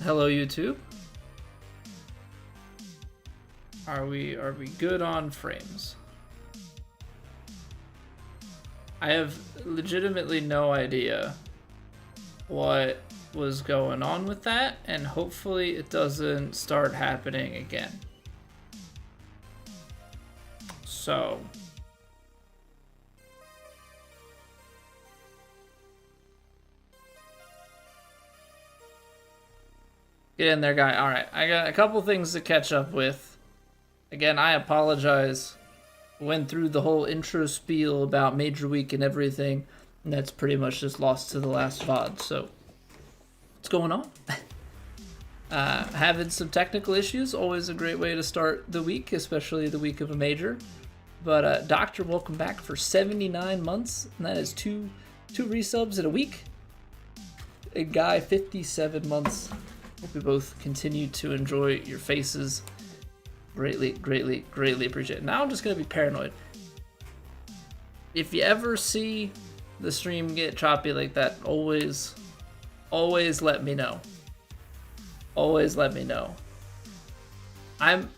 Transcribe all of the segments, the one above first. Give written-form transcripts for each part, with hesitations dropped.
Hello, YouTube. Are we good on frames? I have legitimately no idea what was going on with that, and hopefully it doesn't start happening again. So get in there, guy. All right, I got a couple things to catch up with. Again, I apologize. Went through the whole intro spiel about Major Week and everything, and that's pretty much just lost to the last VOD. So, what's going on? Having some technical issues, always a great way to start the week, especially the week of a major. But Doctor, welcome back for 79 months, and that is two resubs in a week. And Guy, 57 months. Hope we both continue to enjoy your faces. Greatly appreciate it. Now I'm just gonna be paranoid. If you ever see the stream get choppy like that, always let me know. Always let me know. I'm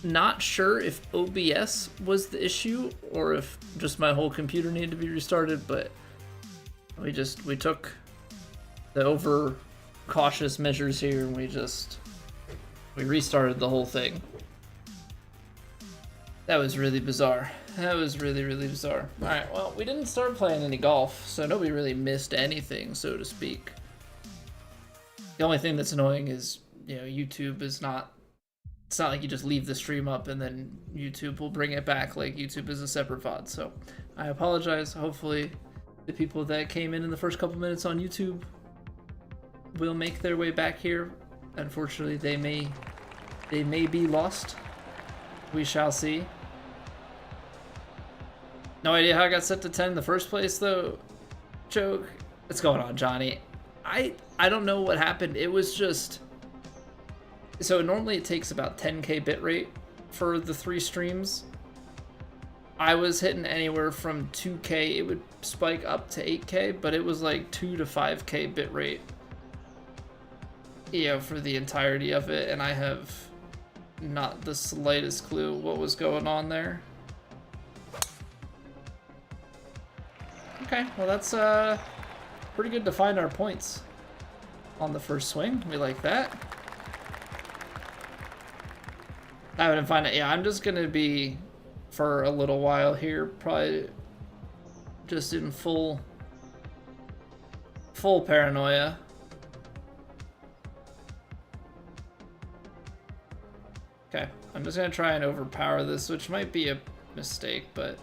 not sure if OBS was the issue or if just my whole computer needed to be restarted, but we took the over cautious measures here and we restarted the whole thing. That was really bizarre. That was really bizarre. Alright, well, we didn't start playing any golf, so nobody really missed anything, so to speak. The only thing that's annoying is, you know, YouTube is not... It's not like you just leave the stream up and then YouTube will bring it back. Like, YouTube is a separate VOD, so I apologize. Hopefully, the people that came in the first couple minutes on YouTube will make their way back here. Unfortunately, they may be lost. We shall see. No idea how I got set to 10 in the first place, though. Joke. What's going on, Johnny? I don't know what happened. It was just... So normally it takes about 10k bitrate for the 3 streams. I was hitting anywhere from 2k. It would spike up to 8k, but it was like 2 to 5k bitrate. You know, for the entirety of it, and I have not the slightest clue what was going on there. Okay, well that's pretty good to find our points on the first swing. We like that. I wouldn't find it. Yeah, I'm just gonna be for a little while here, probably just in full paranoia. Okay, I'm just gonna try and overpower this, which might be a mistake, but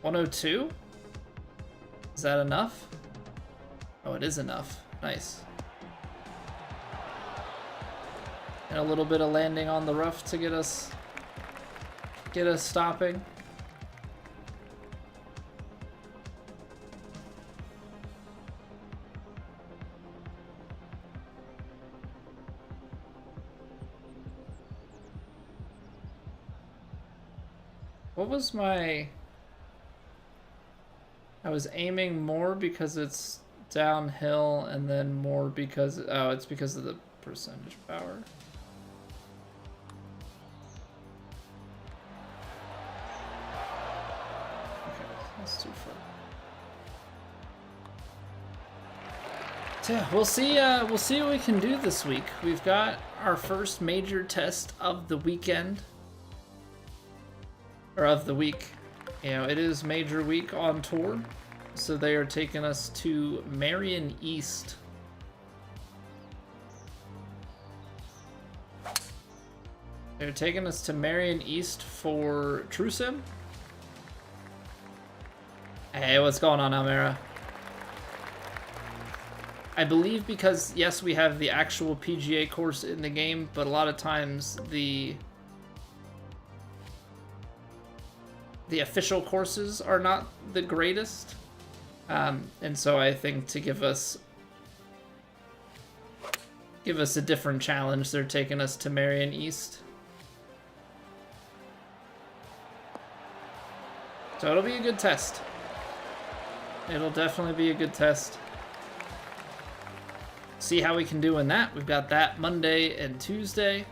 102? Is that enough? Oh, it is enough. Nice. And a little bit of landing on the rough to get us stopping. What was my... I was aiming more because it's downhill and then more because... Oh, it's because of the percentage power. Okay, that's too far. So yeah, we'll see what we can do this week. We've got our first major test of the weekend. Or of the week. You know, it is Major Week on tour, so they are taking us to Merion East. They're taking us to Merion East for True Sim. Hey, what's going on, Almera? I believe because, yes, we have the actual PGA course in the game, but a lot of times the official courses are not the greatest, and so I think to give us a different challenge, they're taking us to Merion East. So it'll be a good test. It'll definitely be a good test. see how we can do in that. We've got that Monday and Tuesday.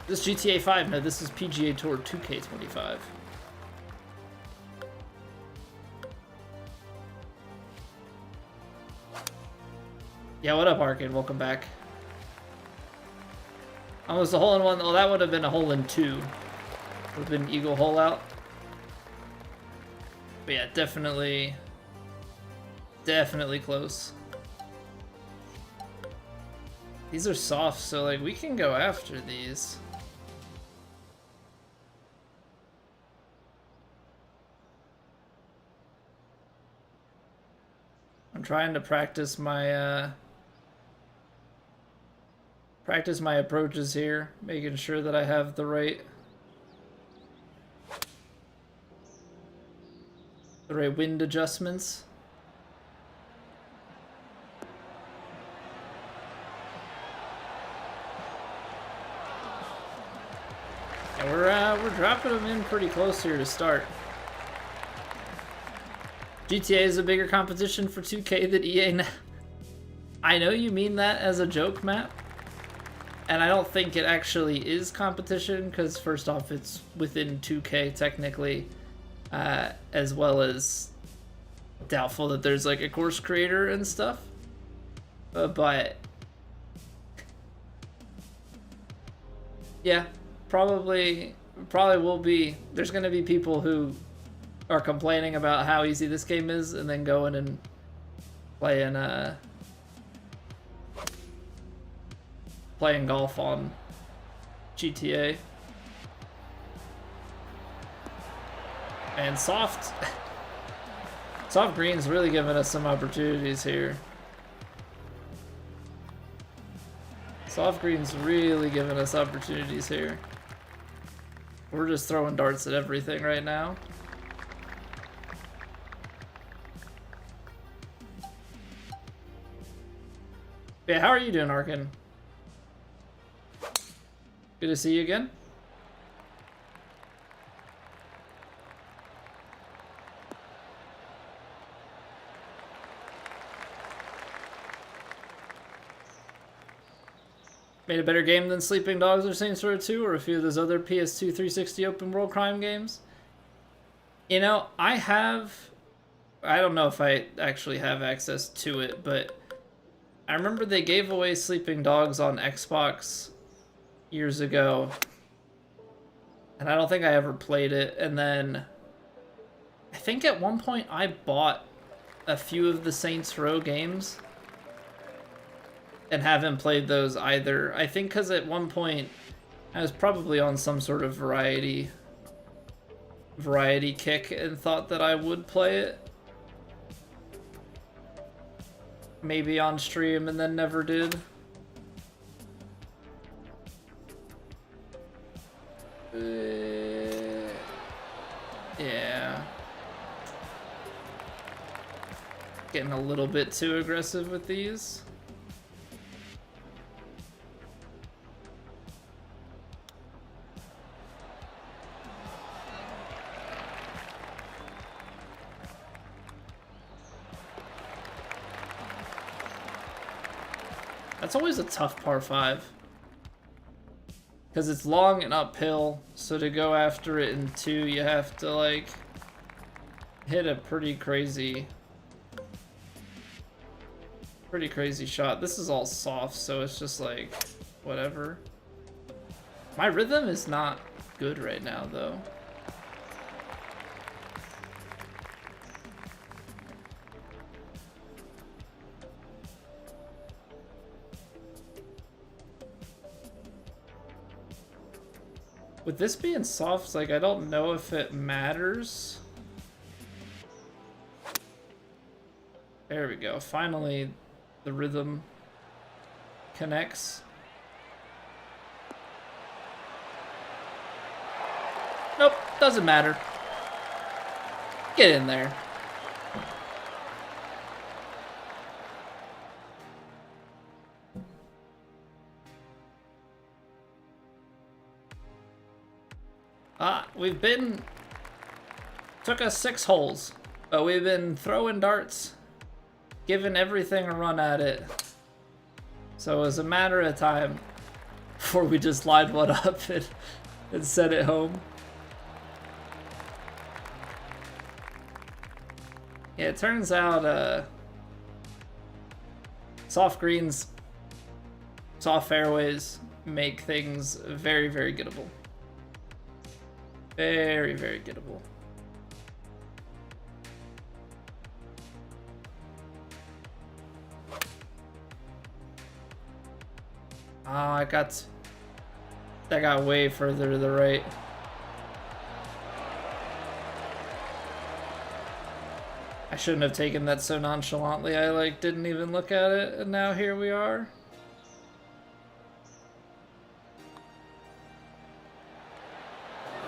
This GTA 5, no, this is PGA Tour 2K25. Yeah, what up, Arcade? Welcome back. Almost a hole in one. Oh, that would have been a hole in two. Would have been eagle hole out. But yeah, definitely close. These are soft, so like we can go after these. I'm trying to practice my approaches here, making sure that I have the right wind adjustments. And we're dropping them in pretty close here to start. GTA is a bigger competition for 2K than EA now. I know you mean that as a joke, Matt. And I don't think it actually is competition, because first off, it's within 2K technically, as well as doubtful that there's like a course creator and stuff. But yeah, probably will be. There's going to be people who are complaining about how easy this game is, and then going and playing golf on GTA. And soft green's really giving us some opportunities here. Soft green's really giving us opportunities here. We're just throwing darts at everything right now. Yeah, how are you doing, Arkin? Good to see you again. Made a better game than Sleeping Dogs or Saints Row 2 or a few of those other PS2 360 open world crime games? You know, I don't know if I actually have access to it, but I remember they gave away Sleeping Dogs on Xbox years ago, and I don't think I ever played it. And then I think at one point I bought a few of the Saints Row games and haven't played those either. I think because at one point I was probably on some sort of variety kick and thought that I would play it. Maybe on stream, and then never did. Yeah. Getting a little bit too aggressive with these. That's always a tough par 5. Because it's long and uphill, so to go after it in 2, you have to, like, hit a pretty crazy shot. This is all soft, so it's just, like, whatever. My rhythm is not good right now, though. With this being soft, like, I don't know if it matters. There we go. Finally, the rhythm connects. Nope, doesn't matter. Get in there. Took us 6 holes, but we've been throwing darts, giving everything a run at it. So it was a matter of time before we just lined one up and sent it home. Yeah, it turns out soft greens, soft fairways make things very, very gettable. Very, very gettable. Oh, that got way further to the right. I shouldn't have taken that so nonchalantly. I like didn't even look at it, and now here we are.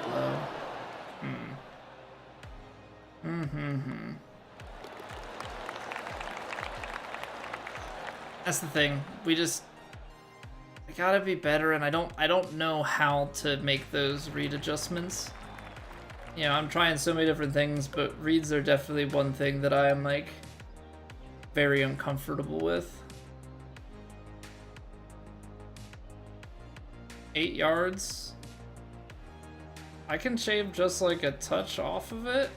Hello. That's the thing. We gotta be better, and I don't know how to make those read adjustments. You know, I'm trying so many different things, but reads are definitely one thing that I am like very uncomfortable with. 8 yards. I can shave just like a touch off of it.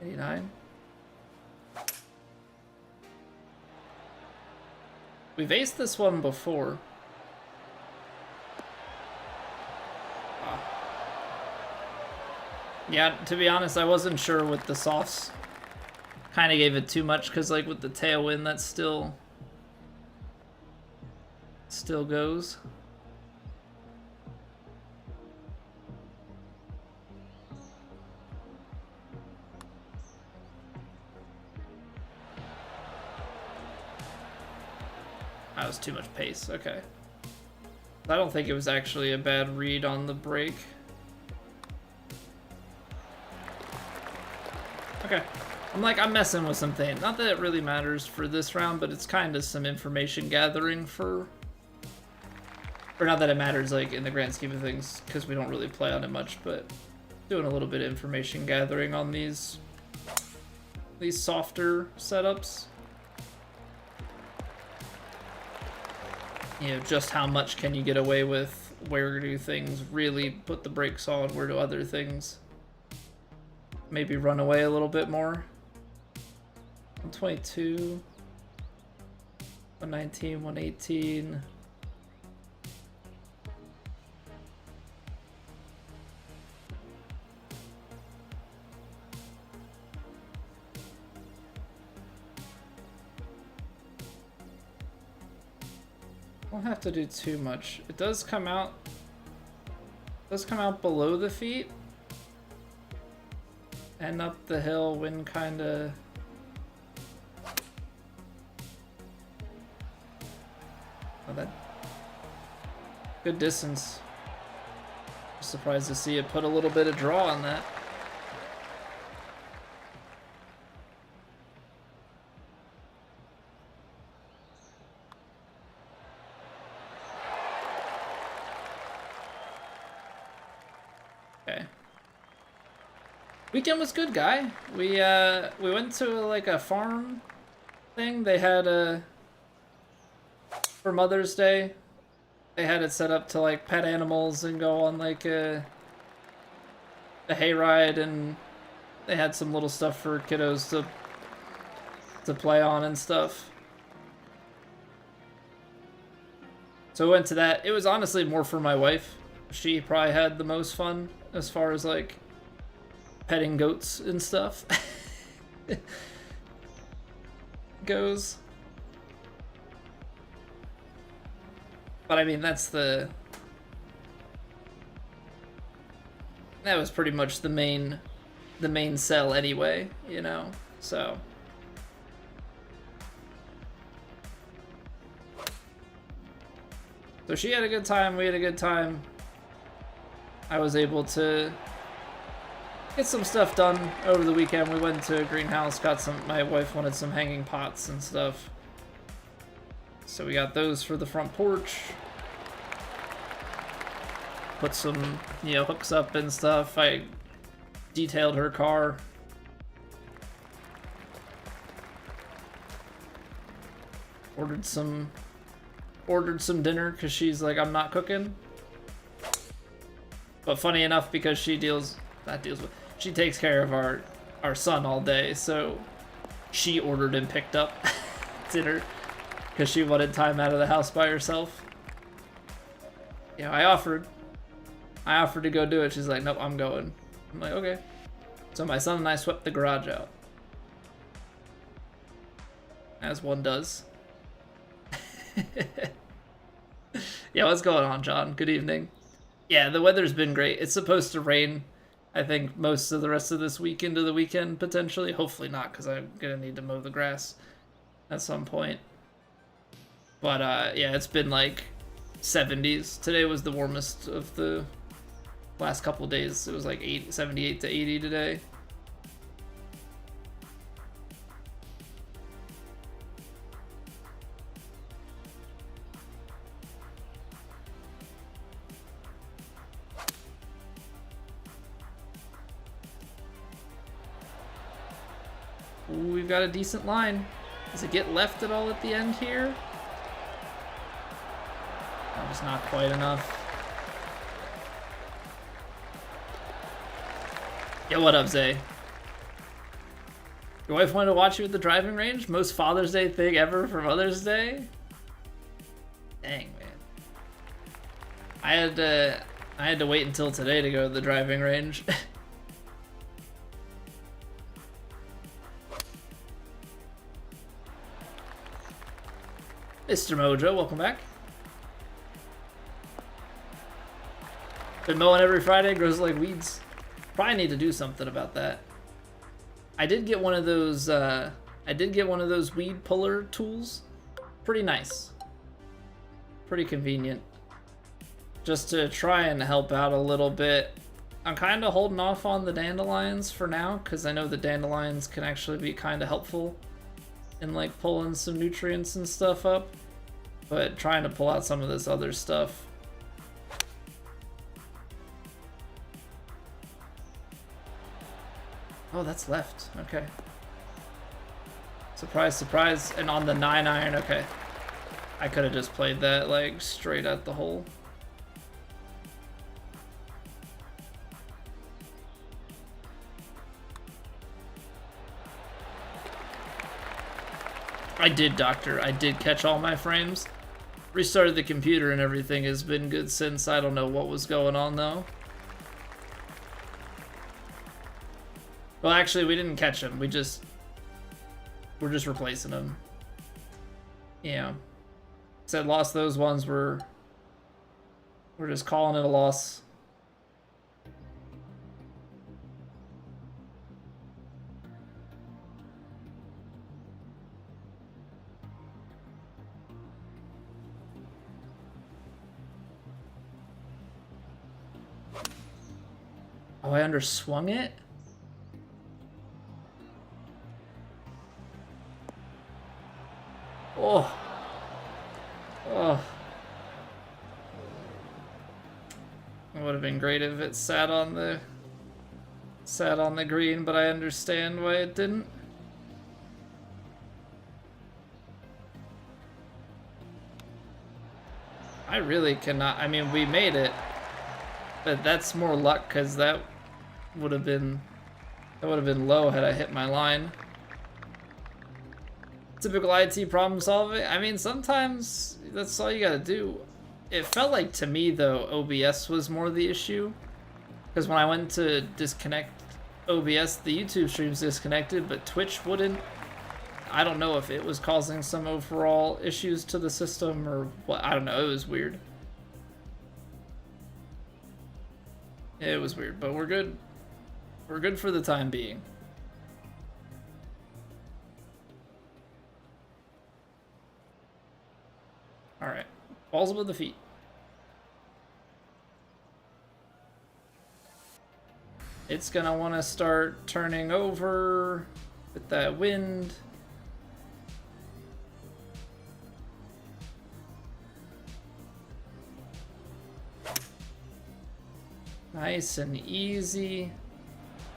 89. We've aced this one before. Yeah, to be honest, I wasn't sure with the softs. Kind of gave it too much because, like, with the tailwind, that still goes. That was too much pace. Okay. I don't think it was actually a bad read on the break. Okay. I'm messing with some things. Not that it really matters for this round, but it's kind of some information gathering for... Or not that it matters, like, in the grand scheme of things, because we don't really play on it much, but doing a little bit of information gathering on these softer setups. You know, just how much can you get away with? Where do things really put the brakes on? Where do other things maybe run away a little bit more? 122, 119, 118. Won't have to do too much. It does come out below the feet and up the hill when kind of that good distance. I'm surprised to see it put a little bit of draw on that. Okay. Weekend was good, guy. We went to like a farm thing. They had for Mother's Day, they had it set up to like pet animals and go on like a hayride, and they had some little stuff for kiddos to play on and stuff. So we went to that. It was honestly more for my wife. She probably had the most fun as far as like petting goats and stuff goes. But I mean, that was pretty much the main sell anyway, you know. So she had a good time, we had a good time. I was able to get some stuff done over the weekend. We went to a greenhouse, my wife wanted some hanging pots and stuff. So we got those for the front porch. Put some, you know, hooks up and stuff. I detailed her car. Ordered some dinner because she's like, I'm not cooking. But funny enough, because she she takes care of our son all day, so she ordered and picked up dinner because she wanted time out of the house by herself. Yeah, I offered to go do it. She's like, nope, I'm going. I'm like, okay. So my son and I swept the garage out. As one does. Yeah, what's going on, John? Good evening. Yeah, the weather's been great. It's supposed to rain, I think, most of the rest of this week into the weekend, potentially. Hopefully not, because I'm going to need to mow the grass at some point. But, yeah, it's been, like, 70s. Today was the warmest of the last couple days. It was, like, 78 to 80 today. Ooh, we've got a decent line. Does it get left at all at the end here? Oh, just not quite enough. Yeah, what up, Zay? Your wife wanted to watch you at the driving range? Most Father's Day thing ever for Mother's Day? Dang, man. I had to wait until today to go to the driving range. Mr. Mojo, welcome back. Been mowing every Friday, grows like weeds. Probably need to do something about that. I did get one of those weed puller tools. Pretty nice. Pretty convenient. Just to try and help out a little bit. I'm kind of holding off on the dandelions for now, because I know the dandelions can actually be kind of helpful in like pulling some nutrients and stuff up. But trying to pull out some of this other stuff. Oh, that's left. Okay. Surprise, surprise. And on the 9-iron, okay. I could have just played that like straight at the hole. I did, Doctor. I did catch all my frames. Restarted the computer and everything has been good since. I don't know what was going on though. Well, actually, we didn't catch him. We're just replacing him. Yeah. Said lost those ones. We're just calling it a loss. Oh, I underswung it? Oh. Oh. It would have been great if it sat on the green, but I understand why it didn't. I really cannot. I mean, we made it, but that's more luck because that would have been low had I hit my line. Typical IT problem solving. I mean, sometimes that's all you gotta do. It felt like to me though, OBS was more the issue, because when I went to disconnect OBS, the YouTube stream's disconnected, but Twitch wouldn't. I don't know if it was causing some overall issues to the system or what. I don't know. It was weird. It was weird, but we're good. We're good for the time being. All right, balls above the feet. It's gonna want to start turning over with that wind. Nice and easy.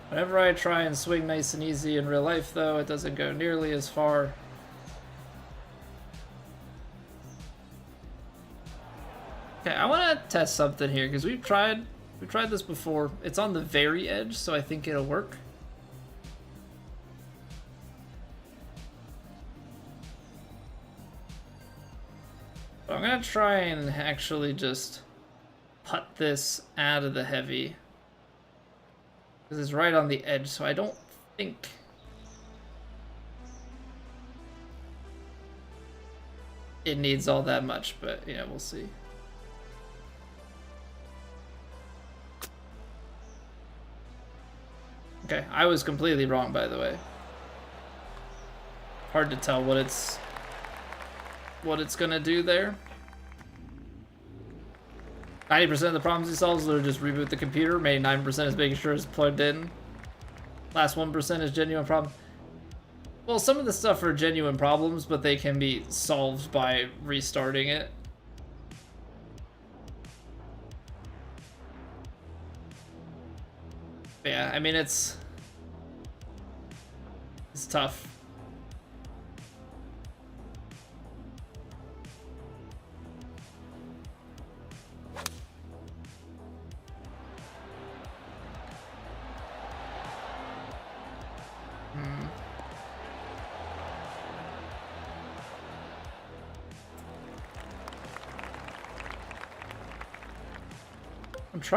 Whenever I try and swing nice and easy in real life though, it doesn't go nearly as far. Okay, I want to test something here because we've tried this before. It's on the very edge, so I think it'll work. I'm gonna try and actually just putt this out of the heavy because it's right on the edge, so I don't think it needs all that much, but yeah, we'll see. Okay, I was completely wrong, by the way. Hard to tell what it's gonna do there. 90% of the problems he solves are just reboot the computer. Maybe 9% is making sure it's plugged in. Last 1% is genuine problem. Well, some of the stuff are genuine problems, but they can be solved by restarting it. But yeah, I mean, it's tough.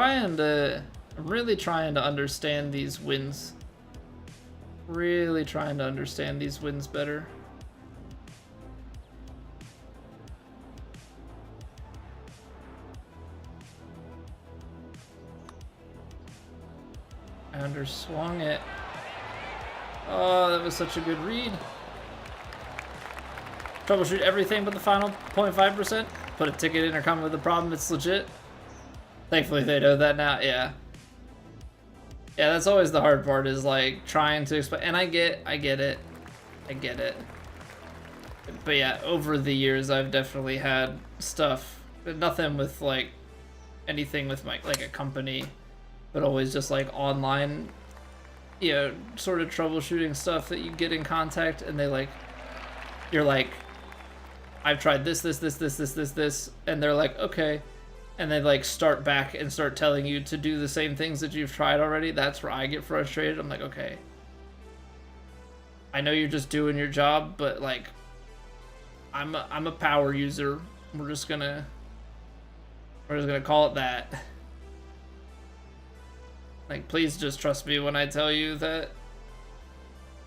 I'm really trying to understand these wins. Really trying to understand these wins better. I underswung it. Oh, that was such a good read. Troubleshoot everything but the final 0.5%. Put a ticket in or come with a problem, it's legit. Thankfully they know that now, yeah. Yeah, that's always the hard part, is like trying to explain, and I get it. But yeah, over the years I've definitely had stuff, but nothing with like anything with my, like a company, but always just like online, you know, sort of troubleshooting stuff that you get in contact, and they like, you're like, I've tried this, and they're like, okay. And they like start back and start telling you to do the same things that you've tried already. That's where I get frustrated. I'm like, okay, I know you're just doing your job, but like, I'm a power user. We're just gonna call it that. Like, please just trust me when I tell you that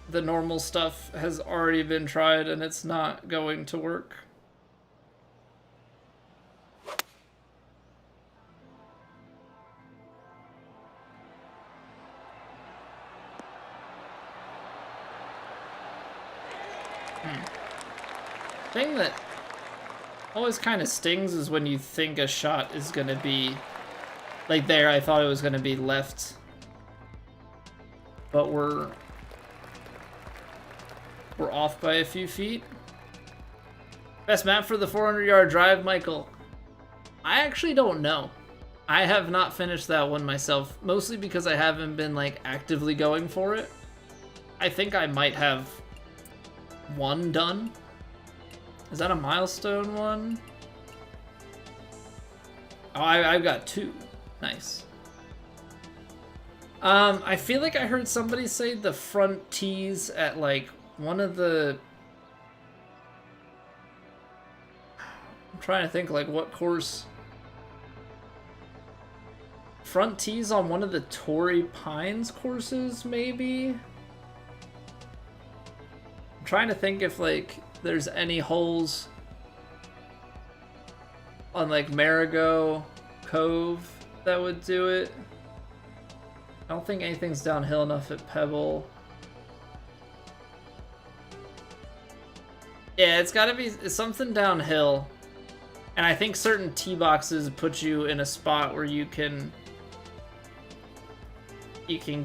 the normal stuff has already been tried and it's not going to work. Thing that always kind of stings is when you think a shot is gonna be like there. I thought it was gonna be left, but we're off by a few feet. Best map for the 400-yard drive, Michael? I actually don't know. I have not finished that one myself, mostly because I haven't been like actively going for it. I think I might have one done. Is that a milestone one? Oh, I've got two. Nice. I feel like I heard somebody say the front tees at like one of the... I'm trying to think like what course. Front tees on one of the Torrey Pines courses, maybe? I'm trying to think if like there's any holes on like Marigot Cove that would do it. I don't think anything's downhill enough at Pebble. Yeah, it's gotta be something downhill. And I think certain tee boxes put you in a spot where you can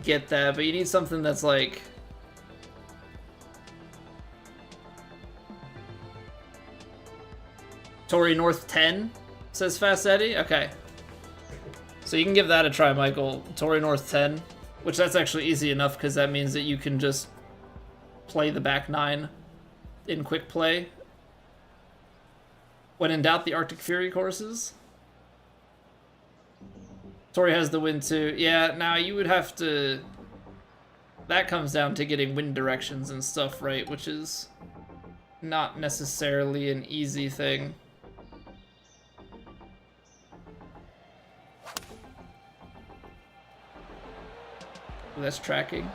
get that, but you need something that's like... Torrey North 10, says Fast Eddie. Okay. So you can give that a try, Michael. Torrey North 10, which that's actually easy enough because that means that you can just play the back nine in quick play. When in doubt, the Arctic Fury courses. Tori has the wind too. Yeah, now you would have to... That comes down to getting wind directions and stuff right, which is not necessarily an easy thing. Ooh, that's tracking.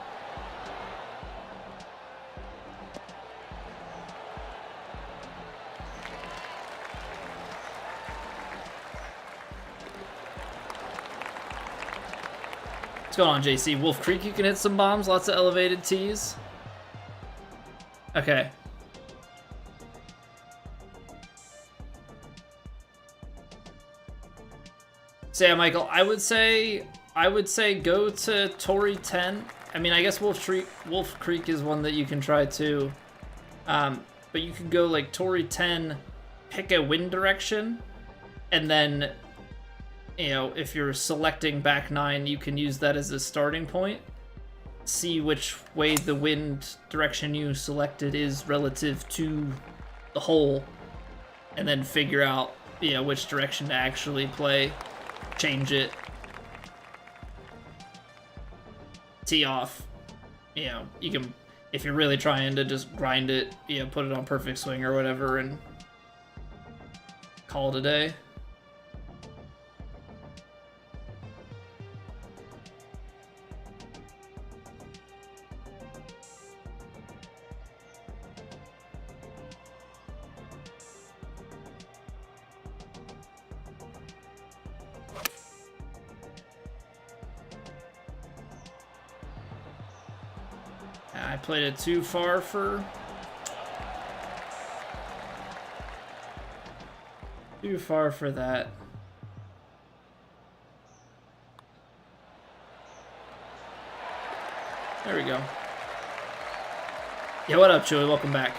What's going on, JC? Wolf Creek, you can hit some bombs. Lots of elevated tees. Okay. So yeah, Michael, I would say go to Torrey 10. I mean, I guess Wolf Creek is one that you can try too. But you could go like Torrey 10, pick a wind direction, and then, you know, if you're selecting back 9, you can use that as a starting point. See which way the wind direction you selected is relative to the hole, and then figure out, you know, which direction to actually play. Change it. Tee off. You know, you can, if you're really trying to just grind it, you know, put it on perfect swing or whatever and call it a day. I played it too far for that. There we go. Yeah, what up, Chewy? Welcome back.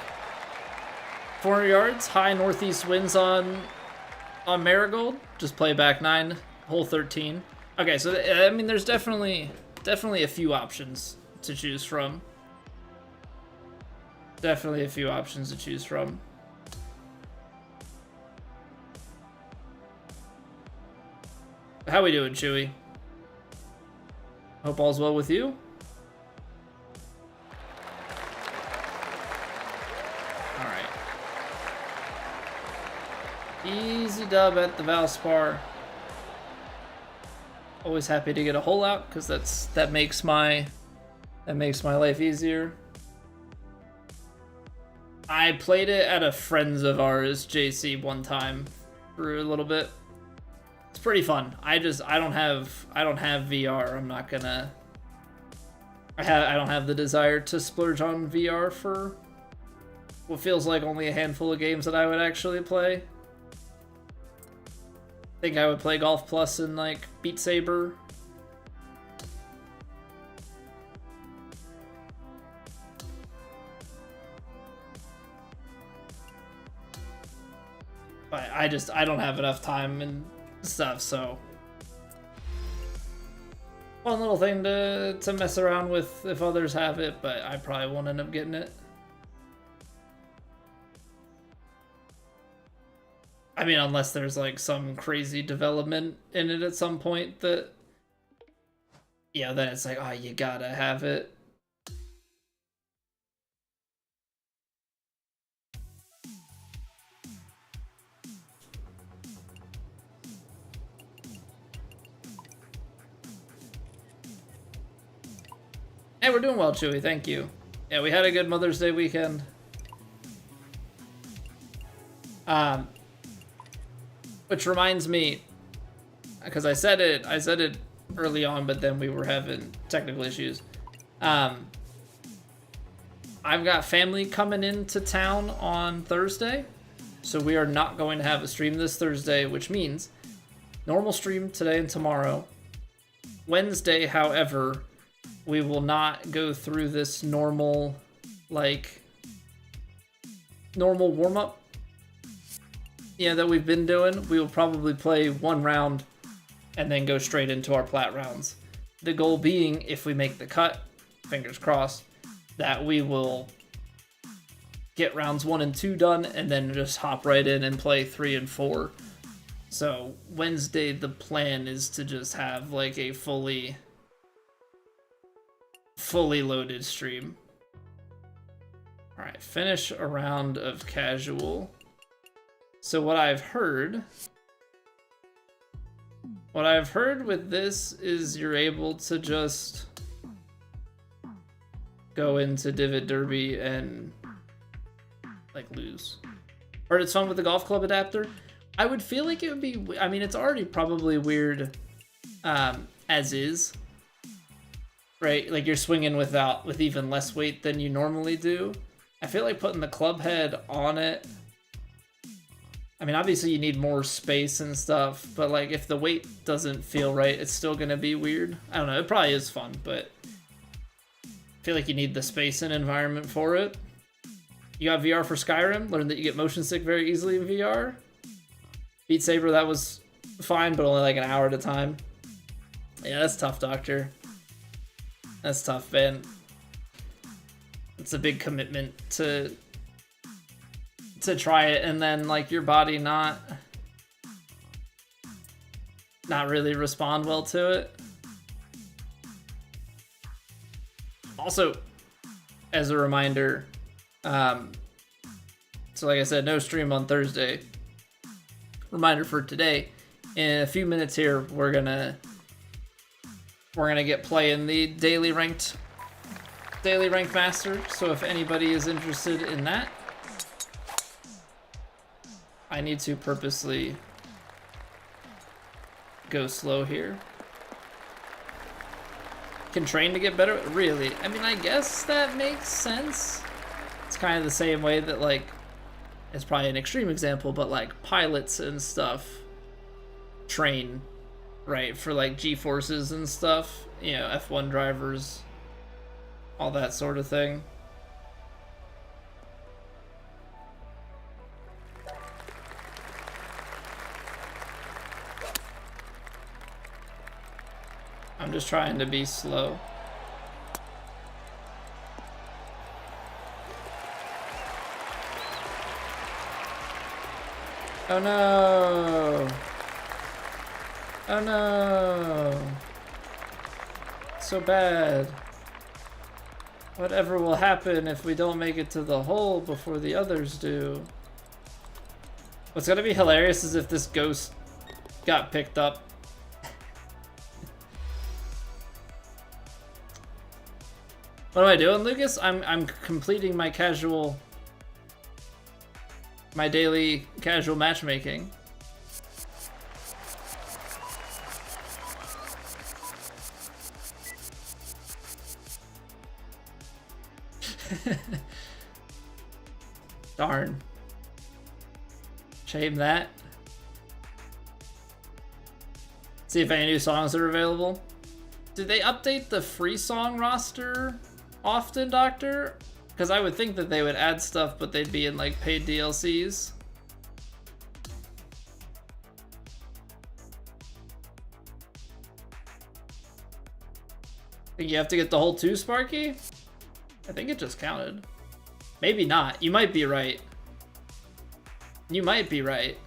400 yards, high northeast winds on Marigold. Just play back 9, hole 13. Okay, so I mean, there's definitely a few options to choose from. Definitely a few options to choose from. How we doing, Chewy? Hope all's well with you. All right. Easy dub at the Valspar. Always happy to get a hole out because that makes my life easier. I played it at a friend's of ours, JC, one time for a little bit. It's pretty fun. I don't have VR. I'm not gonna. I don't have the desire to splurge on VR for what feels like only a handful of games that I would actually play. I think I would play Golf Plus and like Beat Saber. But I don't have enough time and stuff, so fun little thing to mess around with if others have it, but I probably won't end up getting it. I mean, unless there's like some crazy development in it at some point that, yeah, then it's like, oh, you gotta have it. Hey, we're doing well, Chewy. Thank you. Yeah, we had a good Mother's Day weekend. Which reminds me, because I said it early on, but then we were having technical issues. I've got family coming into town on Thursday, so we are not going to have a stream this Thursday, which means normal stream today and tomorrow. Wednesday, however, we will not go through this normal warm-up, that we've been doing. We will probably play one round and then go straight into our plat rounds. The goal being, if we make the cut, fingers crossed, that we will get rounds 1 and 2 done and then just hop right in and play 3 and 4. So Wednesday, the plan is to just have like a fully loaded stream. All right, finish a round of casual. So what I've heard with this is you're able to just go into Divot Derby and like lose. Heard it's fun with the golf club adapter. I would feel like it would be, I mean, it's already probably weird as is, right? Like you're swinging with even less weight than you normally do. I feel like putting the club head on it, I mean, obviously you need more space and stuff, but like if the weight doesn't feel right, it's still gonna be weird. I don't know, it probably is fun, but I feel like you need the space and environment for it. You got VR for Skyrim, learned that you get motion sick very easily in VR. Beat Saber, that was fine, but only like an hour at a time. Yeah, that's tough, Doctor. That's tough, man. It's a big commitment to try it and then like your body not really respond well to it. Also, as a reminder, so like I said, no stream on Thursday. Reminder for today, in a few minutes here, we're gonna get playing the daily ranked master. So if anybody is interested in that, I need to purposely go slow here. Can train to get better? Really? I mean, I guess that makes sense. It's kind of the same way that like, it's probably an extreme example, but like pilots and stuff train, right, for like G-forces and stuff, you know, F1 drivers, all that sort of thing. I'm just trying to be slow. Oh no! Oh no! So bad. Whatever will happen if we don't make it to the hole before the others do? What's gonna be hilarious is if this ghost got picked up. What am I doing, Lucas? I'm completing my daily casual matchmaking. Darn. Shame that. See if any new songs are available. Did they update the free song roster often, Doctor? Because I would think that they would add stuff, but they'd be in like paid DLCs. Think you have to get the whole 2, Sparky? I think it just counted. Maybe not. You might be right. You might be right.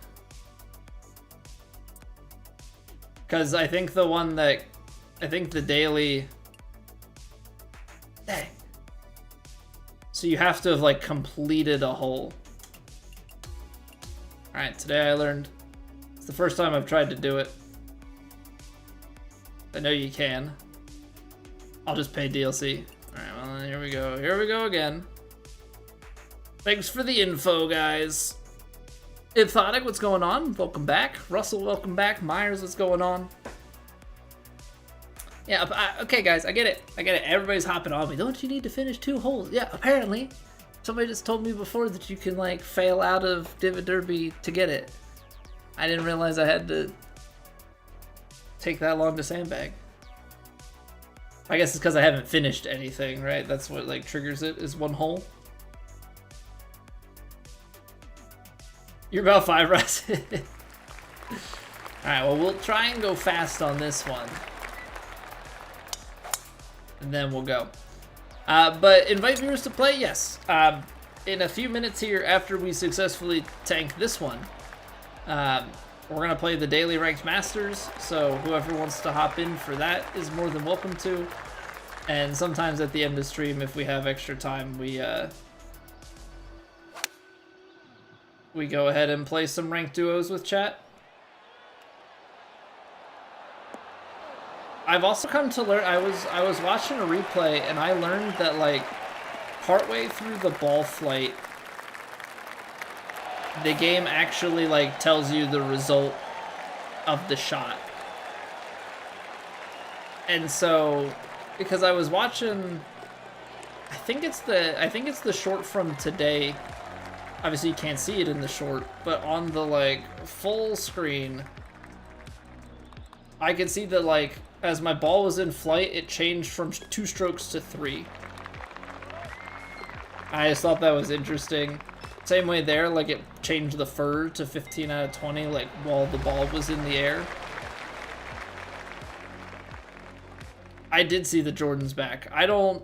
Because I think the one that... I think the daily... Dang. So you have to have like completed a hole. Alright, today I learned. It's the first time I've tried to do it. I know you can. I'll just pay DLC. Alright, well here we go. Here we go again. Thanks for the info, guys. Ipthonic, what's going on? Welcome back. Russell, welcome back. Myers, what's going on? Yeah, okay, guys, I get it. I get it. Everybody's hopping on me. Don't you need to finish 2 holes? Yeah, apparently. Somebody just told me before that you can, like, fail out of Divot Derby to get it. I didn't realize I had to take that long to sandbag. I guess it's because I haven't finished anything, right? That's what, like, triggers it, is 1 hole. You're about 5 rounds. Alright, well, we'll try and go fast on this one. And then we'll go. But invite viewers to play, yes. In a few minutes here, after we successfully tank this one, We're going to play the Daily Ranked Masters, so whoever wants to hop in for that is more than welcome to. And sometimes at the end of stream, if we have extra time, we go ahead and play some ranked duos with chat. I've also come to learn, I was watching a replay and I learned that like partway through the ball flight, the game actually like tells you the result of the shot. And so, because I was watching, I think it's the short from today. Obviously you can't see it in the short, but on the like full screen, I could see that like as my ball was in flight, it changed from 2 strokes to 3. I just thought that was interesting. Same way there, like it changed the fur to 15 out of 20, like while the ball was in the air. I did see the Jordan's back. I don't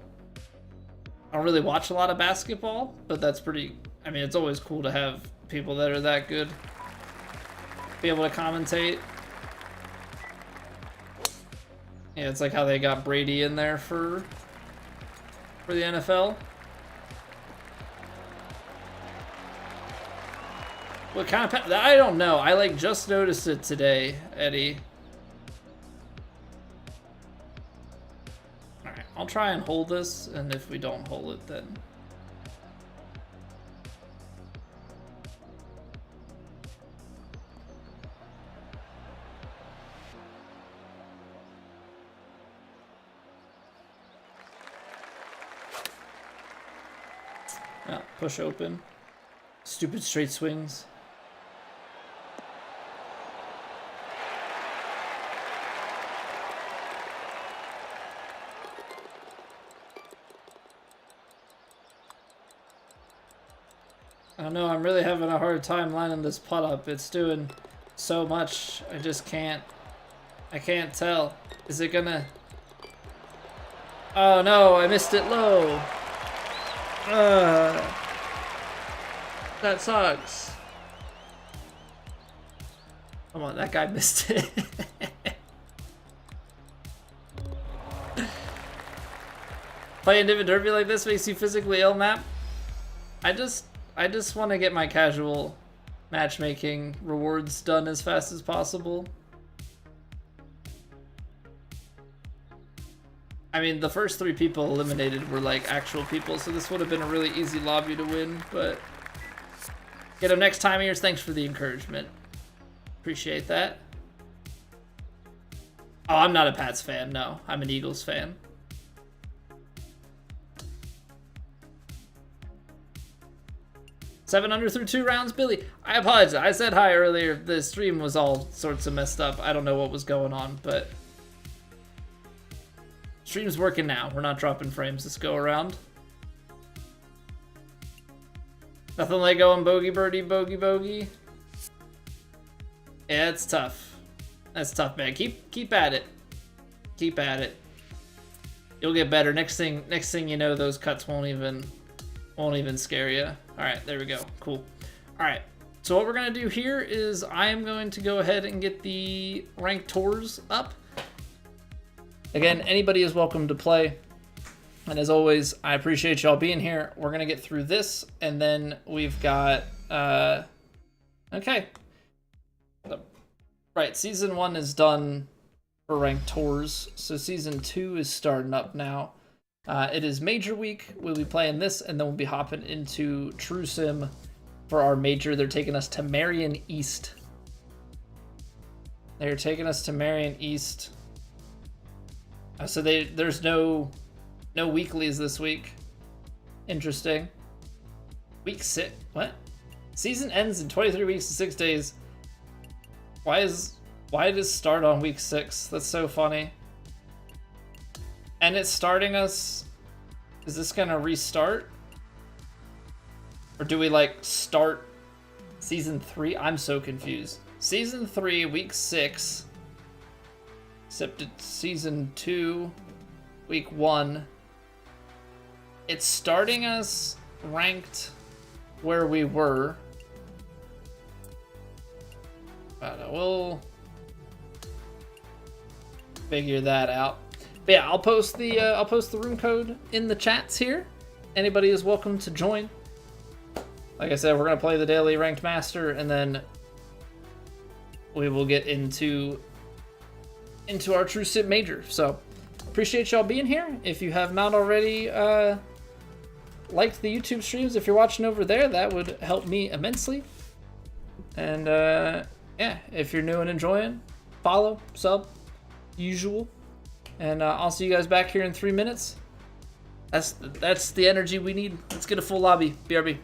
really watch a lot of basketball, but that's pretty, I mean, it's always cool to have people that are that good be able to commentate. Yeah, it's like how they got Brady in there for the NFL. What kind of, I don't know. I like just noticed it today, Eddie. All right, I'll try and hold this, and if we don't hold it, then push open. Stupid straight swings. I don't know, I'm really having a hard time lining this putt up. It's doing so much. I just can't. I can't tell. Is it gonna... Oh no, I missed it low. That sucks. Come on, that guy missed it. Playing Divid Derby like this makes you physically ill, Map. I just want to get my casual matchmaking rewards done as fast as possible. I mean, the first 3 people eliminated were like actual people, so this would have been a really easy lobby to win, but get them next time, Ears. Thanks for the encouragement. Appreciate that. Oh, I'm not a Pats fan, no. I'm an Eagles fan. Seven under through 2 rounds, Billy. I apologize. I said hi earlier. The stream was all sorts of messed up. I don't know what was going on, but stream's working now. We're not dropping frames this go around. Nothing like going bogey, birdie, bogey, bogey. Yeah, it's tough. That's tough, man. Keep at it. Keep at it. You'll get better. Next thing you know, those cuts won't even scare you. All right, there we go. Cool. All right. So what we're gonna do here is I am going to go ahead and get the ranked tours up. Again, anybody is welcome to play. And as always, I appreciate y'all being here. We're gonna get through this, and then we've got okay. Right, season 1 is done for ranked tours, so season 2 is starting up now. It is major week. We'll be playing this, and then we'll be hopping into True Sim for our major. They're taking us to Merion East. They're taking us to Merion East. So there's no weeklies this week. Interesting. Week 6. What? Season ends in 23 weeks and 6 days. Why did it start on week 6? That's so funny. And it's starting us... Is this gonna restart? Or do we like start season 3? I'm so confused. Season 3, week 6. Except it's season 2, week 1. It's starting us ranked where we were. But we'll figure that out. But yeah, I'll post the room code in the chats here. Anybody is welcome to join. Like I said, we're gonna play the daily ranked master, and then we will get into our true sim major. So appreciate y'all being here. If you have not already liked the YouTube streams, if you're watching over there, that would help me immensely. And yeah, if you're new and enjoying, follow, sub, usual. And I'll see you guys back here in 3 minutes. That's the energy we need. Let's get a full lobby. BRB.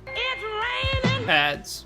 It's raining. Ads.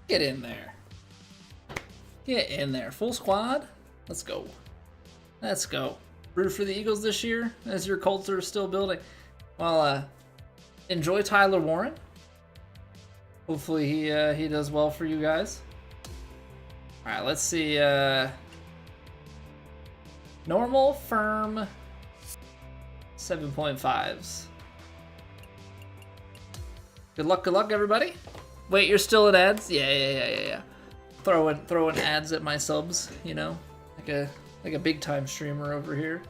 Get in there. Get in there. Full squad. Let's go. Let's go. Root for the Eagles this year as your Colts are still building. Well, enjoy Tyler Warren. Hopefully he does well for you guys. All right, let's see. Normal, firm, 7.5s. Good luck, everybody. Wait, you're still in ads? Yeah. Throwing ads at my subs, you know, like a big time streamer over here.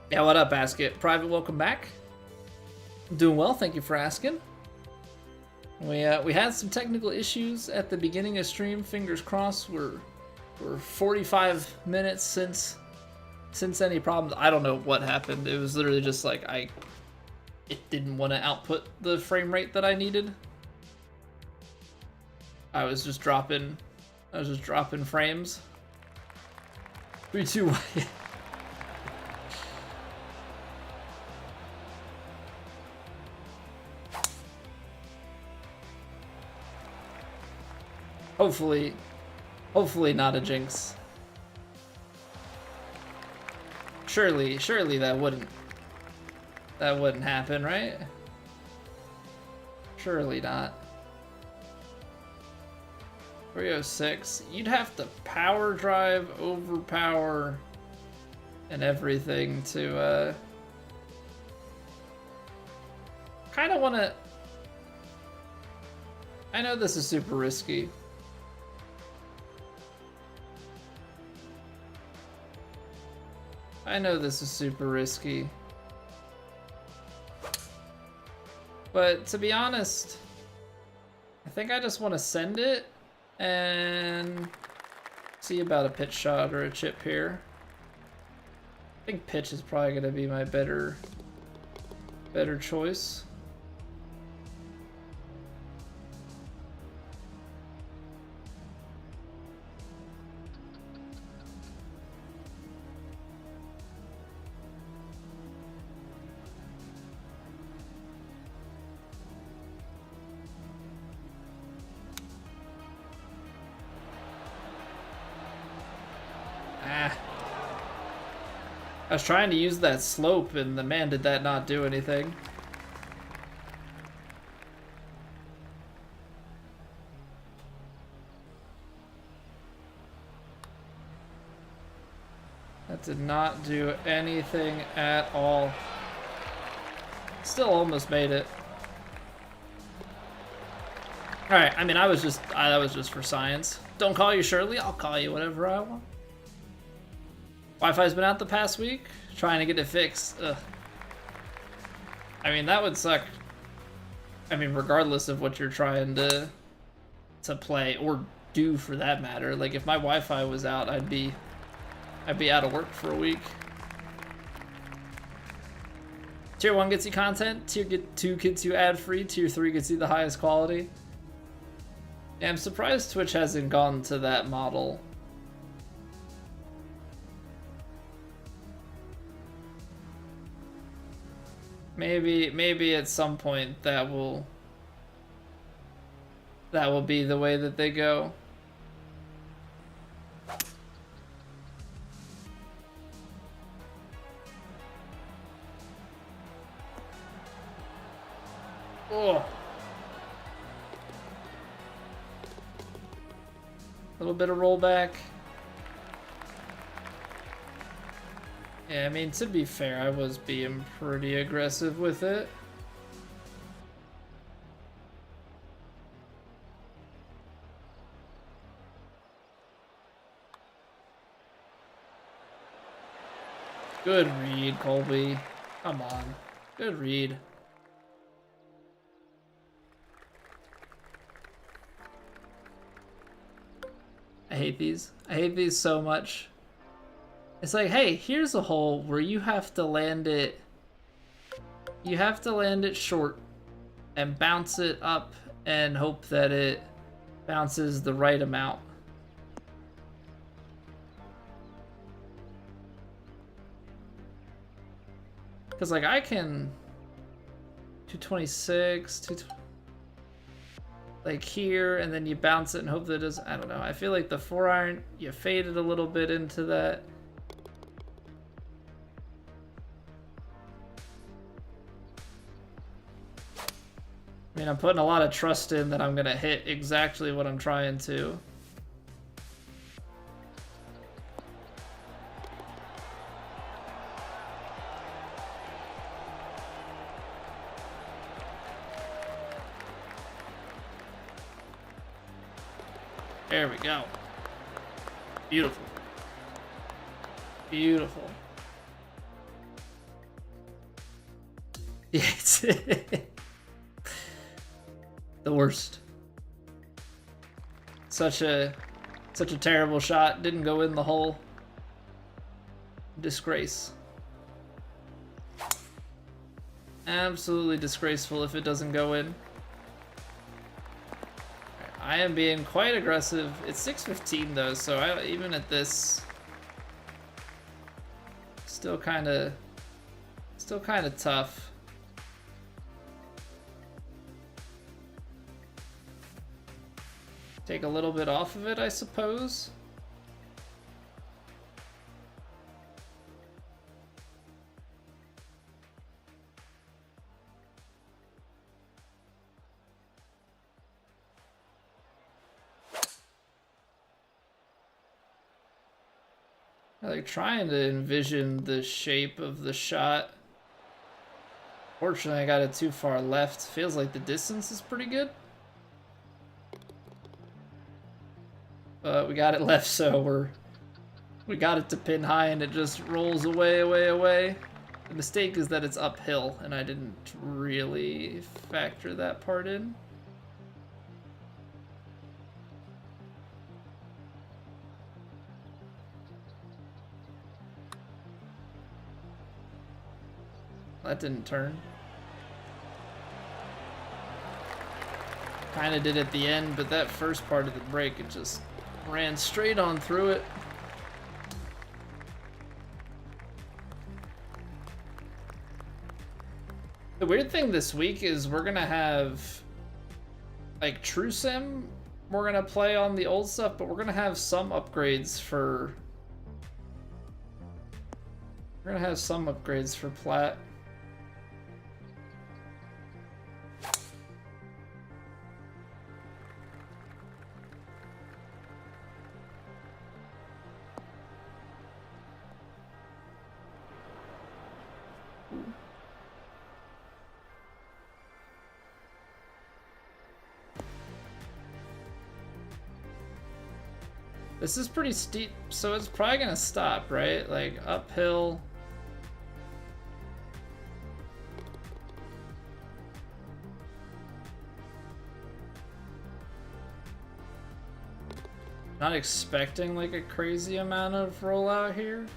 Yeah, what up, Basket? Private, welcome back. I'm doing well, thank you for asking. We had some technical issues at the beginning of stream. Fingers crossed. We're 45 minutes since any problems. I don't know what happened. It was literally just like it didn't want to output the frame rate that I needed. I was just dropping frames. 3, 2, 1. Hopefully not a jinx. Surely that wouldn't happen, right? Surely not. 306. You'd have to power drive, overpower, and everything to kind of want to. I know this is super risky. But to be honest, I think I just want to send it and see about a pitch shot or a chip here. I think pitch is probably going to be my better choice. I was trying to use that slope, and the man did that not do anything. That did not do anything at all. Still almost made it. Alright, I mean, that was just for science. Don't call you Shirley, I'll call you whatever I want. Wi-Fi's been out the past week, trying to get it fixed. Ugh. I mean, that would suck. I mean, regardless of what you're trying to play or do for that matter. Like, if my Wi-Fi was out, I'd be out of work for a week. Tier 1 gets you content, Tier 2 gets you ad-free, Tier 3 gets you the highest quality. Yeah, I'm surprised Twitch hasn't gone to that model. Maybe at some point that will be the way that they go. Oh. A little bit of rollback. Yeah, I mean, to be fair, I was being pretty aggressive with it. Good read, Colby. Come on. Good read. I hate these. I hate these so much. It's like, hey, here's a hole where you have to land it. You have to land it short and bounce it up and hope that it bounces the right amount. Because, like, I can 226, like here, and then you bounce it and hope that it doesn't. I don't know. I feel like the 4-iron, you fade it a little bit into that. I mean, I'm putting a lot of trust in that I'm going to hit exactly what I'm trying to. There we go. Beautiful. Beautiful. Yeah, it's the worst. Such a terrible shot. Didn't go in the hole. Disgrace. Absolutely disgraceful if it doesn't go in. I am being quite aggressive. It's 6:15 though, so even at this, still kind of tough. take a little bit off of it, I suppose. Like trying to envision the shape of the shot. Fortunately, I got it too far left. Feels like the distance is pretty good. But we got it left, so we got it to pin high and it just rolls away, away, away. The mistake is that it's uphill and I didn't really factor that part in. That didn't turn. Kind of did at the end, but that first part of the break, it just ran straight on through it. The weird thing this week is we're gonna have like True Sim. We're gonna play on the old stuff, but we're gonna have some upgrades for. We're gonna have some upgrades for Plat. This is pretty steep, so it's probably gonna stop, right? Like uphill. Not expecting like a crazy amount of rollout here.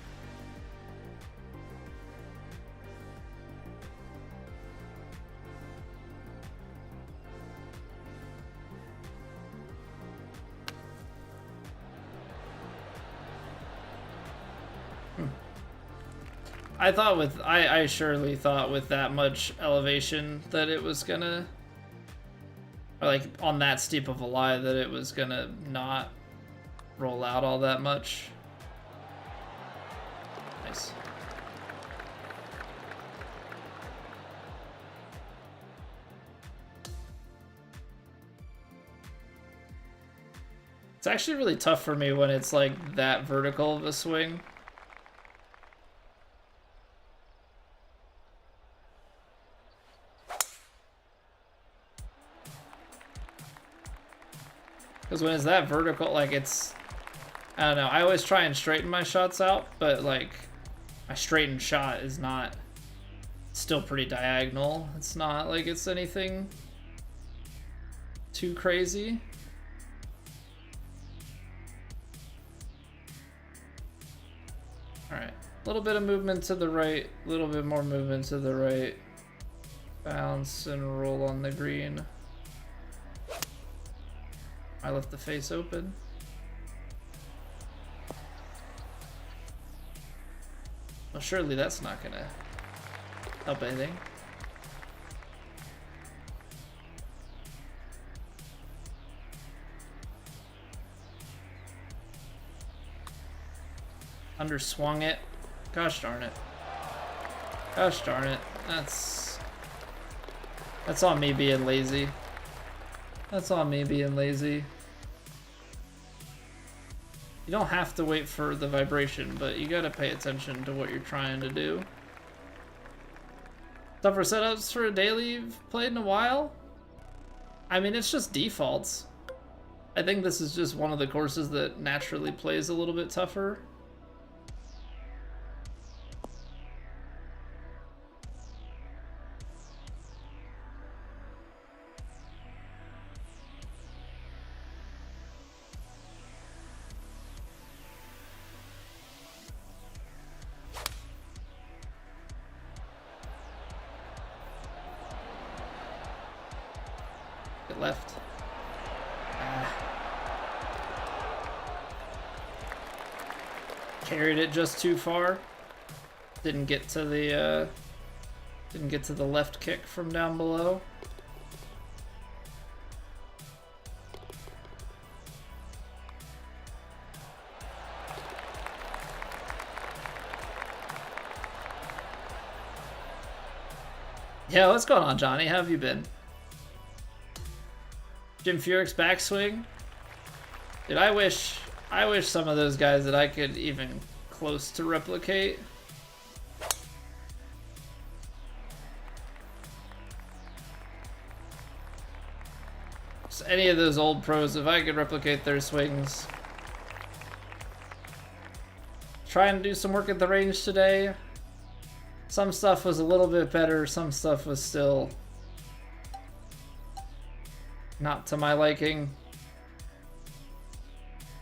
I surely thought with that much elevation that it was gonna, or like on that steep of a lie, that it was gonna not roll out all that much. Nice. It's actually really tough for me when it's like that vertical of a swing. Because when it's that vertical, like it's, I don't know, I always try and straighten my shots out, but like my straightened shot is not, still pretty diagonal. It's not like it's anything too crazy. All right, a little bit of movement to the right, a little bit more movement to the right. Bounce and roll on the green. I left the face open. Well, surely that's not gonna help anything. Underswung it. Gosh darn it. Gosh darn it. That's on me being lazy. That's on me being lazy. You don't have to wait for the vibration, but you gotta pay attention to what you're trying to do. Tougher setups for a daily you've played in a while? I mean, it's just defaults. I think this is just one of the courses that naturally plays a little bit tougher. Left. Carried it just too far. Didn't get to the left kick from down below. Yeah, what's going on, Johnny? How have you been? Jim Furyk's backswing. Dude, I wish some of those guys that I could even close to replicate. Just any of those old pros, if I could replicate their swings. Trying to do some work at the range today. Some stuff was a little bit better, some stuff was still not to my liking.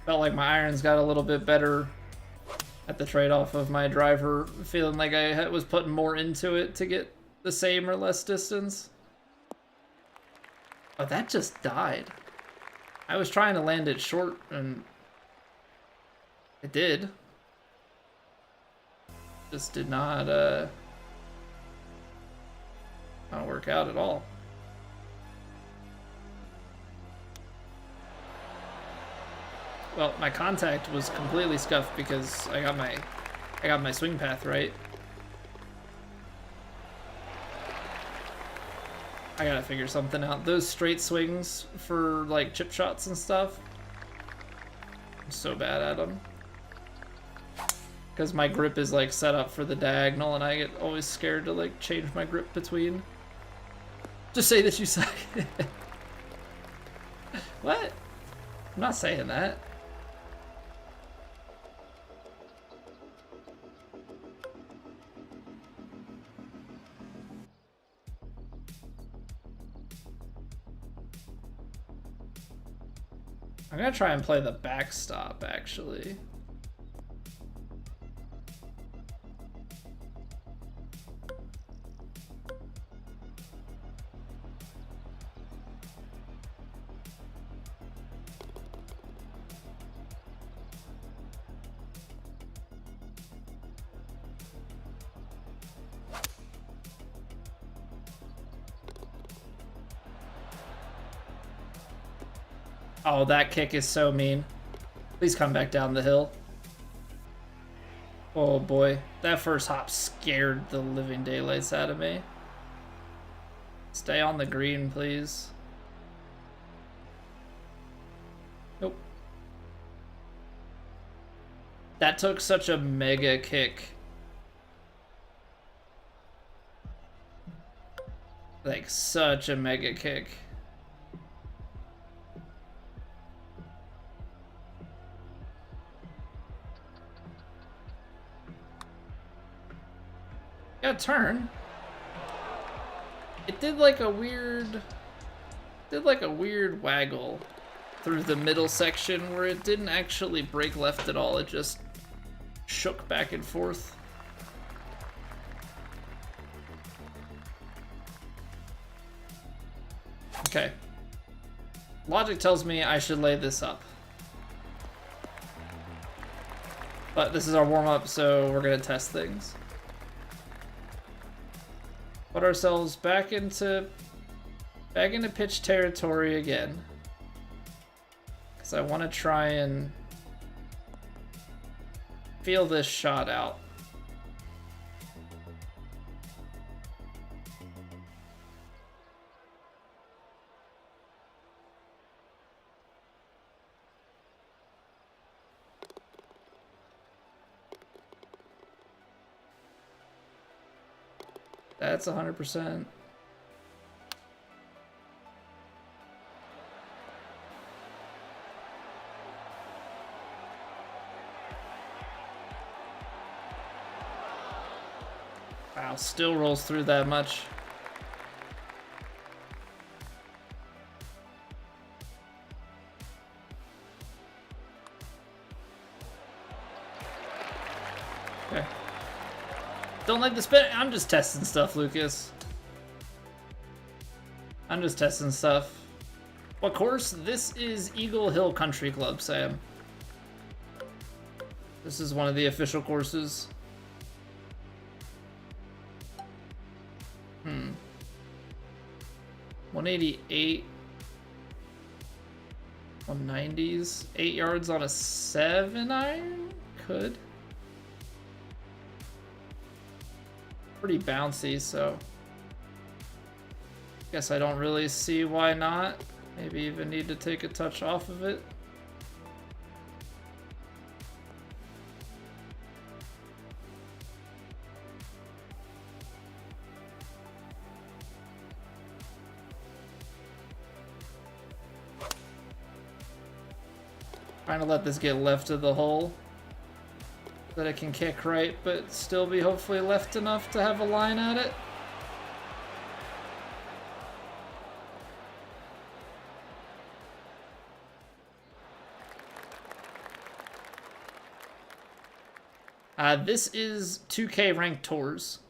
Felt like my irons got a little bit better at the trade-off of my driver, feeling like I was putting more into it to get the same or less distance. Oh, that just died. I was trying to land it short, and it did. Just did not work out at all. Well, my contact was completely scuffed because I got my swing path right. I gotta figure something out. Those straight swings for like chip shots and stuff, I'm so bad at them. Because my grip is like set up for the diagonal and I get always scared to like change my grip between. Just say that you suck. What? I'm not saying that. I'm gonna try and play the backstop actually. Oh, that kick is so mean. Please come back down the hill. Oh boy, that first hop scared the living daylights out of me. Stay on the green, please. Nope. That took such a mega kick. Like, such a mega kick. Got a turn. It did like a weird waggle through the middle section where it didn't actually break left at all. It just shook back and forth. Okay. Logic tells me I should lay this up. But this is our warm-up, so we're gonna test things. Put ourselves back into pitch territory again. Because I want to try and feel this shot out. That's 100%. Wow, still rolls through that much. Okay. Don't like the spin. I'm just testing stuff, Lucas. I'm just testing stuff. What course? This is Eagle Hill Country Club, Sam. This is one of the official courses. 188. 190s. 8 yards on a 7-iron? Could. Pretty bouncy, so Guess I don't really see why not. Maybe even need to take a touch off of it. Trying to let this get left of the hole so that it can kick right, but still be hopefully left enough to have a line at it. This is 2K ranked tours.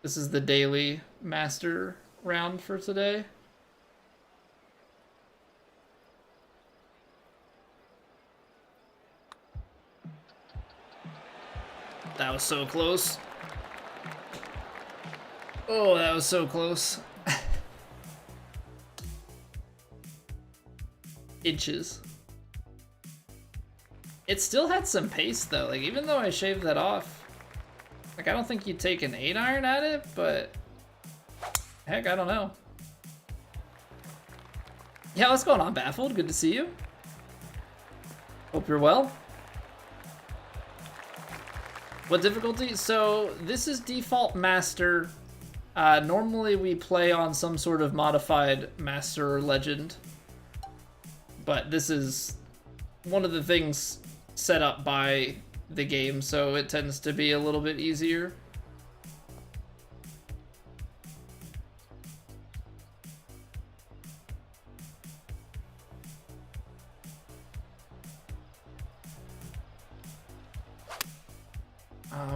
This is the daily master round for today. That was so close. Oh, that was so close. Inches. It still had some pace though, like even though I shaved that off, like I don't think you'd take an 8-iron at it, but heck, I don't know. Yeah, what's going on, Baffled? Good to see you. Hope you're well. What difficulty? So this is default master. Normally we play on some sort of modified master or legend, but this is one of the things set up by the game, so it tends to be a little bit easier.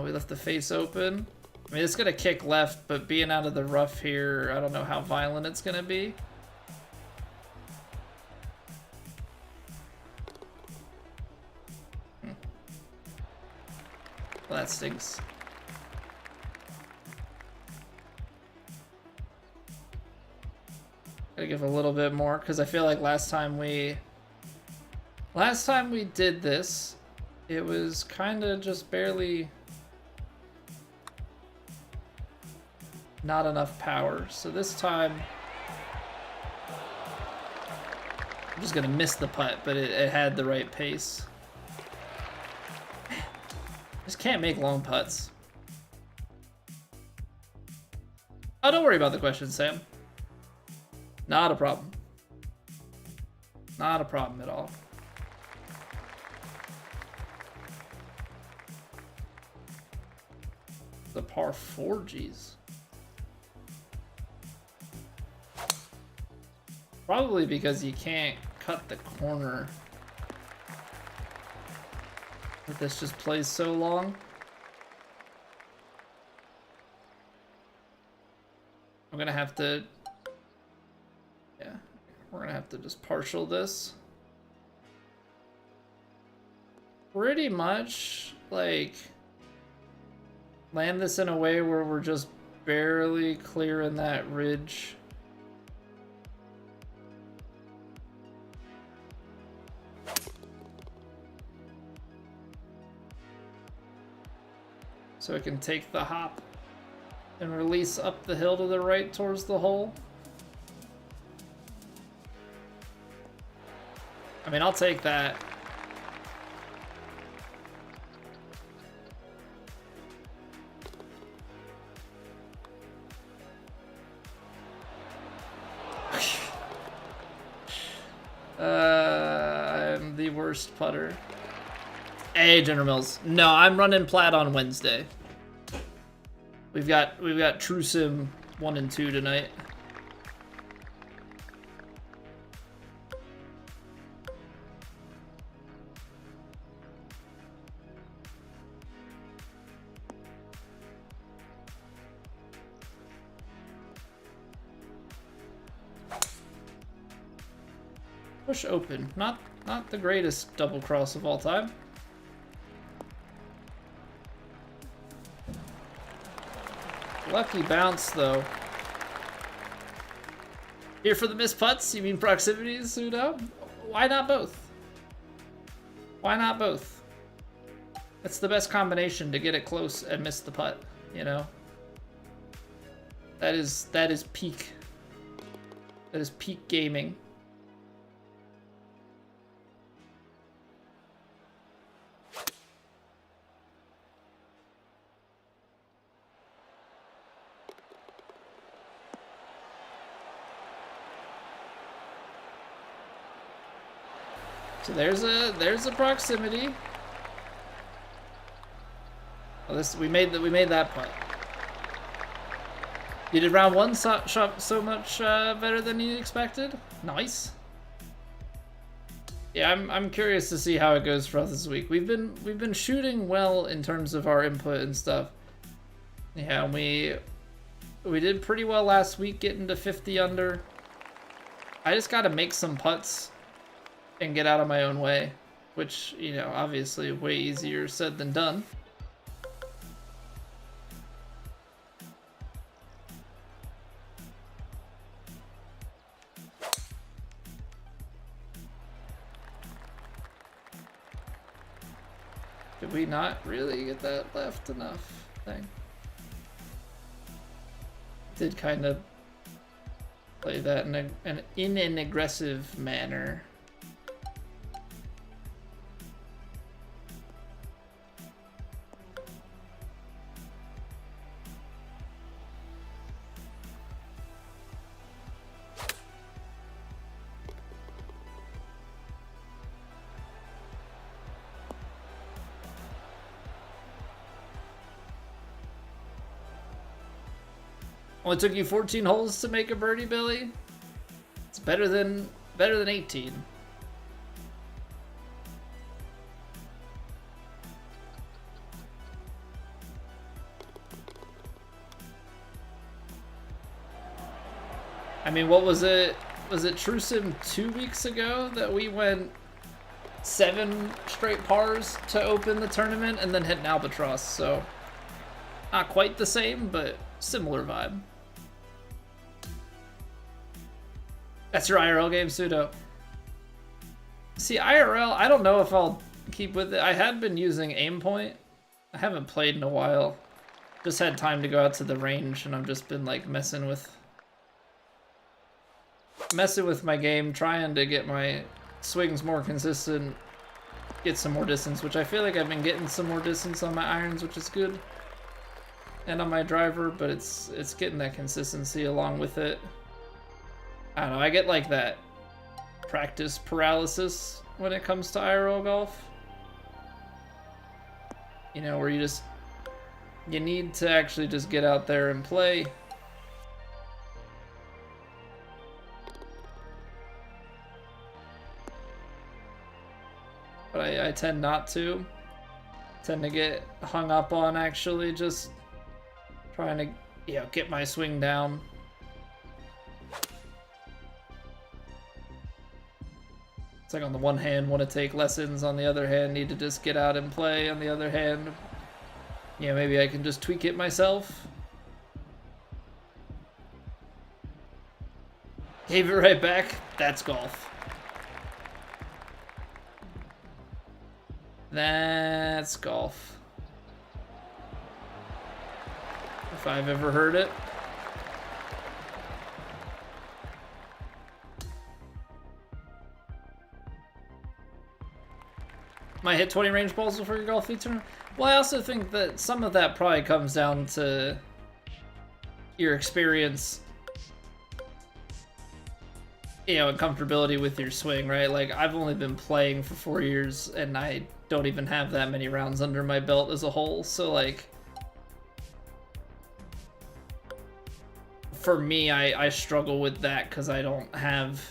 We left the face open. I mean, it's gonna kick left, but being out of the rough here, I don't know how violent it's gonna be. Well, that stinks. Gotta give a little bit more, because I feel like last time we did this, it was kind of just barely not enough power. So this time, I'm just gonna miss the putt, but it had the right pace. Just can't make long putts. Oh, don't worry about the question, Sam. Not a problem. Not a problem at all. The par 4, geez. Probably because you can't cut the corner. But this just plays so long. I'm gonna have to, yeah, we're gonna have to just partial this. Pretty much, like, land this in a way where we're just barely clearing that ridge. So it can take the hop and release up the hill to the right towards the hole. I mean, I'll take that. I'm the worst putter. Hey, General Mills. No, I'm running plat on Wednesday. We've got True Sim 1 and 2 tonight. Push open. Not the greatest double cross of all time. Lucky bounce, though. Here for the missed putts? You mean proximities, Sudo? Why not both? Why not both? That's the best combination to get it close and miss the putt, you know? That is peak That is peak gaming. So there's a proximity. Oh, we made that putt. You did round one so much better than you expected. Nice. Yeah, I'm curious to see how it goes for us this week. We've been shooting well in terms of our input and stuff. Yeah, we did pretty well last week, getting to 50 under. I just got to make some putts and get out of my own way, which, you know, obviously way easier said than done. Did we not really get that left enough thing? Did kind of play that in an aggressive manner. Only took you 14 holes to make a birdie, Billy. It's better than 18. I mean, what was it? Was it True Sim 2 weeks ago that we went 7 straight pars to open the tournament and then hit an albatross? So not quite the same, but similar vibe. That's your IRL game, Pseudo. See, IRL, I don't know if I'll keep with it. I had been using Aimpoint. I haven't played in a while. Just had time to go out to the range, and I've just been like messing with my game, trying to get my swings more consistent, get some more distance, which I feel like I've been getting some more distance on my irons, which is good. And on my driver, but it's getting that consistency along with it. I don't know, I get like that practice paralysis when it comes to IRL golf. You know, where you need to actually just get out there and play. But I tend not to. Tend to get hung up on actually just trying to, you know, get my swing down. It's like on the one hand, want to take lessons. On the other hand, need to just get out and play. On the other hand, yeah, maybe I can just tweak it myself. Gave it right back. That's golf. That's golf. If I've ever heard it. Might hit 20 range balls before your golf league tournament. Well, I also think that some of that probably comes down to your experience, you know, and comfortability with your swing, right? Like, I've only been playing for 4 years, and I don't even have that many rounds under my belt as a whole. So, like, for me, I struggle with that because I don't have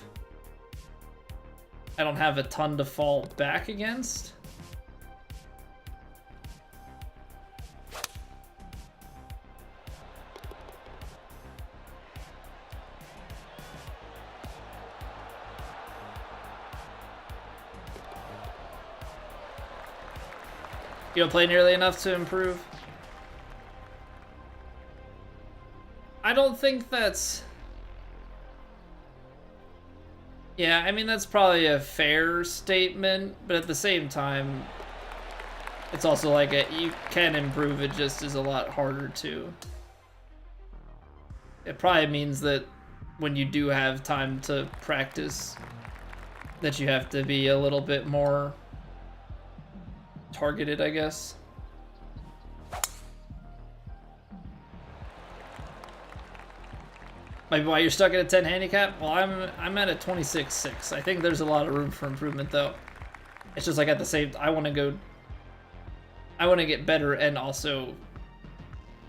a ton to fall back against. You don't play nearly enough to improve? I don't think that's... Yeah, I mean, that's probably a fair statement, but at the same time, it's also like you can improve, it just is a lot harder to. It probably means that when you do have time to practice, that you have to be a little bit more targeted, I guess. Maybe why you're stuck at a 10 handicap? Well, I'm at a 26.6. I think there's a lot of room for improvement, though. It's just like at the same, I want to get better and also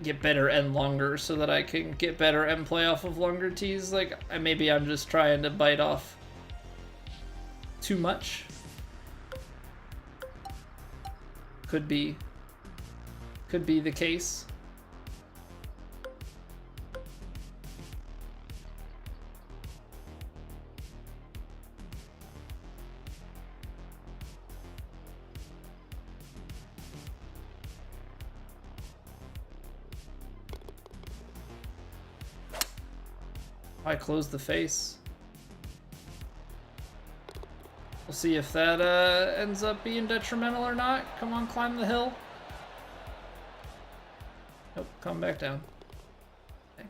get better and longer so that I can get better and play off of longer tees. Like, maybe I'm just trying to bite off too much. Could be the case. I close the face. We'll see if that ends up being detrimental or not. Come on, climb the hill. Nope, come back down. Okay.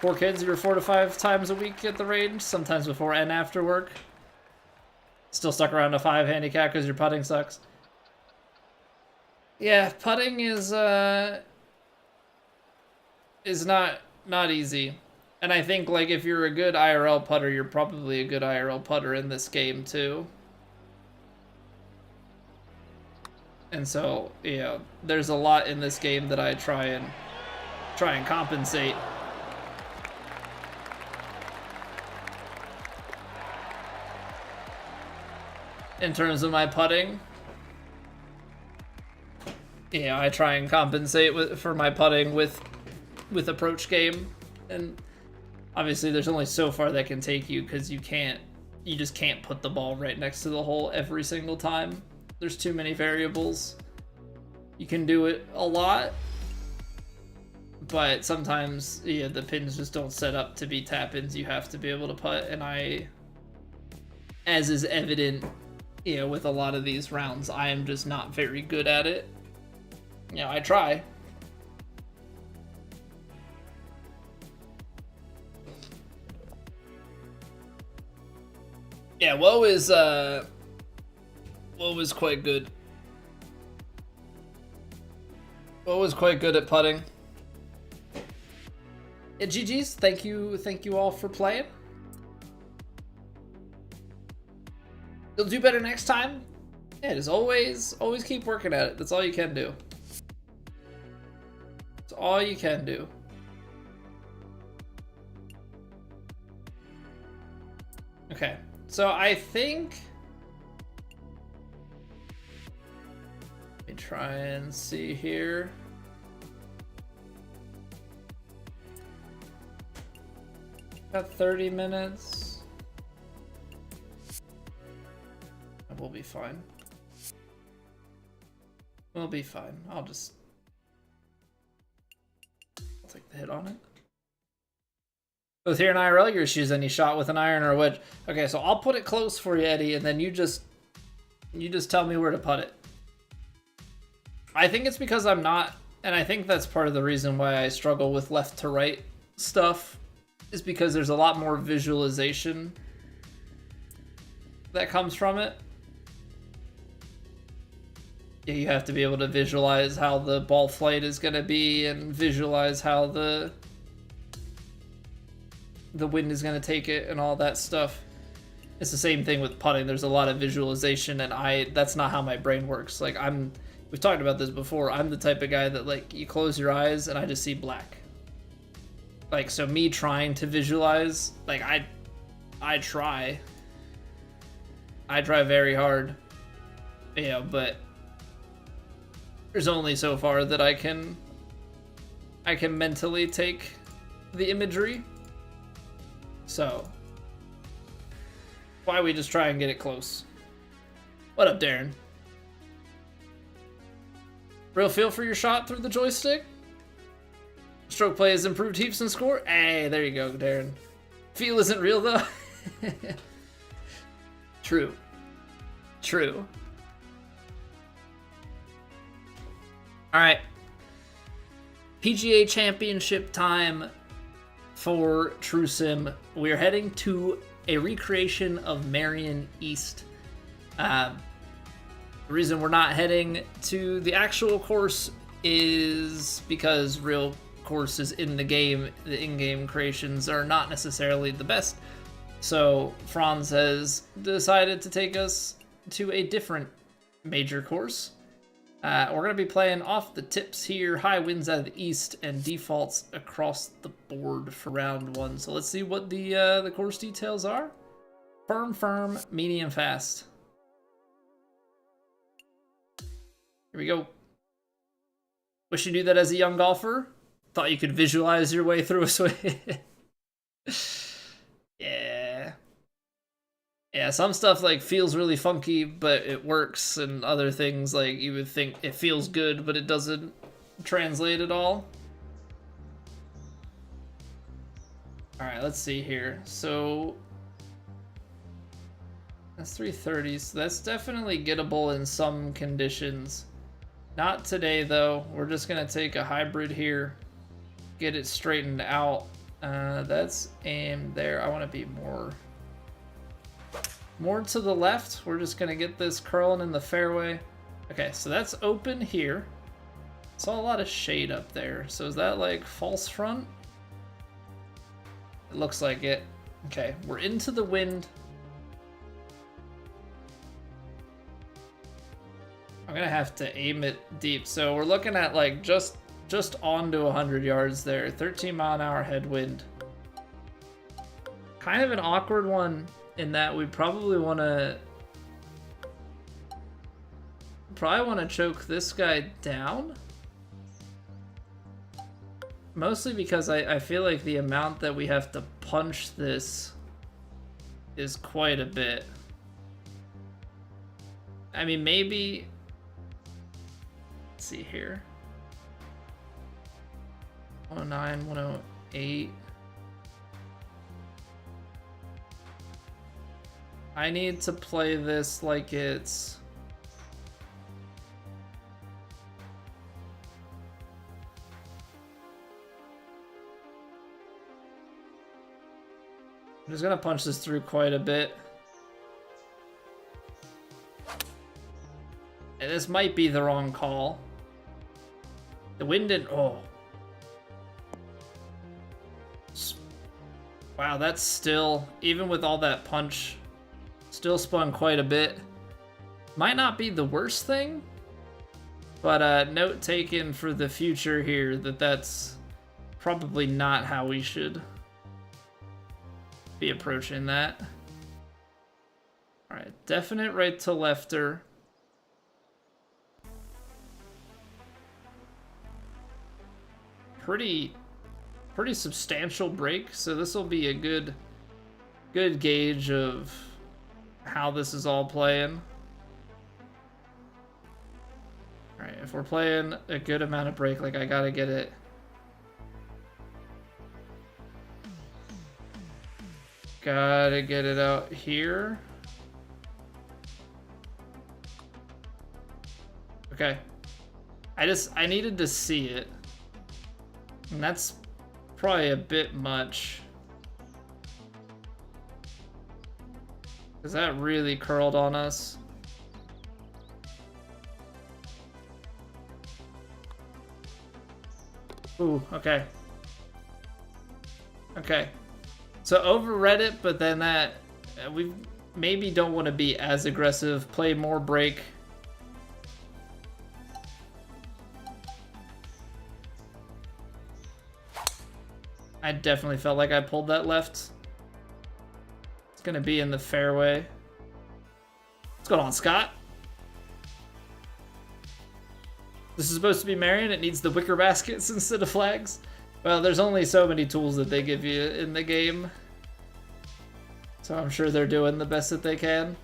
4 kids, you're 4 to 5 times a week at the range, sometimes before and after work. Still stuck around a 5 handicap because your putting sucks. Yeah, putting is not easy. And I think, like, if you're a good IRL putter, you're probably a good IRL putter in this game, too. And so, yeah, there's a lot in this game that I try and compensate. In terms of my putting. Yeah, I try and compensate for my putting with approach game, and obviously there's only so far that can take you because you just can't put the ball right next to the hole every single time. There's too many variables. You can do it a lot, but sometimes, yeah, the pins just don't set up to be tap-ins. You have to be able to putt, and as is evident, you know, with a lot of these rounds, I am just not very good at it. You know, I try. Yeah, Woe is quite good. Woe is quite good at putting. Yeah, GG's. Thank you all for playing. You'll do better next time. Yeah, just always keep working at it. That's all you can do. That's all you can do. Okay. So I think, let me try and see here. About 30 minutes. We'll be fine. We'll be fine. I'll take the hit on it. Both here in IRL, your issues any shot with an iron or a wedge. Okay, so I'll put it close for you, Eddie, and then you just tell me where to put it. I think it's because I'm not, and I think that's part of the reason why I struggle with left to right stuff, is because there's a lot more visualization that comes from it. Yeah, you have to be able to visualize how the ball flight is going to be and visualize how the wind is going to take it and all that stuff. It's the same thing with putting. There's a lot of visualization, and that's not how my brain works. Like, we've talked about this before. I'm the type of guy that, like, you close your eyes and I just see black. Like, so me trying to visualize, like, I try very hard. Yeah, but there's only so far that I can mentally take the imagery. So, why we just try and get it close. What up, Darren? Real feel for your shot through the joystick? Stroke play has improved heaps in score? Hey, there you go, Darren. Feel isn't real, though. True. True. Alright. PGA Championship time for True Sim. We're heading to a recreation of Merion East. The reason we're not heading to the actual course is because real courses in the game, the in-game creations, are not necessarily the best. So Franz has decided to take us to a different major course. We're going to be playing off the tips here, high winds out of the east, and defaults across the board for round one. So let's see what the course details are. Firm, medium, fast. Here we go. Wish you knew that as a young golfer. Thought you could visualize your way through a swing. Yeah, some stuff like feels really funky, but it works, and other things like you would think it feels good, but it doesn't translate at all. All right, let's see here. So that's 330, so that's definitely gettable in some conditions. Not today though. We're just gonna take a hybrid here, get it straightened out. That's aimed there. I want to be more to the left. We're just gonna get this curling in the fairway. Okay, so that's open here. Saw a lot of shade up there. So is that like false front? It looks like it. Okay, we're into the wind. I'm gonna have to aim it deep. So we're looking at like just onto 100 yards there. 13-mile-an-hour headwind. Kind of an awkward one in that we probably want to choke this guy down. Mostly because I feel like the amount that we have to punch this is quite a bit. I mean, maybe, let's see here. 109, 108. I need to play this like it's... I'm just gonna punch this through quite a bit. And this might be the wrong call. The wind didn't... Oh. Wow, that's still... Even with all that punch... Still spun quite a bit. Might not be the worst thing, but note taken for the future here that that's probably not how we should be approaching that. All right, definite right to lefter. Pretty substantial break, so this will be a good gauge of how this is all playing. All right, if we're playing a good amount of break, like I gotta get it. Gotta get it out here. Okay. I needed to see it. And that's probably a bit much. Because that really curled on us. Ooh, okay. Okay. So overread it, but then that... we maybe don't want to be as aggressive. Play more break. I definitely felt like I pulled that left. It's gonna be in the fairway. What's going on, Scott? This is supposed to be Merion. It needs the wicker baskets instead of flags. Well, there's only so many tools that they give you in the game. So I'm sure they're doing the best that they can.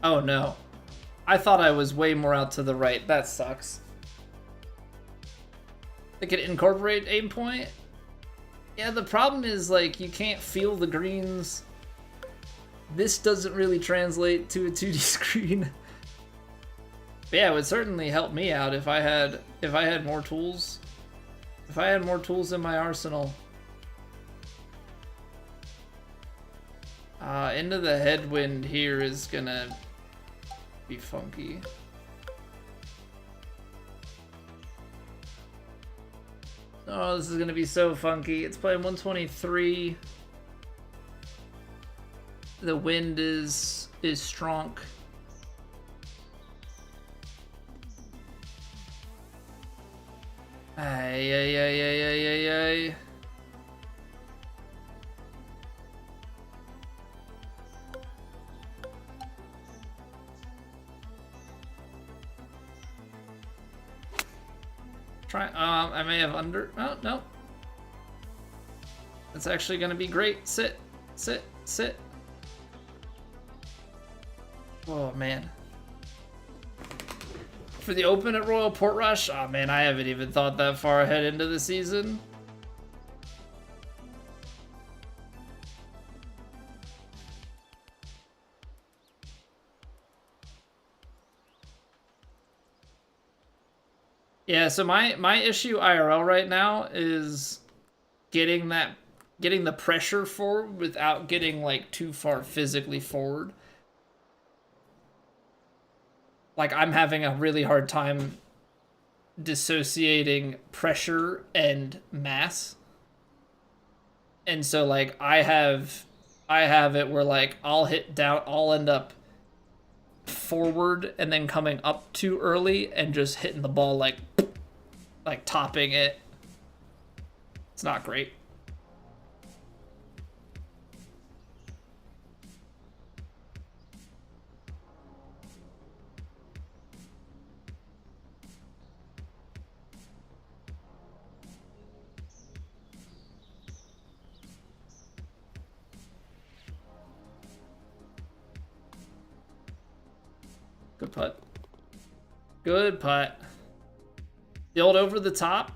Oh no. I thought I was way more out to the right. That sucks. They could incorporate aim point. Yeah, the problem is, like, you can't feel the greens. This doesn't really translate to a 2D screen. But yeah, it would certainly help me out if I had more tools. If I had more tools in my arsenal. Into the headwind here is gonna be funky. Oh, this is gonna be so funky. It's playing 123. The wind is strong. Ay, ay, ay, ay, ay, ay, ay. I may have under. Oh, no. It's actually gonna be great. Sit, sit, sit. Oh, man. For the Open at Royal Portrush? Oh, man, I haven't even thought that far ahead into the season. Yeah, so my issue IRL right now is getting the pressure forward without getting, like, too far physically forward. Like, I'm having a really hard time dissociating pressure and mass. And so, like, I have it where, like, I'll end up forward and then coming up too early and just hitting the ball like topping it. It's not great. Good putt. Good putt. The old over the top.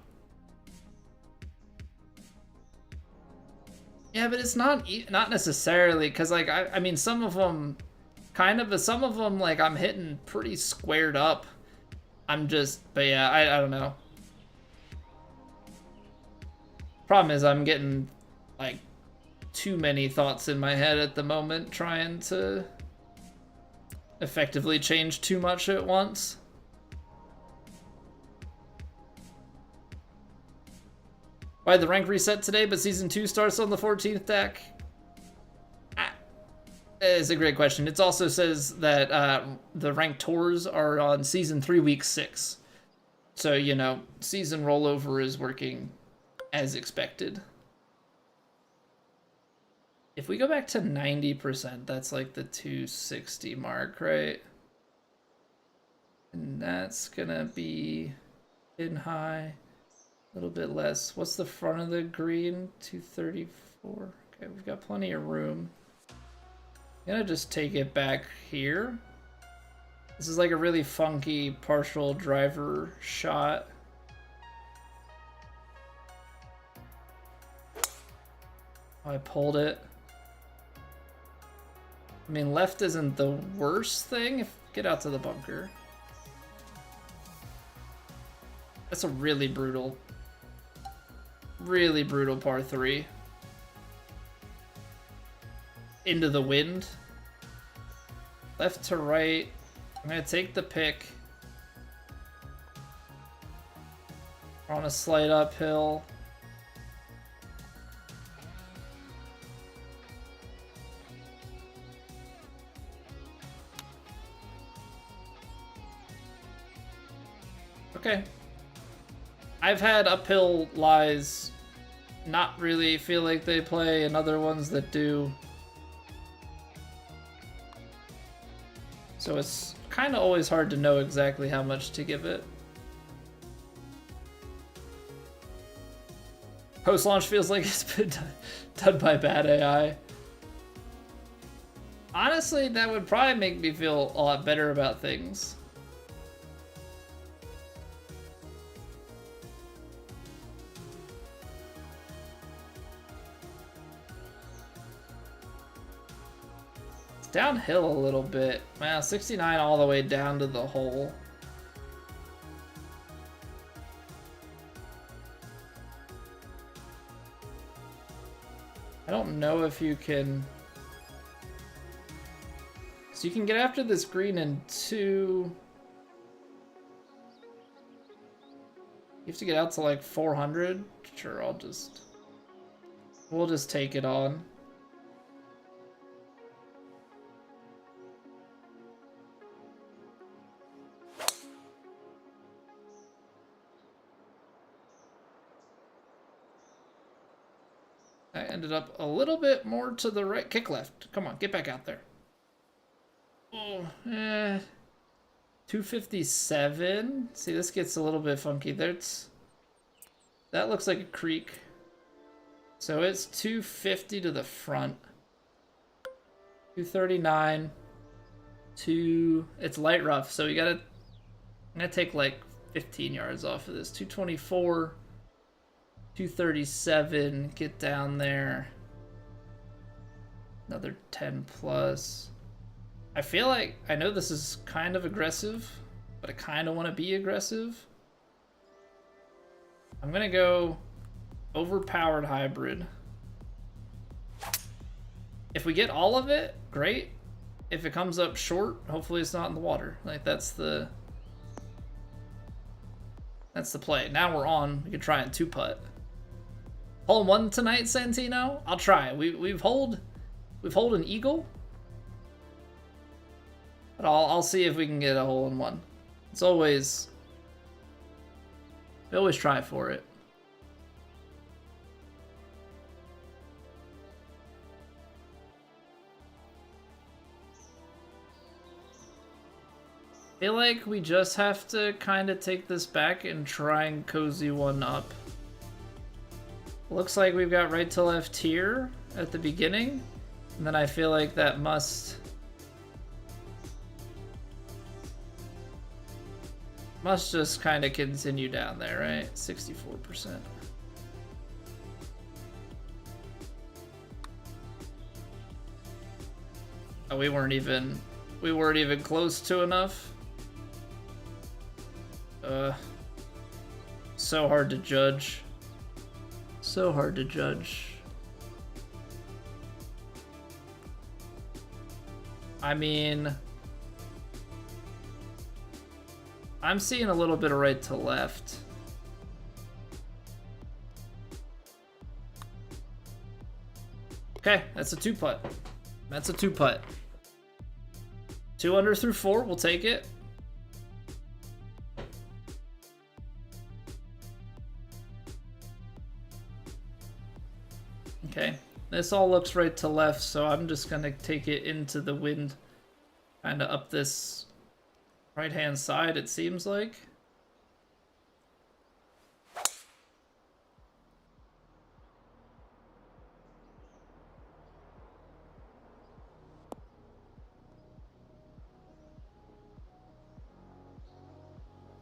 Yeah, but it's not necessarily, because, like, I mean, some of them kind of, but some of them, like, I'm hitting pretty squared up. But yeah, I don't know. Problem is I'm getting, like, too many thoughts in my head at the moment trying to effectively change too much at once. Why the rank reset today, but season 2 starts on the 14th deck? That is a great question. It also says that the ranked tours are on season 3, week 6. So, you know, season rollover is working as expected. If we go back to 90%, that's like the 260 mark, right? And that's gonna be in high, a little bit less. What's the front of the green? 234. Okay, we've got plenty of room. I'm gonna just take it back here. This is like a really funky partial driver shot. Oh, I pulled it. I mean, left isn't the worst thing. Get out to the bunker. That's a really brutal par 3. Into the wind. Left to right. I'm gonna take the pick. We're on a slight uphill. Okay. I've had uphill lies not really feel like they play, and other ones that do. So it's kind of always hard to know exactly how much to give it. Post-launch feels like it's been done by bad AI. Honestly, that would probably make me feel a lot better about things. Downhill a little bit. Wow, 69 all the way down to the hole. I don't know if you can... So you can get after this green in 2... You have to get out to like 400? Sure, we'll just take it on. I ended up a little bit more to the right. Kick left. Come on, get back out there. Oh, 257. See, this gets a little bit funky. That looks like a creek. So it's 250 to the front. 239. It's light rough, so I'm gonna take like 15 yards off of this. 224. 237, get down there. Another 10 plus. I feel like, I know this is kind of aggressive, but I kind of want to be aggressive. I'm gonna go overpowered hybrid. If we get all of it, great. If it comes up short, hopefully it's not in the water. Like that's the play. Now we're on. We can try and 2-putt. Hole in one tonight, Santino? I'll try. We've holed an eagle. But I'll see if we can get a hole in one. We always try for it. I feel like we just have to kind of take this back and try and cozy one up. Looks like we've got right to left here at the beginning. And then I feel like that must just kind of continue down there, right? 64%. Oh, we weren't even close to enough. So hard to judge. So hard to judge. I mean, I'm seeing a little bit of right to left. Okay, that's a 2-putt. That's a 2-putt. 2 under through 4, we'll take it. Okay, this all looks right to left, so I'm just gonna take it into the wind, kind of up this right-hand side, it seems like.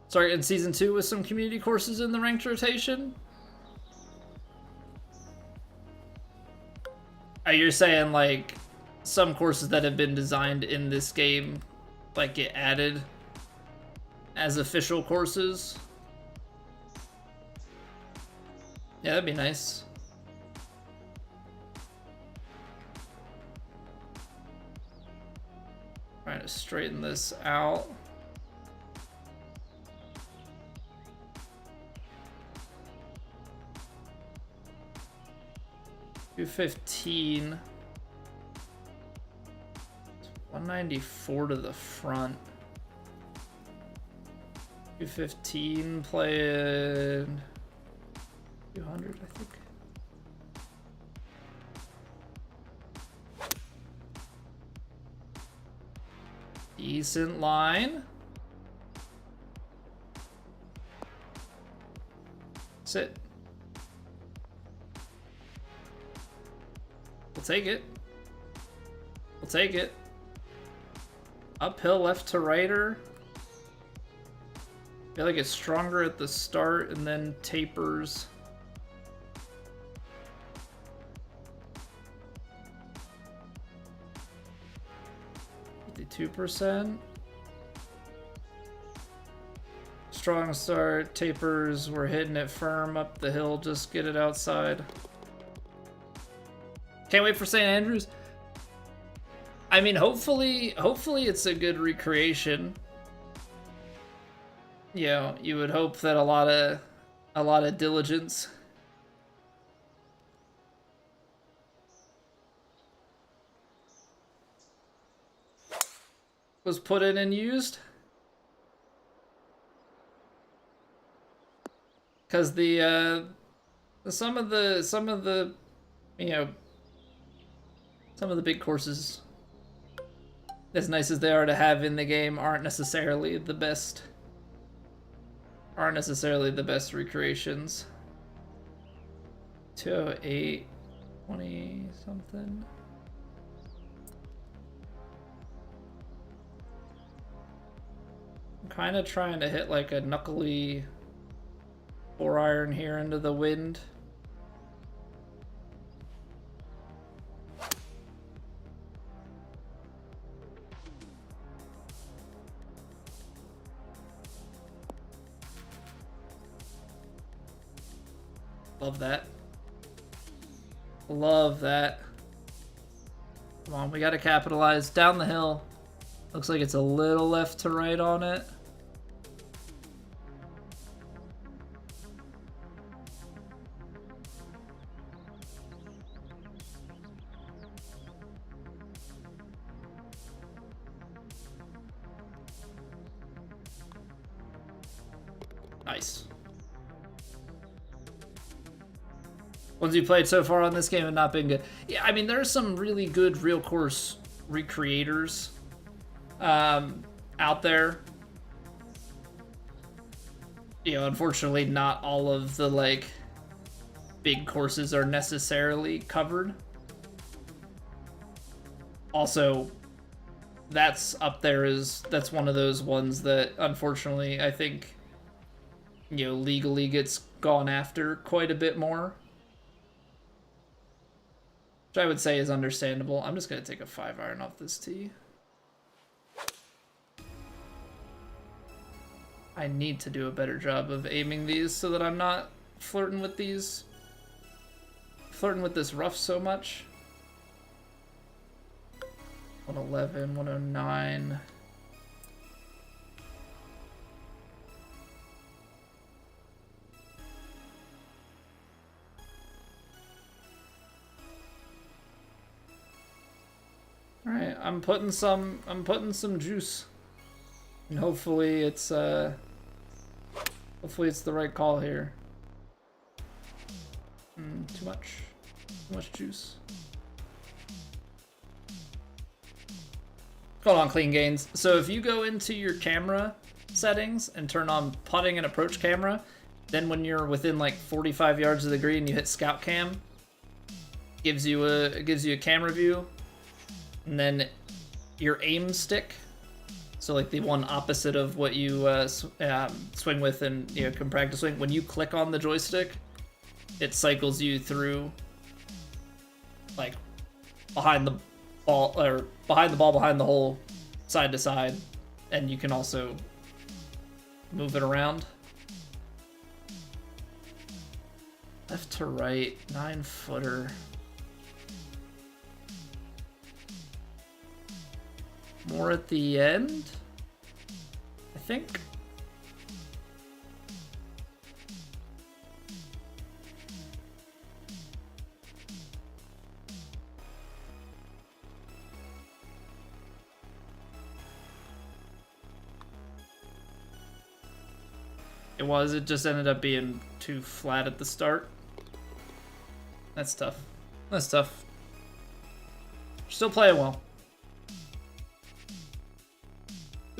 Sorry, in Season 2 with some community courses in the ranked rotation? You're saying, like, some courses that have been designed in this game, like, get added as official courses? Yeah, that'd be nice. Trying to straighten this out. $215. 194 to the front. 215 playing 200, I think. Decent line. Sit. We'll take it. We'll take it. Uphill left to righter. I feel like it's stronger at the start and then tapers. 2%. Strong start, tapers, we're hitting it firm up the hill, just get it outside. Can't wait for St. Andrews. I mean, hopefully it's a good recreation. You know, you would hope that a lot of diligence was put in and used. Because some of the you know, some of the big courses, as nice as they are to have in the game, aren't necessarily the best recreations. 208, 20 something. I'm kind of trying to hit like a knuckly 4-iron here into the wind. Love that. Love that. Come on, we gotta capitalize. Down the hill. Looks like it's a little left to right on it. Nice. Ones you played so far on this game have not been good. Yeah, I mean, there's some really good real course recreators out there. You know, unfortunately, not all of the, like, big courses are necessarily covered. Also, that's up there that's one of those ones that, unfortunately, I think, you know, legally gets gone after quite a bit more. Which I would say is understandable. I'm just going to take a 5-iron off this tee. I need to do a better job of aiming these so that I'm not flirting with this rough so much. 111, 109. All right, I'm putting some juice, and hopefully it's the right call here. Too much juice. Hold on, clean gains. So if you go into your camera settings and turn on putting and approach camera, then when you're within like 45 yards of the green, you hit scout cam. It gives you a camera view. And then your aim stick, so like the one opposite of what you swing with and can practice swing. When you click on the joystick, it cycles you through like behind the ball, behind the hole, side to side, and you can also move it around. Left to right, 9-footer. More at the end, I think. It just ended up being too flat at the start. That's tough. Still playing well.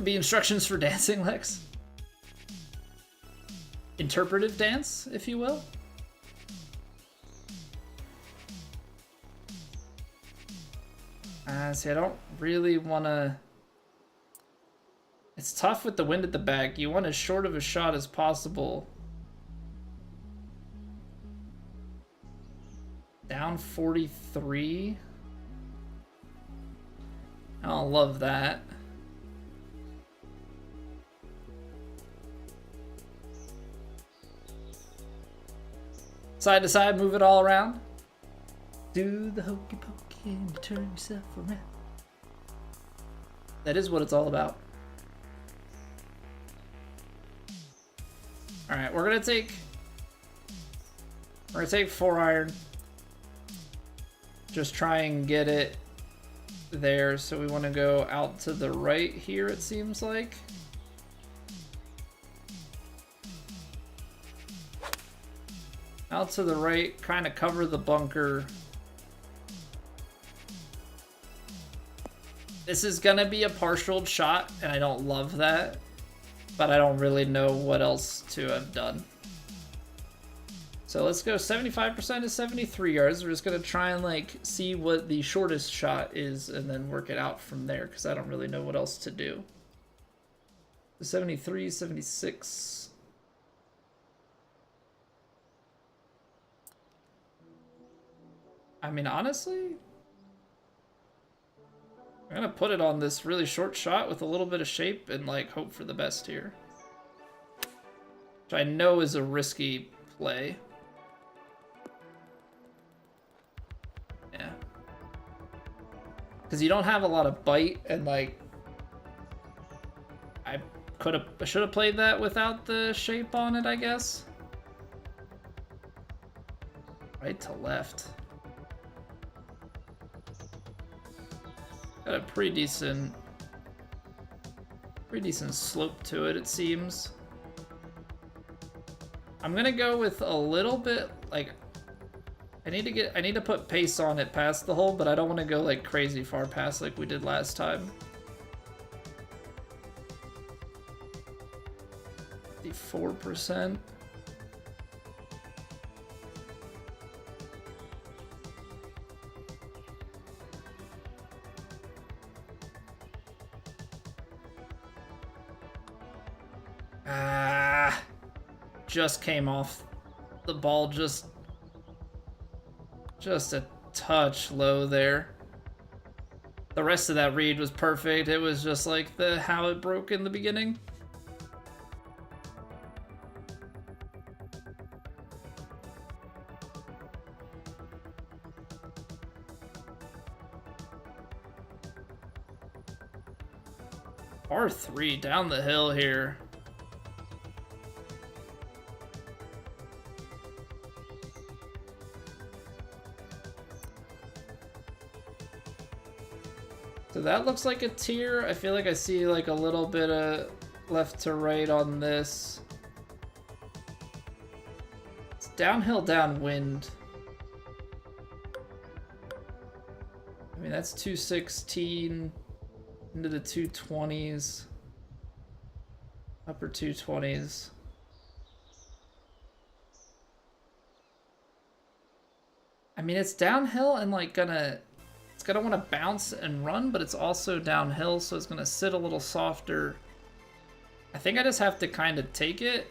Be instructions for dancing, Lex. Interpretive dance, if you will. See, I don't really want to... It's tough with the wind at the back. You want as short of a shot as possible. Down 43. I don't love that. Side to side, move it all around. Do the hokey pokey and turn yourself around. That is what it's all about. All right, we're gonna take 4-iron. Just try and get it there. So we want to go out to the right here, it seems like. Out to the right, kind of cover the bunker. This is gonna be a partial shot, and I don't love that, but I don't really know what else to have done. So let's go 75% to 73 yards. We're just gonna try and like see what the shortest shot is and then work it out from there, because I don't really know what else to do. 73, 76. I mean, honestly, I'm gonna put it on this really short shot with a little bit of shape and like hope for the best here. Which I know is a risky play. Yeah. Because you don't have a lot of bite, and like I should have played that without the shape on it, I guess. Right to left. Got a pretty decent slope to it, it seems. I'm gonna go with a little bit, like, I need to put pace on it past the hole, but I don't want to go like crazy far past like we did last time. 54%. Just came off the ball, just a touch low there. The rest of that read was perfect. It was just like how it broke in the beginning. R3 down the hill here. So that looks like a tier. I feel like I see like a little bit of left to right on this. It's downhill, downwind. I mean, that's 216 into the 220s. Upper 220s. I mean, it's downhill and like it's gonna want to bounce and run, but it's also downhill, so it's gonna sit a little softer. I think I just have to kind of take it.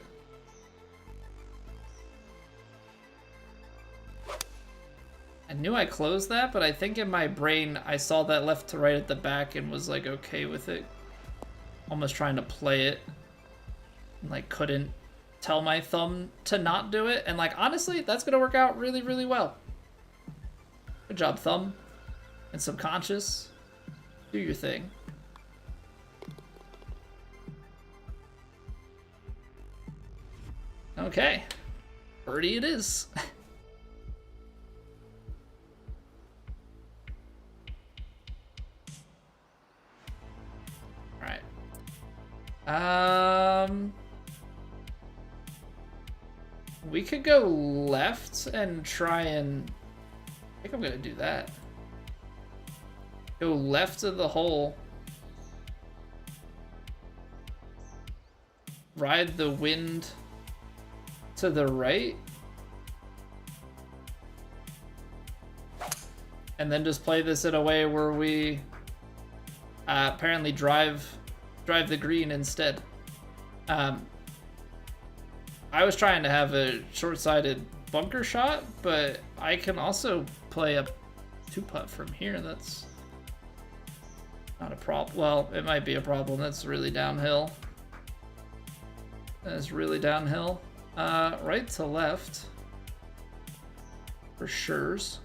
I knew I closed that, but I think in my brain I saw that left to right at the back and was like okay with it. Almost trying to play it. And like couldn't tell my thumb to not do it. And like honestly, that's gonna work out really, really well. Good job, thumb. And subconscious, do your thing. Okay, birdie it is. All right. We could go left and try and. I think I'm gonna do that. Go left of the hole. Ride the wind to the right. And then just play this in a way where we apparently drive the green instead. I was trying to have a short-sided bunker shot, but I can also play a 2-putt from here. That's not a problem. Well, it might be a problem. That's really downhill. That is really downhill. Right to left. for sure's.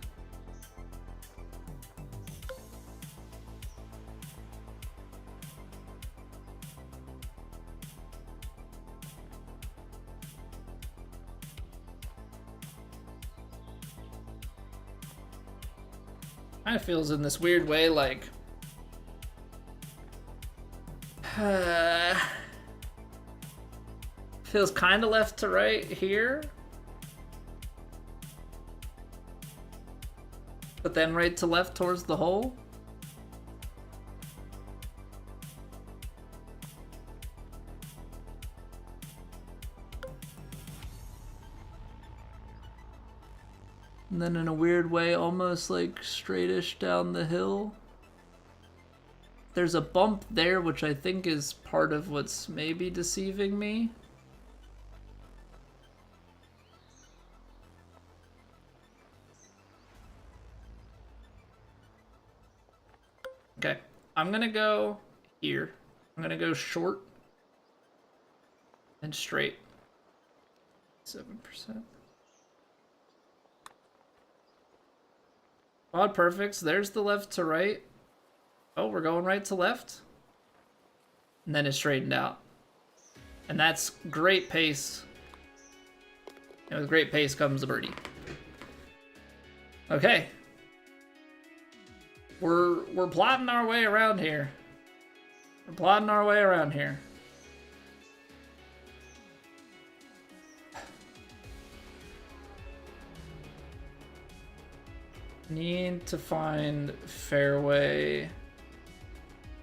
Kind of feels in this weird way like feels kind of left to right here, but then right to left towards the hole. And then in a weird way, almost like straightish down the hill. There's a bump there, which I think is part of what's maybe deceiving me. Okay, I'm gonna go here. I'm gonna go short and straight. 7%. Quad perfects. There's the left to right. Oh, we're going right to left. And then it's straightened out. And that's great pace. And with great pace comes the birdie. Okay. We're plotting our way around here. We're plotting our way around here. Need to find fairway.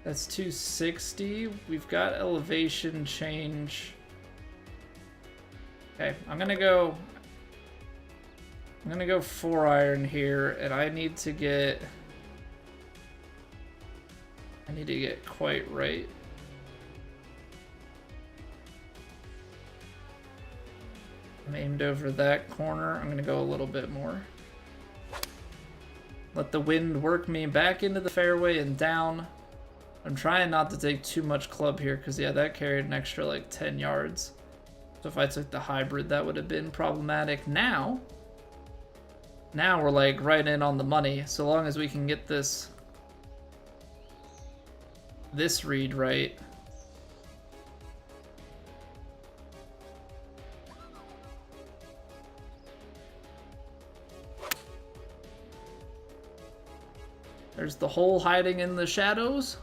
That's 260. We've got elevation change. Okay, I'm gonna go 4-iron here, and I need to get quite right. I'm aimed over that corner. I'm gonna go a little bit more. Let the wind work me back into the fairway and down. I'm trying not to take too much club here because, yeah, that carried an extra like 10 yards. So if I took the hybrid, that would have been problematic. Now we're like right in on the money. So long as we can get this read right. There's the hole hiding in the shadows.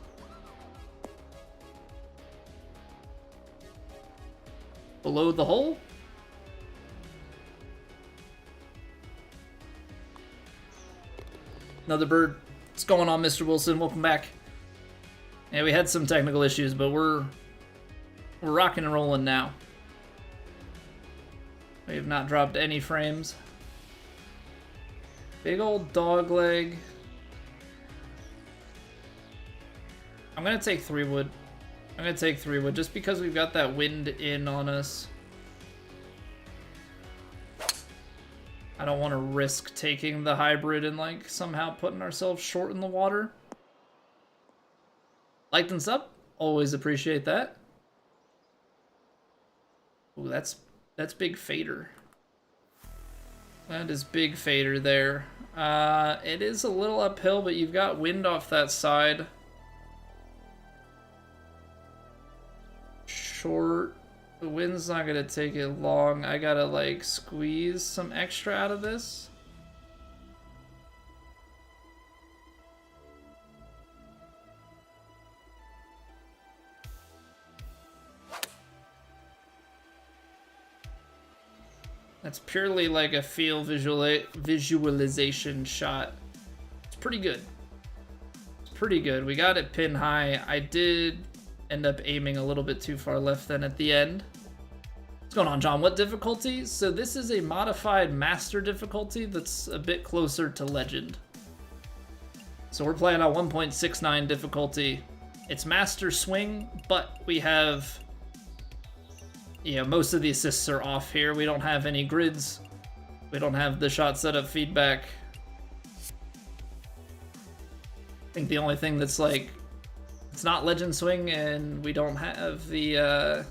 Below the hole. Another bird. What's going on, Mr. Wilson? Welcome back. Yeah, we had some technical issues, but we're rocking and rolling now. We have not dropped any frames. Big old dog leg. I'm gonna take 3-wood. I'm gonna take 3-wood just because we've got that wind in on us. I don't want to risk taking the hybrid and like somehow putting ourselves short in the water. Like and sub, always appreciate that. Ooh, that's big fader. That is big fader there. It is a little uphill, but you've got wind off that side. Short. The wind's not gonna take it long. I gotta like squeeze some extra out of this. That's purely like a feel visualization shot. It's pretty good. It's pretty good. We got it pin high. I did end up aiming a little bit too far left then at the end. What's going on, John? What difficulty? So this is a modified master difficulty that's a bit closer to legend. So we're playing on 1.69 difficulty. It's master swing, but we have, you know, most of the assists are off here. We don't have any grids. We don't have the shot setup feedback. I think the only thing that's like, it's not legend swing, and we don't have the,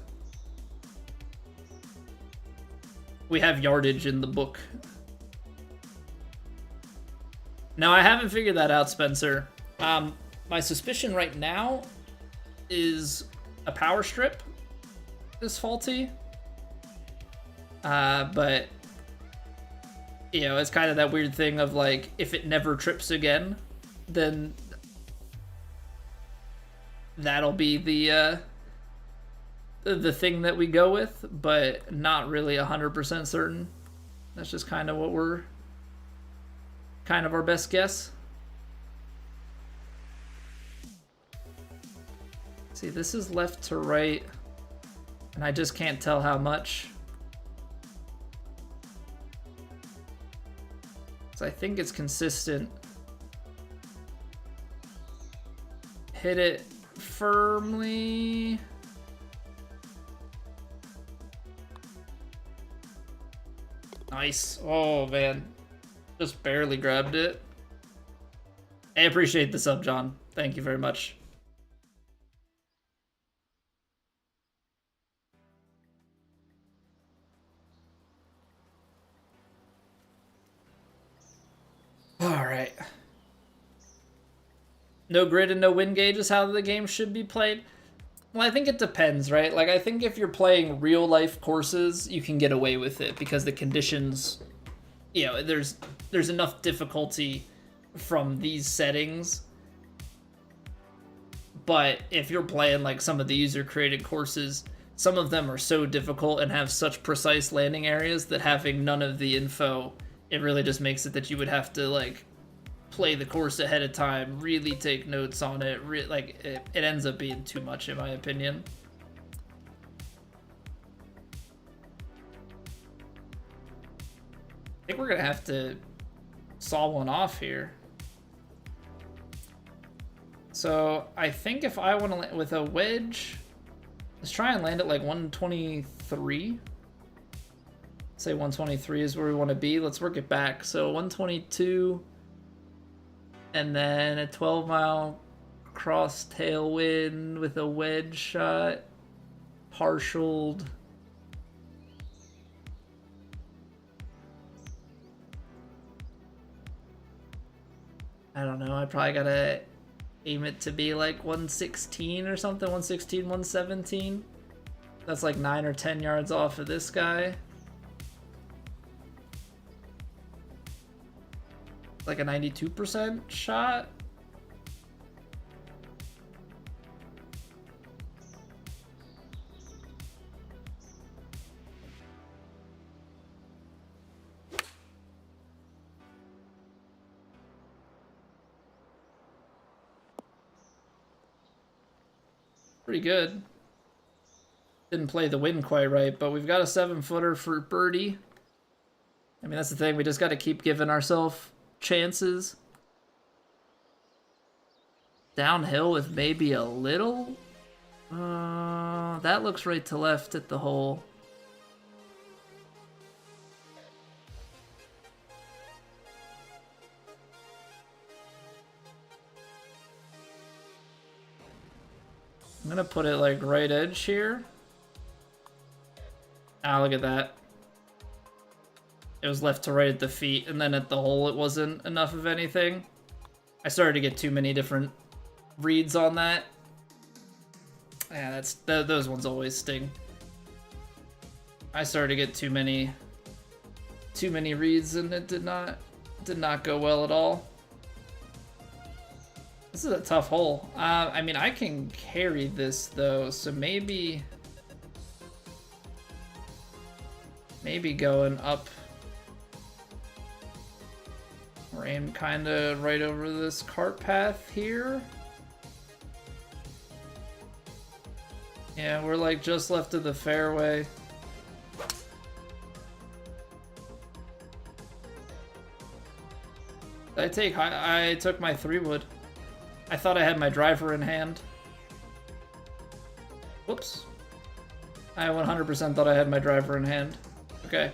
we have yardage in the book. No, I haven't figured that out, Spencer. My suspicion right now is a power strip is faulty. But, you know, it's kind of that weird thing of, like, if it never trips again, then that'll be the thing that we go with, but not really 100% certain. That's just kind of what we're... kind of our best guess. See, this is left to right, and I just can't tell how much. So I think it's consistent. Hit it firmly. Nice. Oh, man. Just barely grabbed it. I appreciate the sub, John. Thank you very much. Alright. No grid and no wind gauge is how the game should be played. Well, I think it depends, right? Like, I think if you're playing real-life courses, you can get away with it because the conditions, you know, there's enough difficulty from these settings. But if you're playing, like, some of the user-created courses, some of them are so difficult and have such precise landing areas that having none of the info, it really just makes it that you would have to, like, play the course ahead of time, really take notes on it. It ends up being too much, in my opinion. I think we're gonna have to saw one off here. So I think if I want to land with a wedge, let's try and land at like 123. Say 123 is where we want to be. Let's work it back. So 122. And then a 12-mile cross tailwind with a wedge shot, partialed. I don't know, I probably gotta aim it to be like 116 or something, 116, 117. That's like 9 or 10 yards off of this guy. Like a 92% shot. Pretty good. Didn't play the wind quite right, but we've got a 7-footer for birdie. I mean, that's the thing. We just got to keep giving ourselves chances. Downhill with maybe a little. That looks right to left at the hole. I'm gonna put it like right edge here. Ah, look at that. It was left to right at the feet, and then at the hole it wasn't enough of anything. I started to get too many different reads on that. Yeah, those ones always sting. I started to get too many reads, and it did not go well at all. This is a tough hole. I mean, I can carry this though, so maybe going up. We're aimed kind of right over this cart path here. Yeah, we're like just left of the fairway. I took my 3-wood. I thought I had my driver in hand. Whoops. I 100% thought I had my driver in hand. Okay.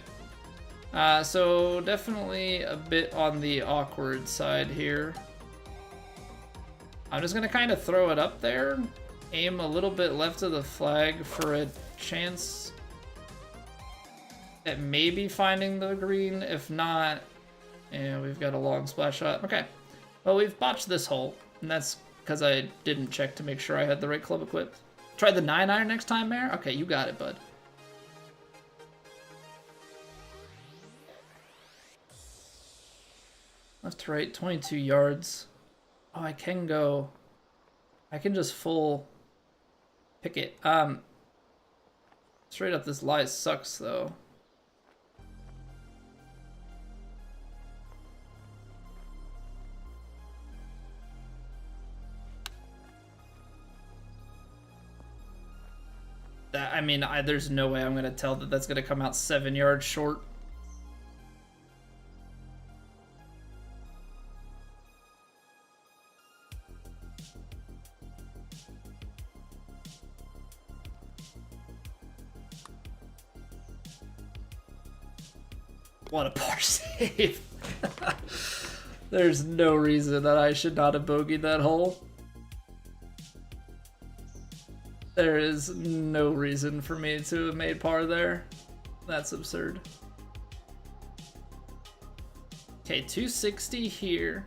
So definitely a bit on the awkward side here. I'm just gonna kind of throw it up there, aim a little bit left of the flag for a chance at maybe finding the green. If not, And we've got a long splash shot. Okay. Well, we've botched this hole, and that's because I didn't check to make sure I had the right club equipped. Try the 9-iron next time, Mare? Okay, you got it, bud. Left to right, 22 yards. Oh, I can go... I can just full pick it. Straight up, this lie sucks, though. That, I mean, there's no way I'm going to tell that that's going to come out 7 yards short. What a par save. There's no reason that I should not have bogeyed that hole. There is no reason for me to have made par there. That's absurd. Okay, 260 here.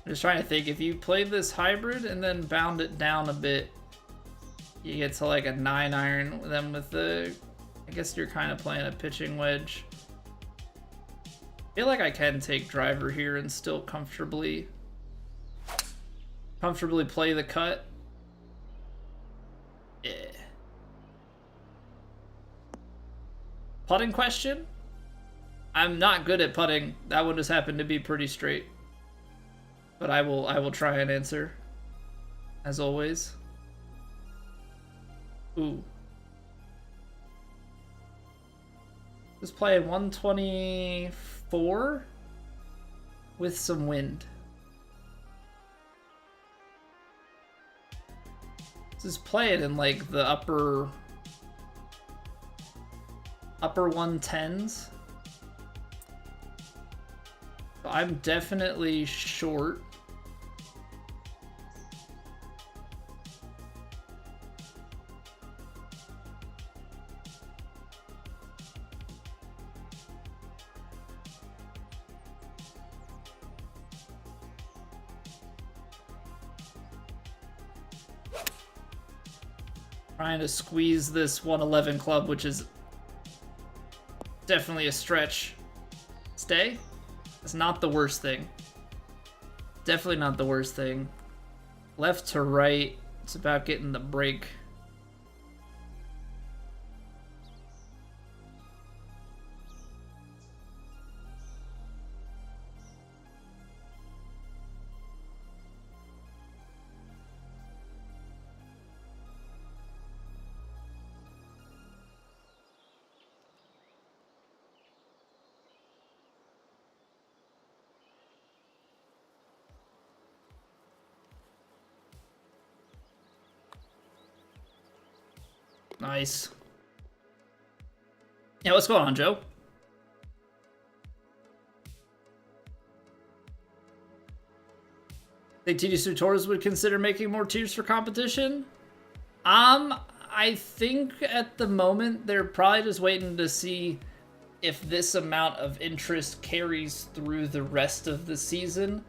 I'm just trying to think, if you play this hybrid and then bound it down a bit, you get to like a 9-iron. Then with the, I guess you're kind of playing a pitching wedge. I feel like I can take driver here and still comfortably play the cut. Yeah. Putting question? I'm not good at putting. That one just happened to be pretty straight. But I will try and answer. As always. Ooh. Just playing 124 with some wind. Just play it in like the upper 110s. I'm definitely short. Trying to squeeze this 111 club, which is definitely a stretch. Stay? It's not the worst thing. Definitely not the worst thing. Left to right, it's about getting the break. Nice. Yeah, what's going on, Joe? Think TD Tours would consider making more tiers for competition? I think at the moment they're probably just waiting to see if this amount of interest carries through the rest of the season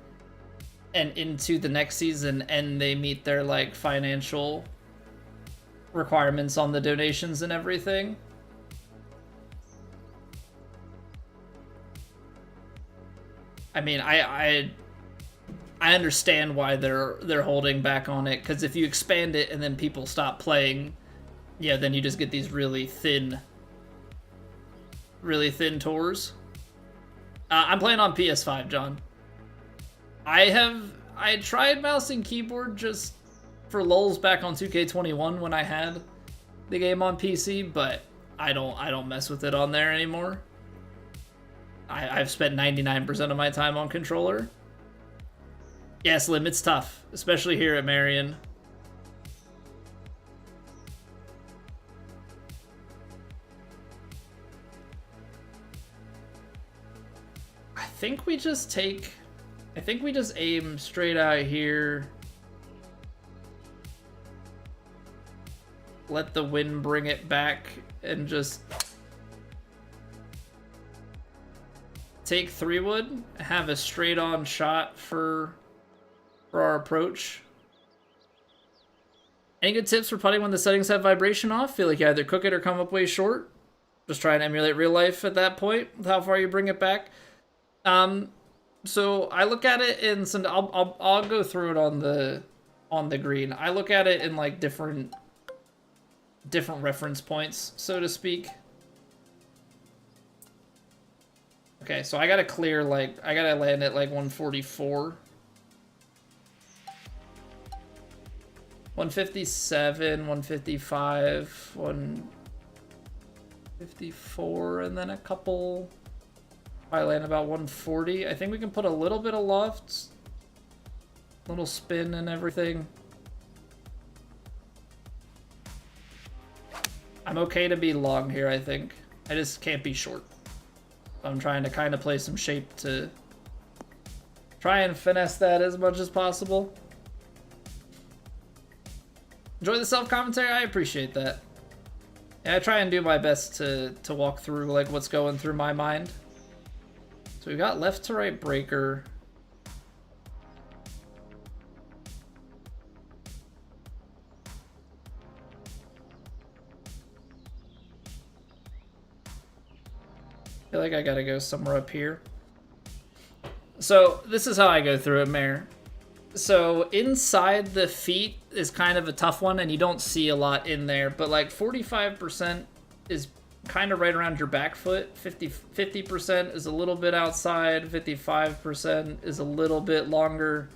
and into the next season, and they meet their like financial requirements on the donations and everything. I mean, I understand why they're holding back on it, because if you expand it and then people stop playing, yeah, then you just get these really thin tours. I'm playing on PS5, John. I tried mouse and keyboard just for lulz back on 2K21 when I had the game on PC, but I don't mess with it on there anymore. I've spent 99% of my time on controller. Yeah, Slim, it's tough, especially here at Merion. I think we just aim straight out here. Let the wind bring it back and just take 3-wood, have a straight-on shot for our approach. Any good tips for putting when the settings have vibration off? Feel like you either cook it or come up way short. Just try and emulate real life at that point with how far you bring it back. So I look at it in some. I'll go through it on the green. I look at it in like different reference points, so to speak. Okay, so I gotta clear I gotta land at like 144. 157, 155, 154, and then a couple. I land about 140. I think we can put a little bit of loft, little spin and everything. I'm okay to be long here, I think. I just can't be short. I'm trying to kind of play some shape to try and finesse that as much as possible. Enjoy the self-commentary? I appreciate that. Yeah, I try and do my best to walk through like what's going through my mind. So we've got left to right breaker. I feel like I gotta go somewhere up here. So this is how I go through it, Mare. So inside the feet is kind of a tough one, and you don't see a lot in there, but like 45% is kind of right around your back foot. 50% is a little bit outside. 55% is a little bit longer.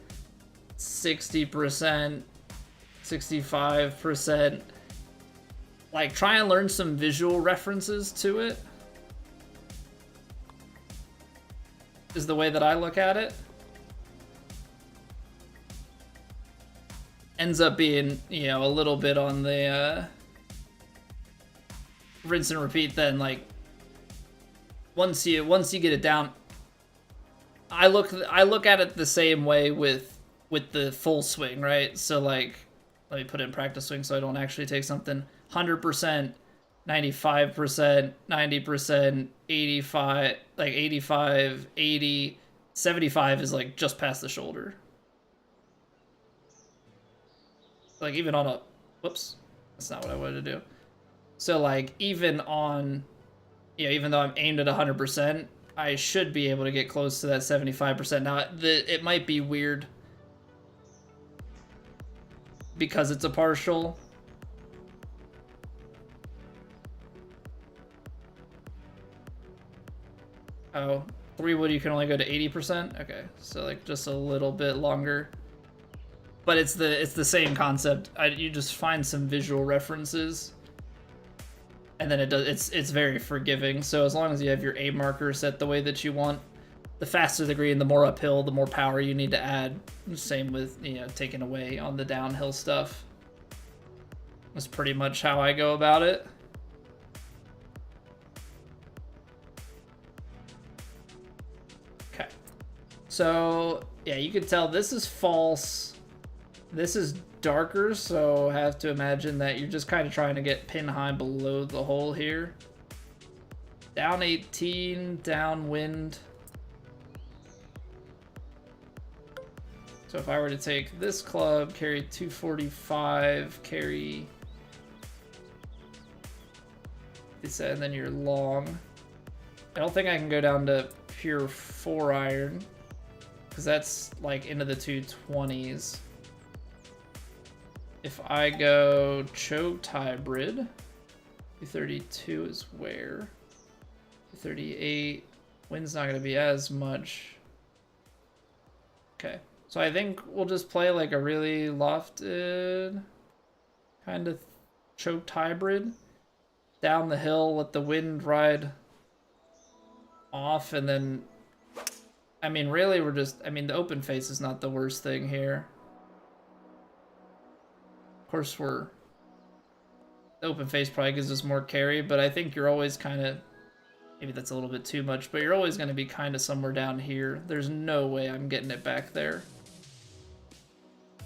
60%, 65%. Like, try and learn some visual references to it. Is the way that I look at it. Ends up being, you know, a little bit on the rinse and repeat. Then, like, once you get it down, I look at it the same way with the full swing, right? So, like, let me put it in practice swing so I don't actually take something. 100%, 95%, 90%, 85, like 85, 80, 75 is like just past the shoulder. Like even on a, whoops, that's not what I wanted to do. So like even on, you know, even though I'm aimed at 100%, I should be able to get close to that 75%. Now, it might be weird because it's a partial. Oh, 3-wood you can only go to 80%? Okay, so like just a little bit longer. But it's the same concept. You just find some visual references, and then it's very forgiving. So as long as you have your A marker set the way that you want, the faster the green, the more uphill, the more power you need to add. Same with, you know, taking away on the downhill stuff. That's pretty much how I go about it. Okay. So, yeah, you can tell this is false. This is darker, so I have to imagine that you're just kind of trying to get pin high below the hole here. Down 18, downwind. So if I were to take this club, carry 245, carry this, and then you're long. I don't think I can go down to pure 4-iron, because that's like into the 220s. If I go choked hybrid, 232 is where? 238, wind's not going to be as much. Okay, so I think we'll just play like a really lofted kind of choked hybrid. Down the hill, let the wind ride off, and then, I mean, really we're just, I mean, the open face is not the worst thing here. Of course, the open face probably gives us more carry, but I think you're always kind of, maybe that's a little bit too much, but you're always going to be kind of somewhere down here. There's no way I'm getting it back there.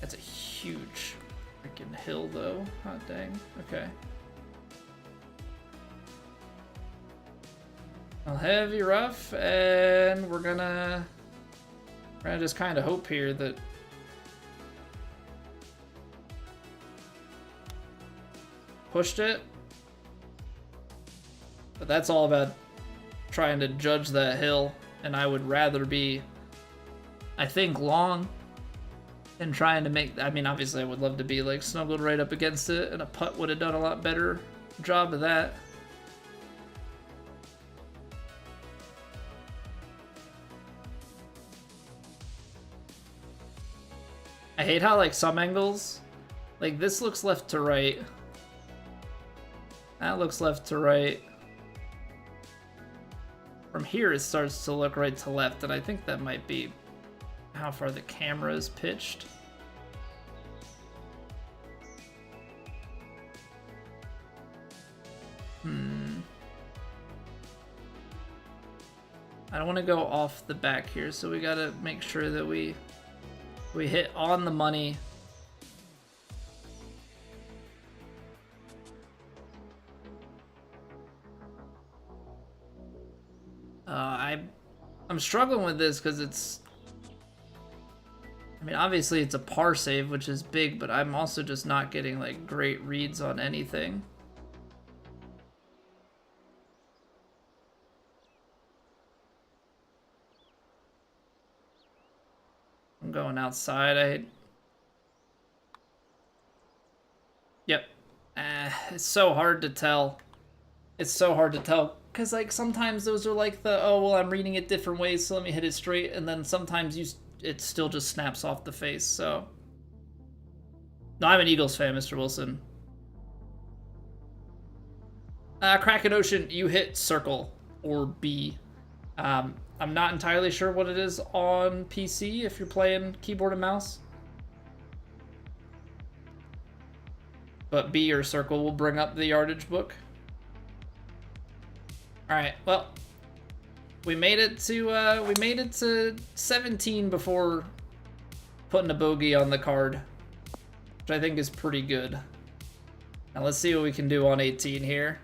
That's a huge freaking hill, though. Hot dang. Okay. Well, heavy rough, and we're gonna just kind of hope here that pushed it. But that's all about trying to judge that hill, and I would rather be, I think, long than trying to make, I mean, obviously I would love to be like snuggled right up against it, and a putt would have done a lot better job of that. I hate how like some angles, like this looks left to right. That looks left to right. From here it starts to look right to left, and I think that might be how far the camera is pitched. I don't want to go off the back here, so we gotta make sure that we hit on the money. I'm struggling with this because it's, I mean, obviously it's a par save, which is big, but I'm also just not getting like great reads on anything. I'm going outside. Yep. It's so hard to tell. It's so hard to tell. Because, like, sometimes those are like the, oh, well, I'm reading it different ways, so let me hit it straight. And then sometimes it still just snaps off the face, so. No, I'm an Eagles fan, Mr. Wilson. Kraken Ocean, you hit circle or B. I'm not entirely sure what it is on PC if you're playing keyboard and mouse. But B or circle will bring up the yardage book. All right, well, we made it to 17 before putting a bogey on the card, which I think is pretty good. Now let's see what we can do on 18 here.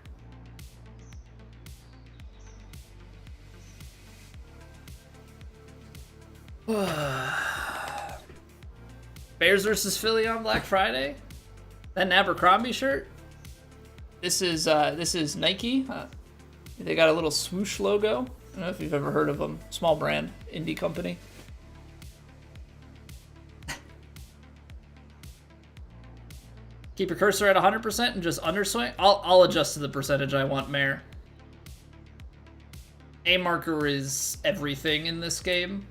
Bears versus Philly on Black Friday. That Abercrombie shirt. This is Nike. They got a little swoosh logo. I don't know if you've ever heard of them. Small brand, indie company. Keep your cursor at 100% and just underswing. I'll adjust to the percentage I want, Mayor. A marker is everything in this game.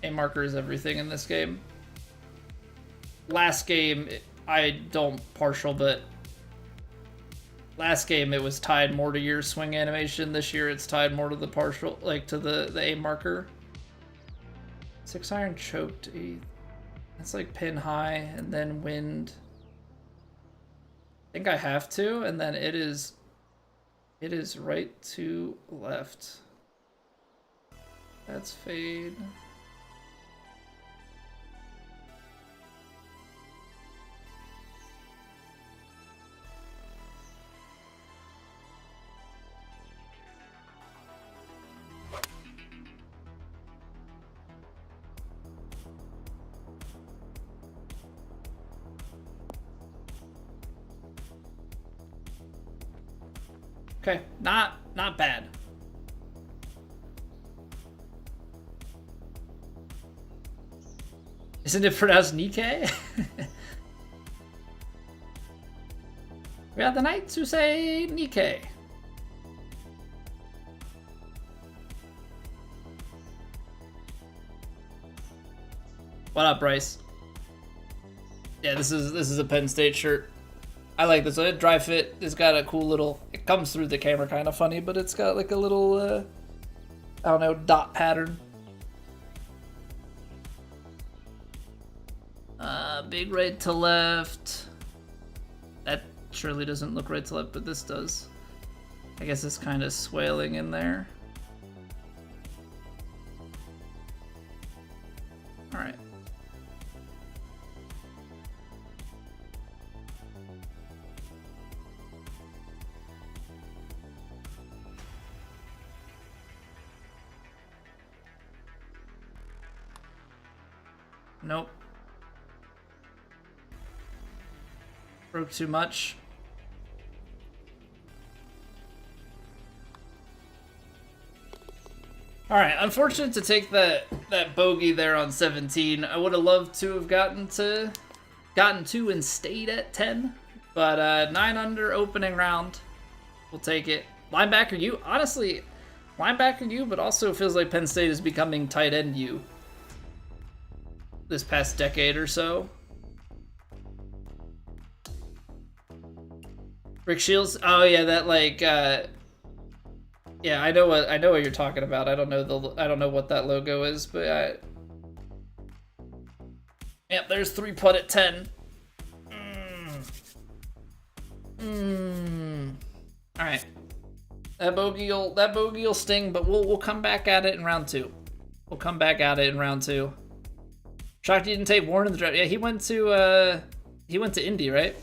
A marker is everything in this game. Last game, I don't partial, but last game it was tied more to your swing animation. This year it's tied more to the partial, like to the A marker. 6 iron choked. That's like pin high and then wind. I think I have to, and then it is right to left. That's fade. Okay, not bad. Isn't it pronounced Nikkei? We are the knights who say Nikkei. What up, Bryce? Yeah, this is a Penn State shirt. I like this. Dry fit. It's got a cool little. It comes through the camera kind of funny, but it's got like a little, I don't know, dot pattern. Big right to left. That surely doesn't look right to left, but this does. I guess it's kind of swaling in there. All right. Nope. Broke too much. All right, unfortunate to take that bogey there on 17. I would have loved to have gotten to and stayed at 10, but 9 under opening round. We'll take it. Linebacker U, honestly, linebacker U, but also feels like Penn State is becoming tight end U this past decade or so. Rick Shields, oh yeah, that like yeah, I know what you're talking about. I don't know what that logo is, but yep, there's 3 putt at 10. All right, that bogey will sting, but we'll come back at it in round 2. We'll come back at it in round 2. Shocked you didn't take Warren in the draft. Yeah, he went to Indy, right?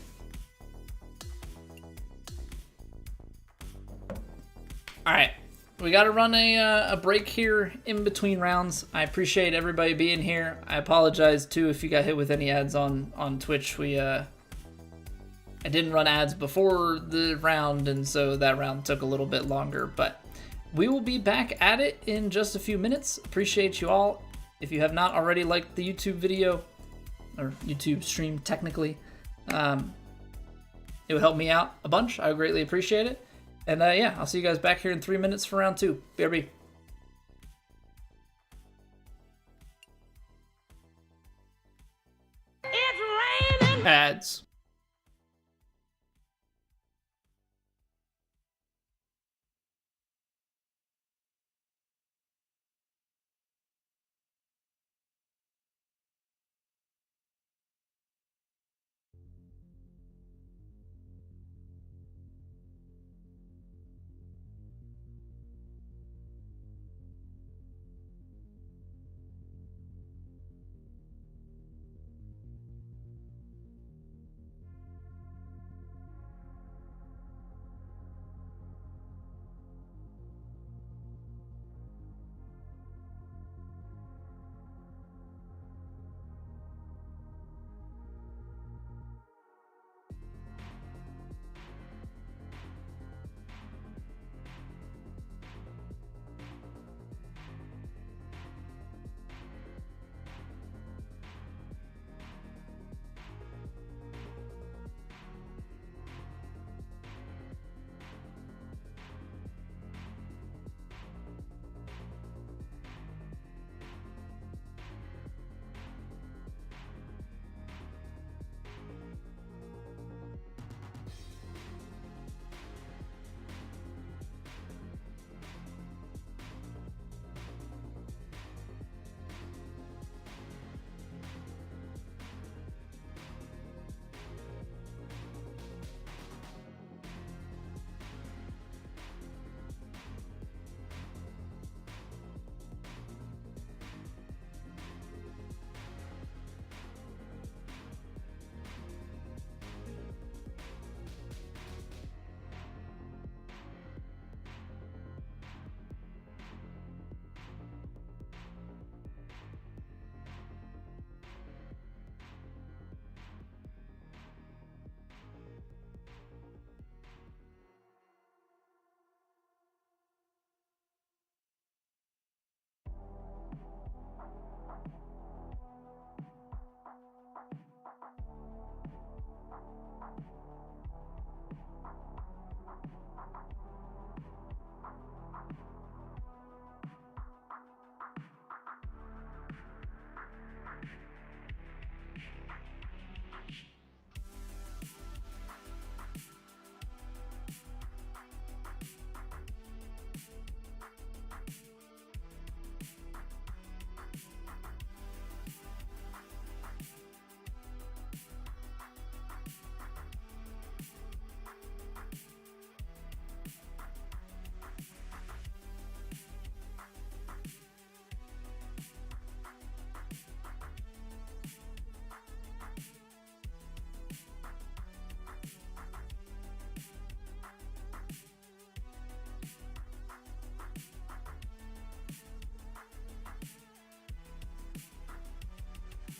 All right, we got to run a break here in between rounds. I appreciate everybody being here. I apologize too if you got hit with any ads on Twitch. I didn't run ads before the round, and so that round took a little bit longer. But we will be back at it in just a few minutes. Appreciate you all. If you have not already liked the YouTube video or YouTube stream, technically, it would help me out a bunch. I would greatly appreciate it. And yeah, I'll see you guys back here in 3 minutes for round 2. BRB. It's raining. Ads.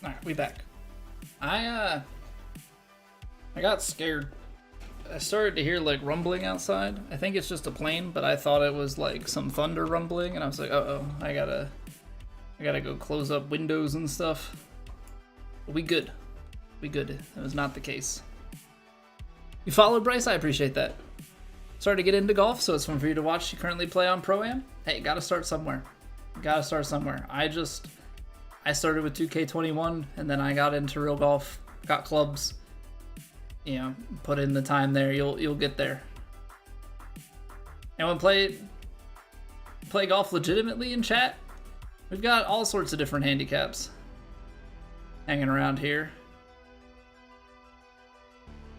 Alright, we back. I got scared. I started to hear like rumbling outside. I think it's just a plane, but I thought it was like some thunder rumbling, and I was like, uh-oh, I gotta go close up windows and stuff. But we good. We good. That was not the case. You followed Bryce? I appreciate that. Started to get into golf, so it's fun for you to watch. You currently play on Pro-Am? Hey, gotta start somewhere. Gotta start somewhere. I started with 2K21, and then I got into real golf, got clubs. You know, put in the time there, you'll get there. Anyone play golf legitimately in chat? We've got all sorts of different handicaps hanging around here.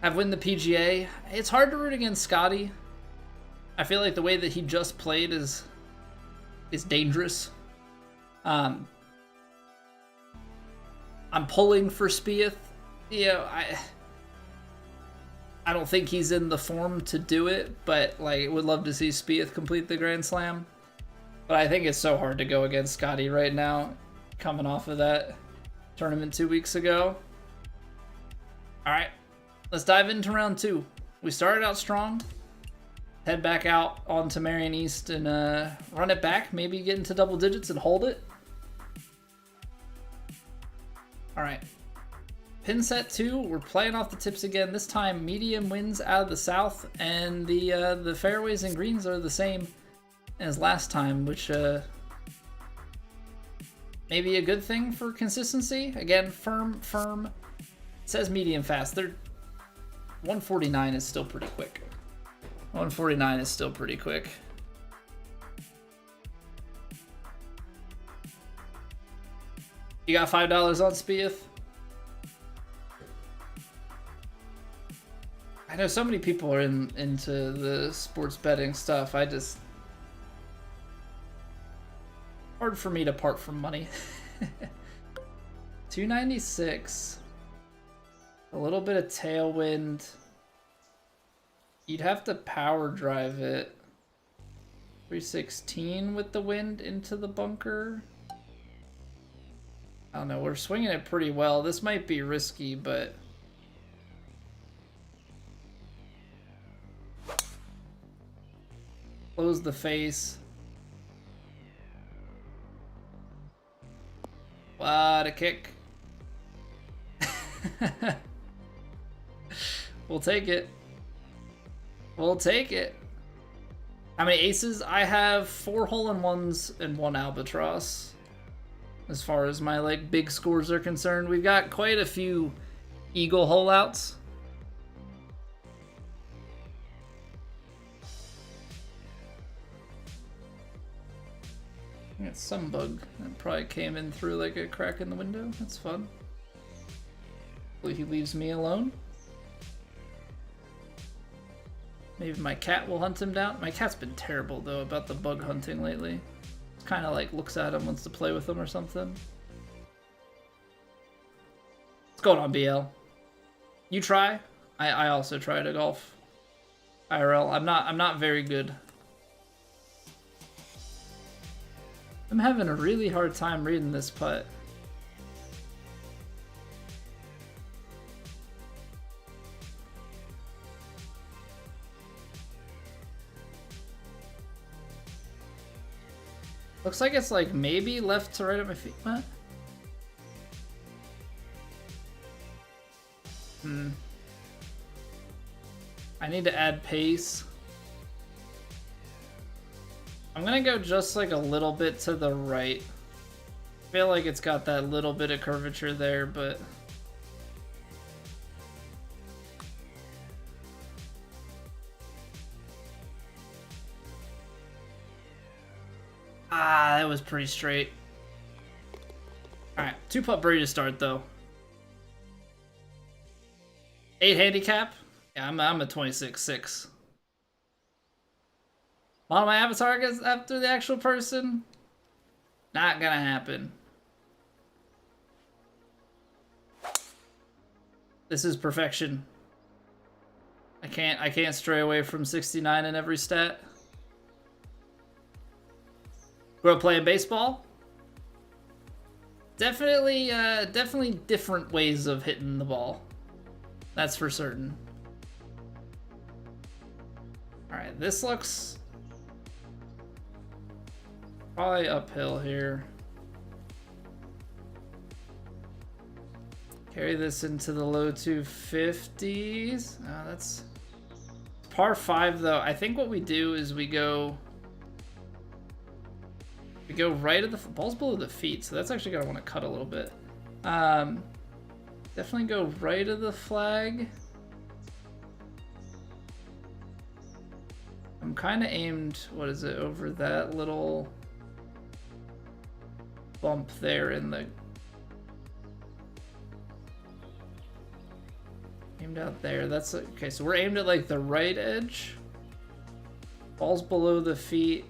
I've won the PGA. It's hard to root against Scotty. I feel like the way that he just played is dangerous. I'm pulling for Spieth. You know, I don't think he's in the form to do it, but like would love to see Spieth complete the Grand Slam. But I think it's so hard to go against Scotty right now, coming off of that tournament 2 weeks ago. All right, let's dive into round 2. We started out strong. Head back out onto Merion East and run it back. Maybe get into double digits and hold it. All right. Pin set 2, we're playing off the tips again. This time, medium winds out of the south, and the fairways and greens are the same as last time, which may be a good thing for consistency. Again, firm. It says medium fast. 149 is still pretty quick. 149 is still pretty quick. You got $5 on Spieth? I know so many people are into the sports betting stuff. Hard for me to part from money. 296. A little bit of tailwind. You'd have to power drive it. 316 with the wind into the bunker. I don't know, we're swinging it pretty well. This might be risky, but close the face. What a kick. We'll take it. We'll take it. How many aces? I have 4 hole-in-ones and 1 albatross. As far as my like big scores are concerned, we've got quite a few eagle holeouts. I got some bug that probably came in through like a crack in the window. That's fun. Hopefully he leaves me alone. Maybe my cat will hunt him down. My cat's been terrible though about the bug hunting lately. It's kind of like looks at him, wants to play with him or something. What's going on, BL? You try? I also try to golf. IRL. I'm not very good. I'm having a really hard time reading this putt. Looks like it's like maybe left to right at my feet. What? I need to add pace. I'm gonna go just like a little bit to the right. I feel like it's got that little bit of curvature there, but that was pretty straight. Alright, 2-putt birdie to start though. 8 handicap? Yeah, I'm a 26-6. While my avatar gets after the actual person? Not gonna happen. This is perfection. I can't stray away from 69 in every stat. Grew up playing baseball. Definitely, definitely different ways of hitting the ball. That's for certain. All right, this looks probably uphill here. Carry this into the low 250s. That's par 5 though. I think what we do is we go right at the ball's below the feet, so that's actually gonna want to cut a little bit. Definitely go right of the flag. I'm kind of aimed, what is it, over that little bump there in the... Aimed out there. That's okay, so we're aimed at like the right edge. Ball's below the feet.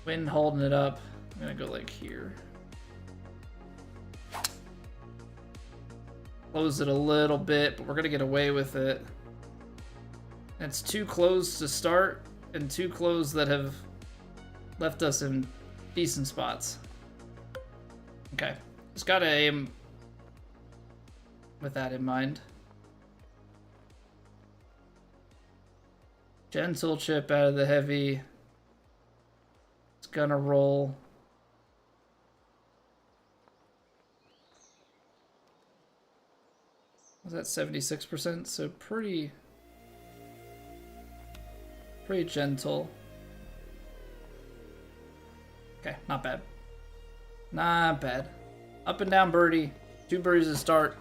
Wind holding it up. I'm gonna go like here. Close it a little bit, but we're gonna get away with it. It's too close to start and too close that have left us in decent spots. Okay, just gotta aim with that in mind. Gentle chip out of the heavy. It's gonna roll. Was that 76%? So pretty gentle. Okay, not bad. Not bad. Up and down birdie. 2 birdies to start.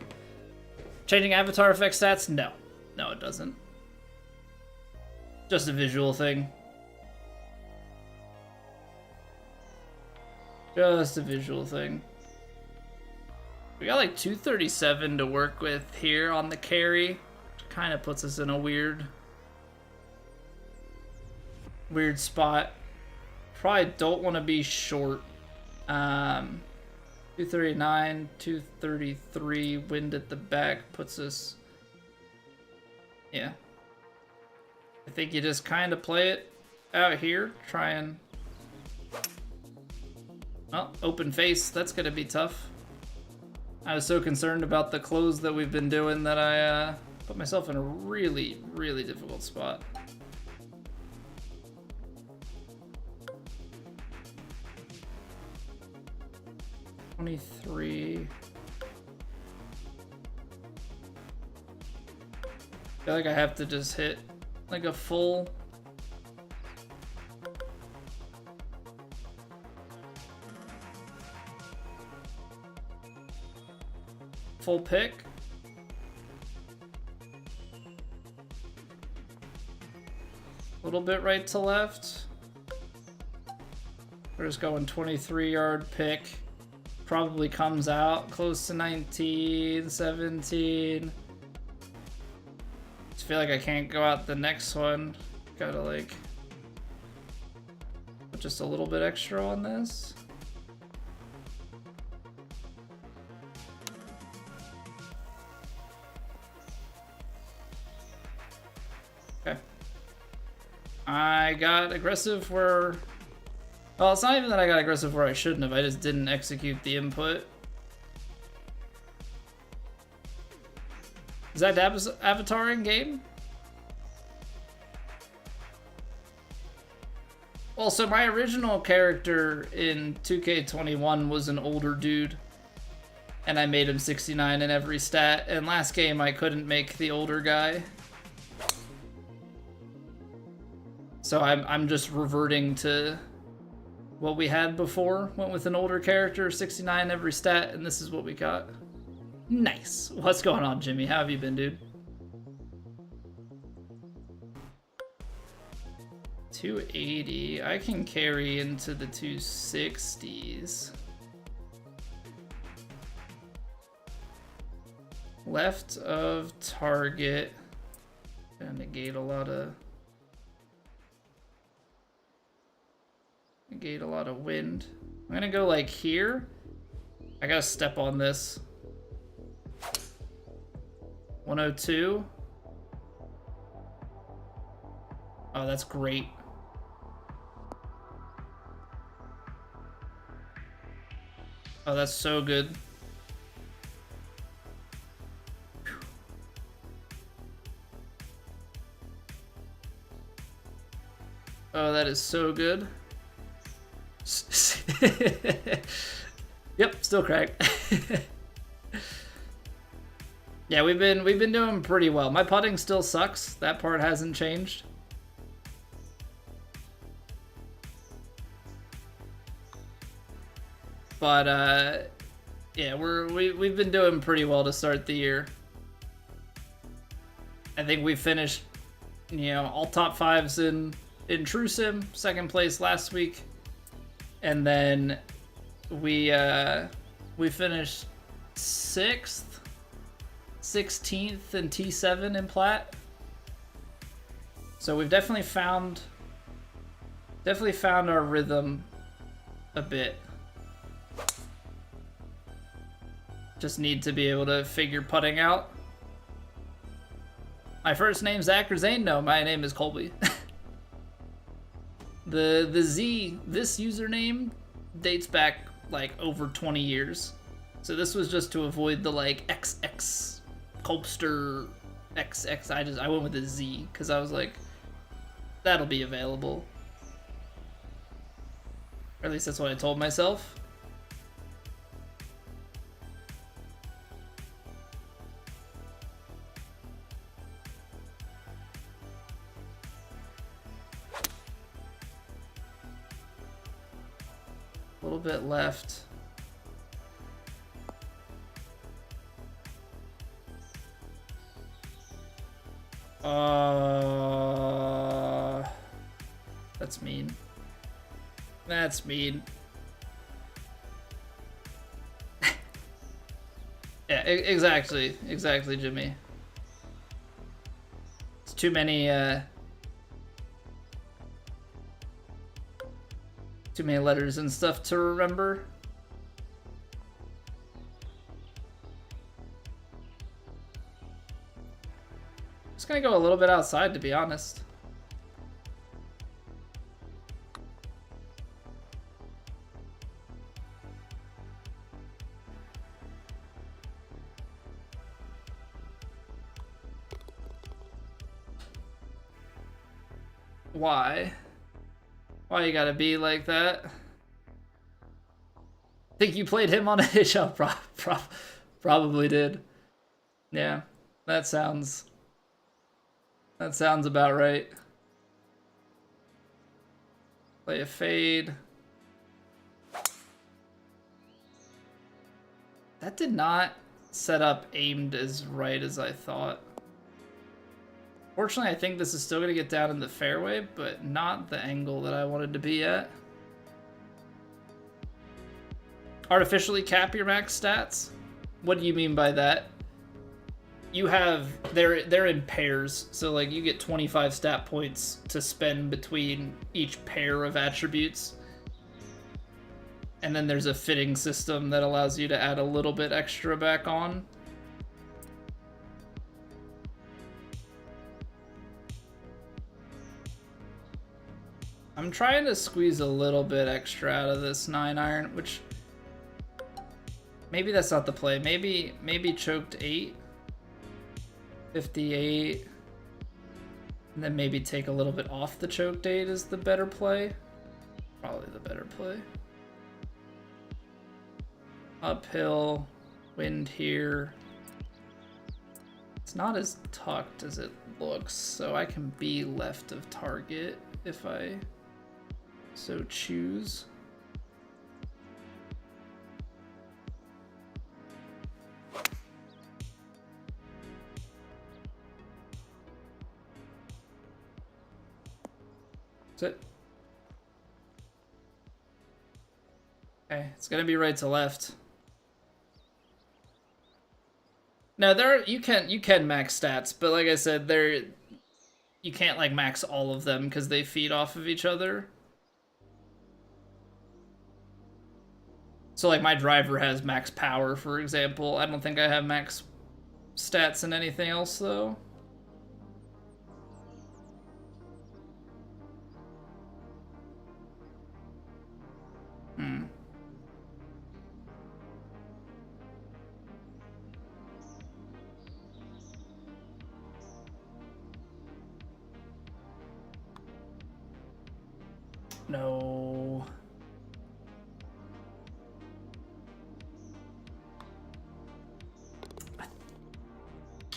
Changing avatar effect stats? No. No, it doesn't. Just a visual thing. Just a visual thing. We got like 237 to work with here on the carry. Kind of puts us in a weird spot. Probably don't want to be short. 239, 233, wind at the back puts us... Yeah. I think you just kind of play it out here. Try and... Well, open face. That's going to be tough. I was so concerned about the close that we've been doing that I put myself in a really, really difficult spot. $23. I feel like I have to just hit like a full pick. A little bit right to left. We're just going 23-yard pick. Probably comes out close to 19, 17. Just feel like I can't go out the next one. Gotta like put just a little bit extra on this. Okay. I got aggressive where... Well, it's not even that I got aggressive where I shouldn't have. I just didn't execute the input. Is that avatar in game? Well, so my original character in 2K21 was an older dude. And I made him 69 in every stat. And last game I couldn't make the older guy. So I'm just reverting to what we had before. Went with an older character, 69 every stat, and this is what we got. Nice. What's going on, Jimmy? How have you been, dude? 280. I can carry into the 260s. Left of target. Gonna negate a lot of... Negate a lot of wind. I'm gonna go like here. I gotta step on this. 102. Oh, that's great. Oh, that's so good. Oh, that is so good. Yep, still cracked. Yeah, we've been doing pretty well. My putting still sucks. That part hasn't changed. But yeah, we've been doing pretty well to start the year. I think we finished, you know, all top fives in True Sim, second place last week, and then we finished 6th, 16th, and T7 in Plat. So we've definitely found our rhythm a bit. Just need to be able to figure putting out. My first name's Zach or Zane? No, my name is Colby. The Z, this username dates back like over 20 years. So this was just to avoid the like XX Colbster XX. I went with a Z because I was like, that'll be available. Or at least that's what I told myself. A little bit left. That's mean. That's mean. Yeah, exactly, Jimmy. It's too many letters and stuff to remember. Just gonna go a little bit outside, to be honest. Why? Why you gotta be like that? Think you played him on a hitch? Oh, probably did. Yeah, that sounds about right. Play a fade. That did not set up aimed as right as I thought. Fortunately, I think this is still going to get down in the fairway, but not the angle that I wanted to be at. Artificially cap your max stats? What do you mean by that? You have, they're in pairs, so like you get 25 stat points to spend between each pair of attributes. And then there's a fitting system that allows you to add a little bit extra back on. I'm trying to squeeze a little bit extra out of this 9-iron, which maybe that's not the play. Maybe choked 8, 58, and then maybe take a little bit off the choked 8 is the better play. Probably the better play. Uphill, wind here. It's not as tucked as it looks, so I can be left of target if I so choose. That's it. Okay, it's gonna be right to left. Now you can max stats, but like I said, you can't like max all of them because they feed off of each other. So like my driver has max power, for example. I don't think I have max stats in anything else though. No.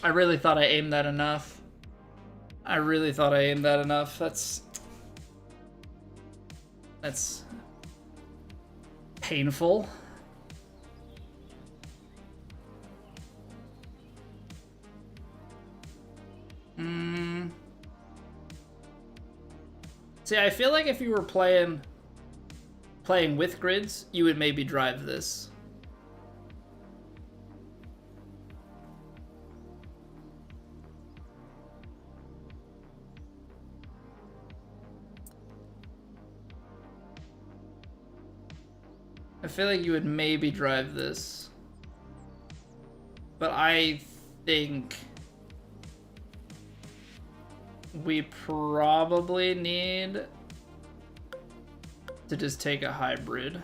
I really thought I aimed that enough. That's painful. See, I feel like if you were playing with grids, you would maybe drive this. I feel like you would maybe drive this. But I think we probably need to just take a hybrid.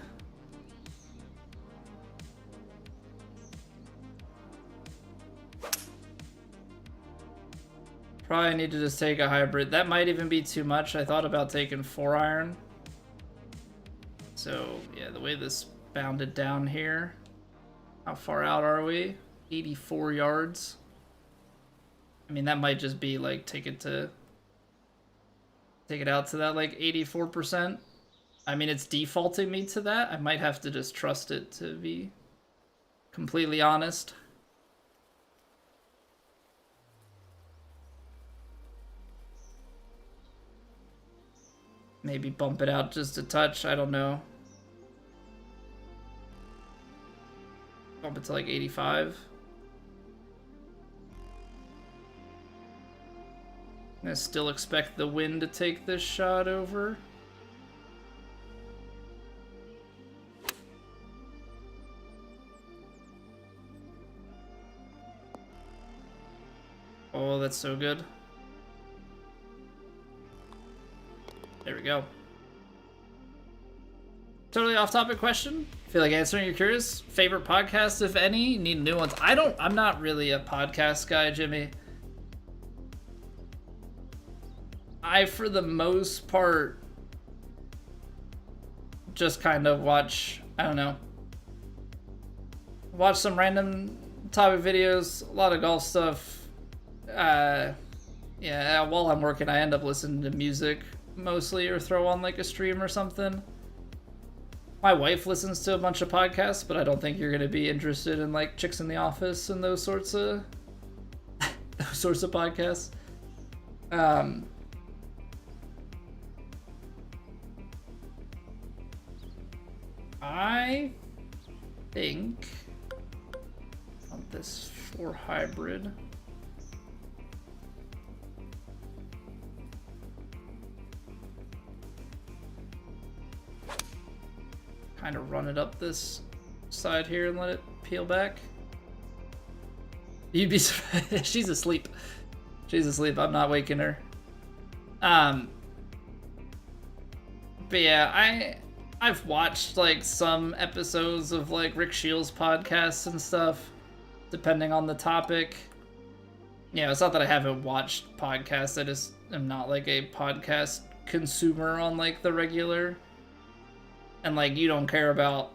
Probably need to just take a hybrid. That might even be too much. I thought about taking 4-iron. So, yeah, the way this bounded down here. How far out are we? 84 yards. I mean, that might just be like take it out to that like 84%. I mean, it's defaulting me to that. I might have to just trust it, to be completely honest. Maybe bump it out just a touch. I don't know. Bump it to like 85. I still expect the wind to take this shot over. Oh, that's so good. There we go. Totally off-topic question. Feel like answering, you're curious? Favorite podcast, if any? Need new ones? I'm not really a podcast guy, Jimmy. I, for the most part, just kind of watch, I don't know, watch some random topic videos, a lot of golf stuff. Yeah, while I'm working, I end up listening to music mostly, or throw on like a stream or something. My wife listens to a bunch of podcasts, but I don't think you're going to be interested in like Chicks in the Office and those sorts of podcasts. I think on this 4 hybrid. Kind of run it up this side here and let it peel back. You'd be surprised. She's asleep. She's asleep. I'm not waking her. But yeah, I've watched like some episodes of like Rick Shields' podcasts and stuff, depending on the topic. Yeah, it's not that I haven't watched podcasts. I just am not like a podcast consumer on like the regular. And like, you don't care about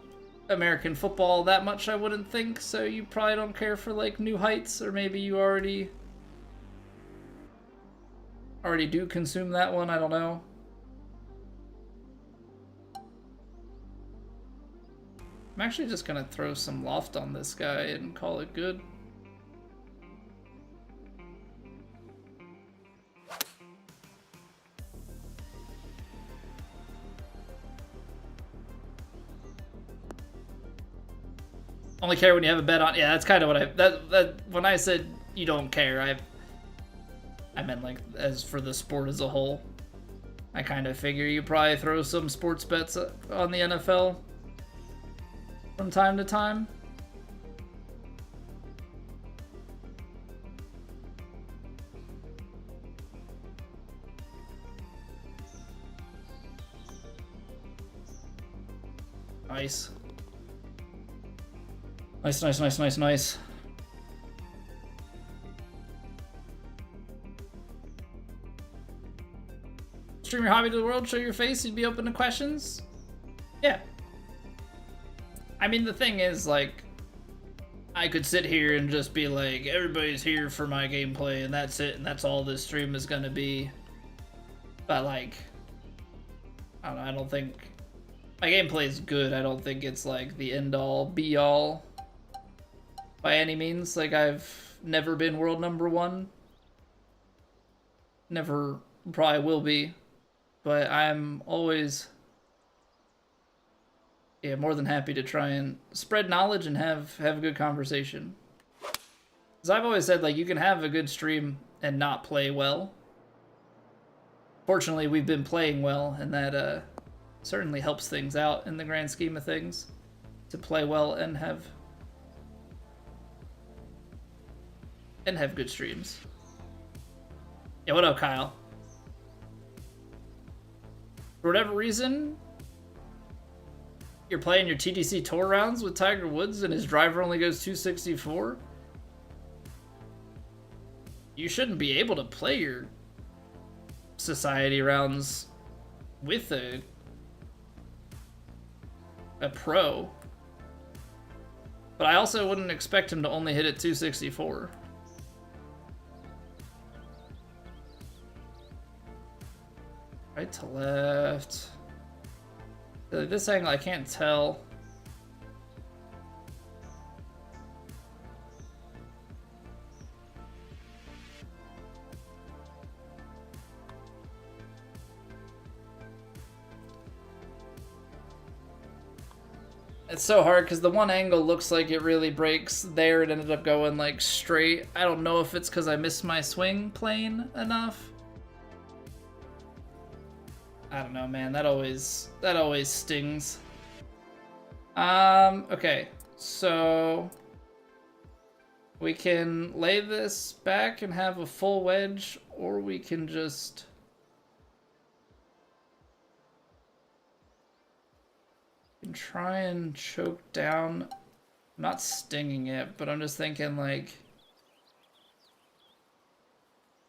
American football that much, I wouldn't think. So you probably don't care for like New Heights, or maybe you already do consume that one. I don't know. I'm actually just gonna throw some loft on this guy and call it good. Only care when you have a bet on. Yeah, that's kind of what that when I said you don't care, I meant like as for the sport as a whole. I kind of figure you probably throw some sports bets on the NFL from time to time. Nice. Nice. stream your hobby to the world, show your face, you'd be open to questions? Yeah. I mean, the thing is, like, I could sit here and just be like, everybody's here for my gameplay, and that's it, and that's all this stream is gonna be. But, like, I don't know, I don't think... My gameplay is good, I don't think it's, like, the end-all, be-all by any means. Like, I've never been world #1. Never probably will be. But I'm always... yeah, more than happy to try and spread knowledge and have a good conversation. Because I've always said, like, you can have a good stream and not play well. Fortunately, we've been playing well, and that certainly helps things out in the grand scheme of things. To play well and have good streams. Yeah, what up, Kyle? For whatever reason, you're playing your TDC Tour rounds with Tiger Woods and his driver only goes 264. You shouldn't be able to play your society rounds with a pro. But I also wouldn't expect him to only hit at 264. Right to left. This angle, I can't tell. It's so hard because the one angle looks like it really breaks there. It ended up going like straight. I don't know if it's because I missed my swing plane enough. I don't know, man. That always stings. Okay. So we can lay this back and have a full wedge, or we can just try and choke down. I'm not stinging it, but I'm just thinking, like,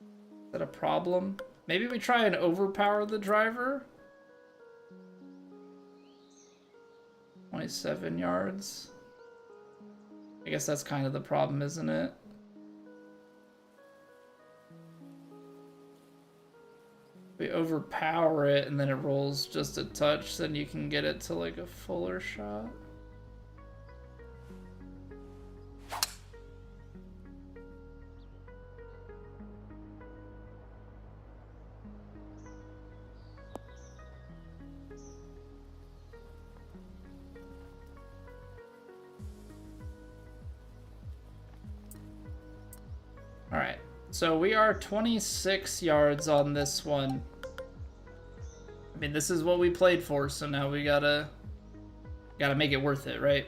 is that a problem? Maybe we try and overpower the driver. 27 yards. I guess that's kind of the problem, isn't it? If we overpower it and then it rolls just a touch, then you can get it to like a fuller shot. Alright, so we are 26 yards on this one. I mean, this is what we played for, so now we gotta make it worth it, right?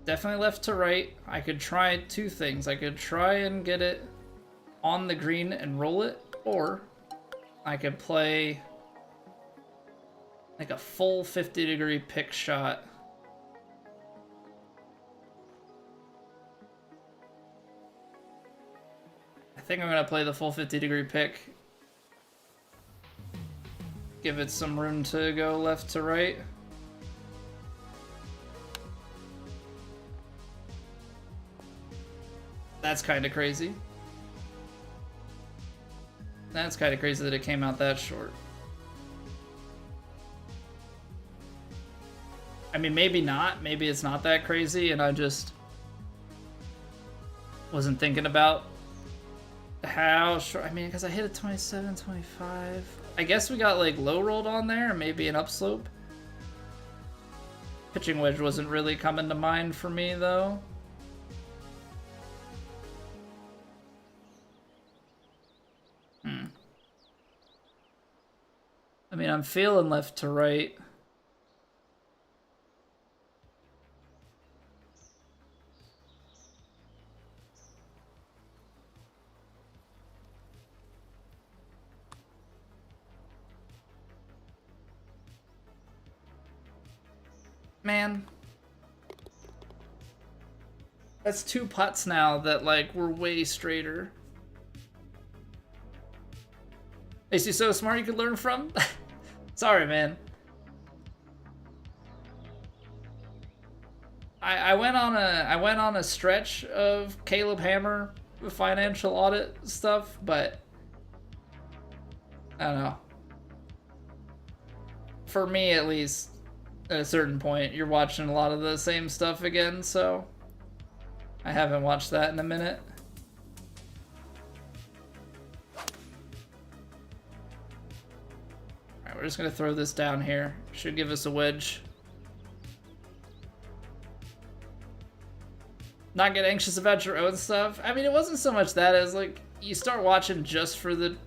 Definitely left to right. I could try two things. I could try and get it on the green and roll it, or I could play like a full 50-degree pick shot. I think I'm gonna play the full 50-degree pick. Give it some room to go left to right. That's kind of crazy. That's kind of crazy that it came out that short. I mean, maybe not. Maybe it's not that crazy and I just wasn't thinking about how short. I mean, because I hit a 27, 25. I guess we got like low rolled on there, or maybe an upslope. Pitching wedge wasn't really coming to mind for me though. I mean, I'm feeling left to right. Man. That's two putts now that, like, were way straighter. Is he so smart you could learn from? Sorry, man. I went on a stretch of Caleb Hammer financial audit stuff, but I don't know. For me, at least, at a certain point, you're watching a lot of the same stuff again, so I haven't watched that in a minute. Alright, we're just gonna throw this down here. Should give us a wedge. Not get anxious about your own stuff. I mean, it wasn't so much that as like you start watching just for the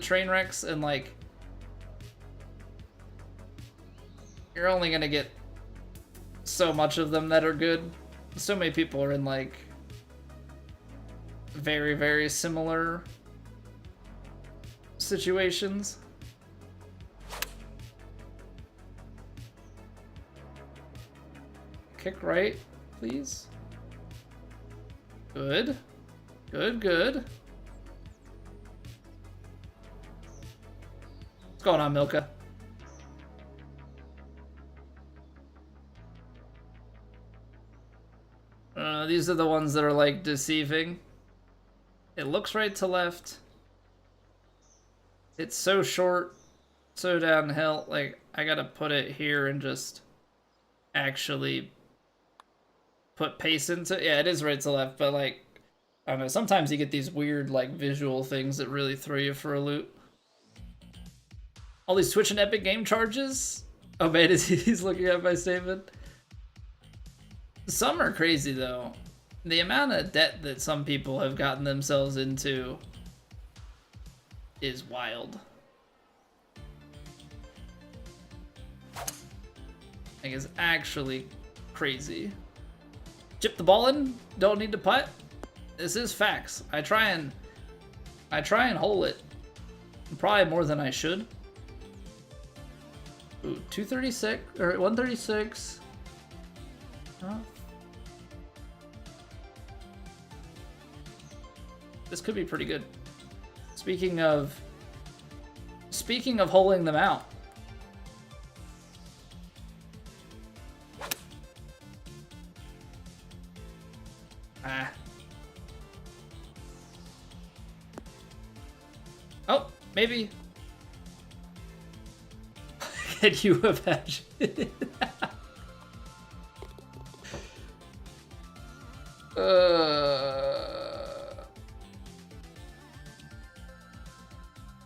train wrecks, and like you're only gonna get so much of them that are good. So many people are in like very, very similar situations. Kick right, please. Good. Good, good. What's going on, Milka? These are the ones that are like deceiving. It looks right to left. It's so short, so downhill. Like, I gotta put it here and just actually put pace into it. Yeah, it is right to left, but like, I don't know, sometimes you get these weird like visual things that really throw you for a loop. All these Twitch and Epic game charges? Oh man, he's looking at my statement. Some are crazy though. The amount of debt that some people have gotten themselves into is wild. Like, it's actually crazy. Chip the ball in, don't need to putt. This is facts. I try and hole it. Probably more than I should. Ooh, 236 or 136. Huh? This could be pretty good. Speaking of holing them out. Ah. Oh, maybe. Can you imagine?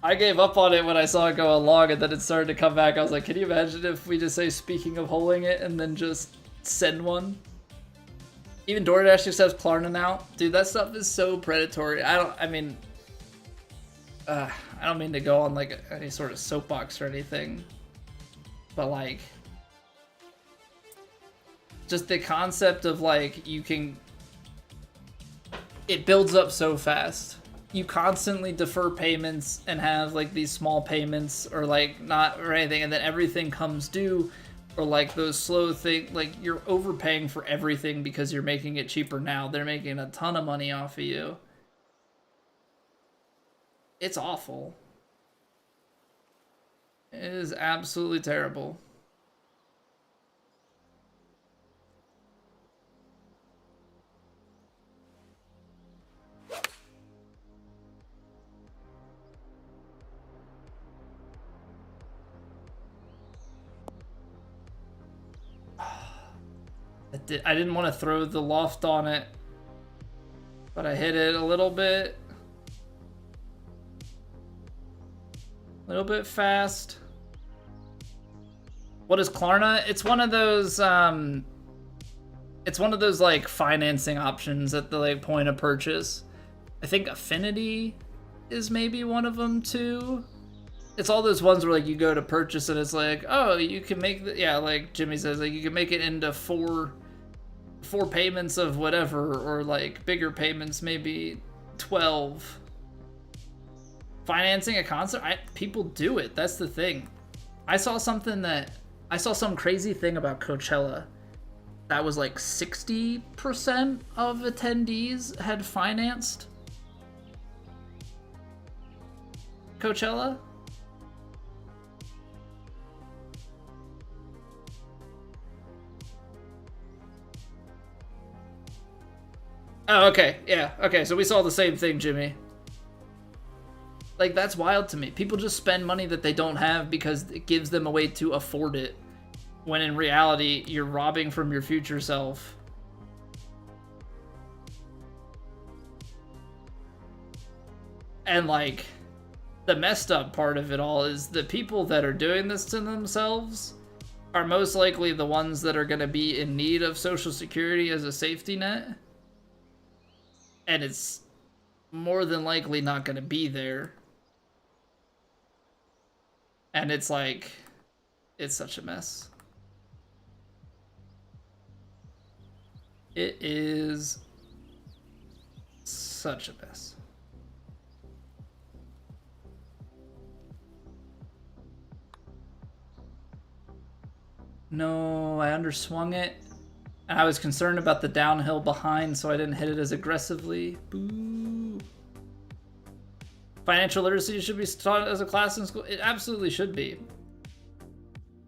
I gave up on it when I saw it go along, and then it started to come back. I was like, can you imagine if we just say speaking of holing it and then just send one? Even DoorDash just has Klarna now. Dude, that stuff is so predatory. I don't mean to go on like any sort of soapbox or anything, but like, just the concept of like, it builds up so fast. You constantly defer payments and have like these small payments or like not or anything, and then everything comes due, or like those slow things, like you're overpaying for everything because you're making it cheaper now. They're making a ton of money off of you. It's awful. It is absolutely terrible. I didn't want to throw the loft on it, but I hit it a little bit fast. What is Klarna? It's one of those like financing options at the like point of purchase. I think Affinity is maybe one of them too. It's all those ones where like you go to purchase and it's like, oh, you can make like Jimmy says, like you can make it into four payments of whatever, or like bigger payments, maybe 12. Financing a concert, people do it. That's the thing. I saw some crazy thing about Coachella that was like 60% of attendees had financed Coachella. Oh, okay. Yeah. Okay. So we saw the same thing, Jimmy. Like, that's wild to me. People just spend money that they don't have because it gives them a way to afford it. When in reality, you're robbing from your future self. And, like, the messed up part of it all is the people that are doing this to themselves are most likely the ones that are going to be in need of Social Security as a safety net. And it's more than likely not going to be there. And it's like, it's such a mess. It is such a mess. No, I underswung it. And I was concerned about the downhill behind, so I didn't hit it as aggressively. Boo. Financial literacy should be taught as a class in school. It absolutely should be.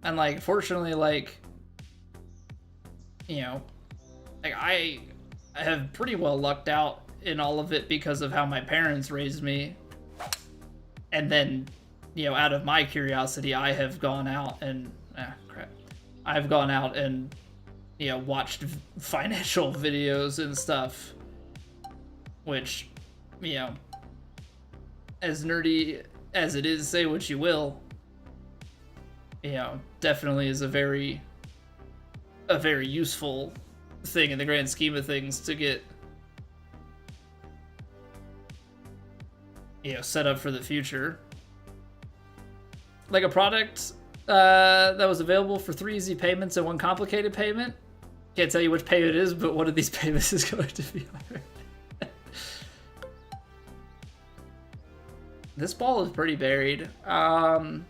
And, like, fortunately, like, you know, like, I have pretty well lucked out in all of it because of how my parents raised me. And then, you know, out of my curiosity, I have gone out and... I've gone out and, you know, watched financial videos and stuff, which, you know, as nerdy as it is, say what you will, you know, definitely is a very useful thing in the grand scheme of things to get, you know, set up for the future. Like a product that was available for 3 easy payments and 1 complicated payment. Can't tell you which payment it is, but one of these payments is going to be on. This ball is pretty buried. And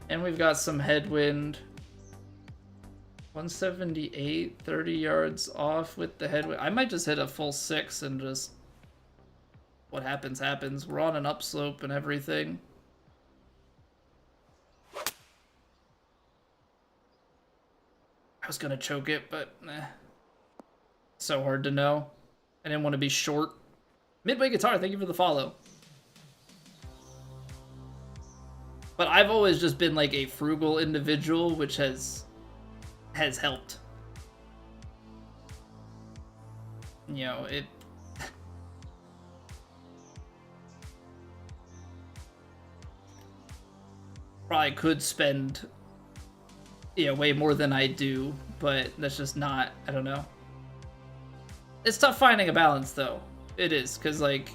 we've got some headwind. 178, 30 yards off with the headwind. I might just hit a full 6 and just... what happens, happens. We're on an upslope and everything. I was gonna choke it, but so hard to know. I didn't want to be short. Midway Guitar, thank you for the follow. But I've always just been like a frugal individual, which has helped. You know, it... probably could spend... yeah, way more than I do, but that's just not, I don't know. It's tough finding a balance, though. It is, because, like...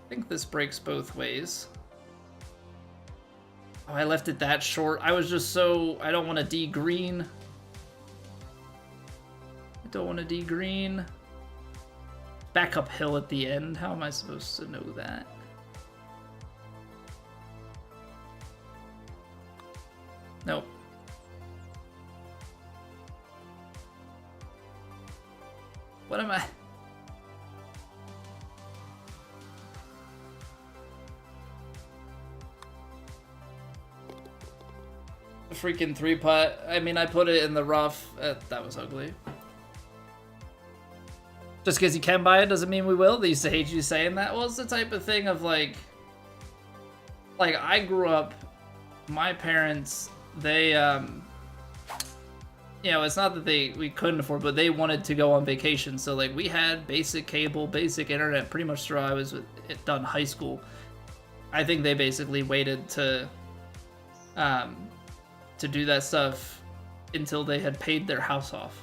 I think this breaks both ways. Oh, I left it that short. I was just so... I don't want to de-green. I don't want to de-green. Back uphill at the end. How am I supposed to know that? Nope. What am I? A freaking 3-putt. I mean, I put it in the rough. That was ugly. Just because you can buy it doesn't mean we will. They used to hate you saying that. Well, it's the type of thing of like I grew up, my parents, they, you know, it's not that we couldn't afford, but they wanted to go on vacation. So like we had basic cable, basic internet pretty much through I was done high school. I think they basically waited to do that stuff until they had paid their house off.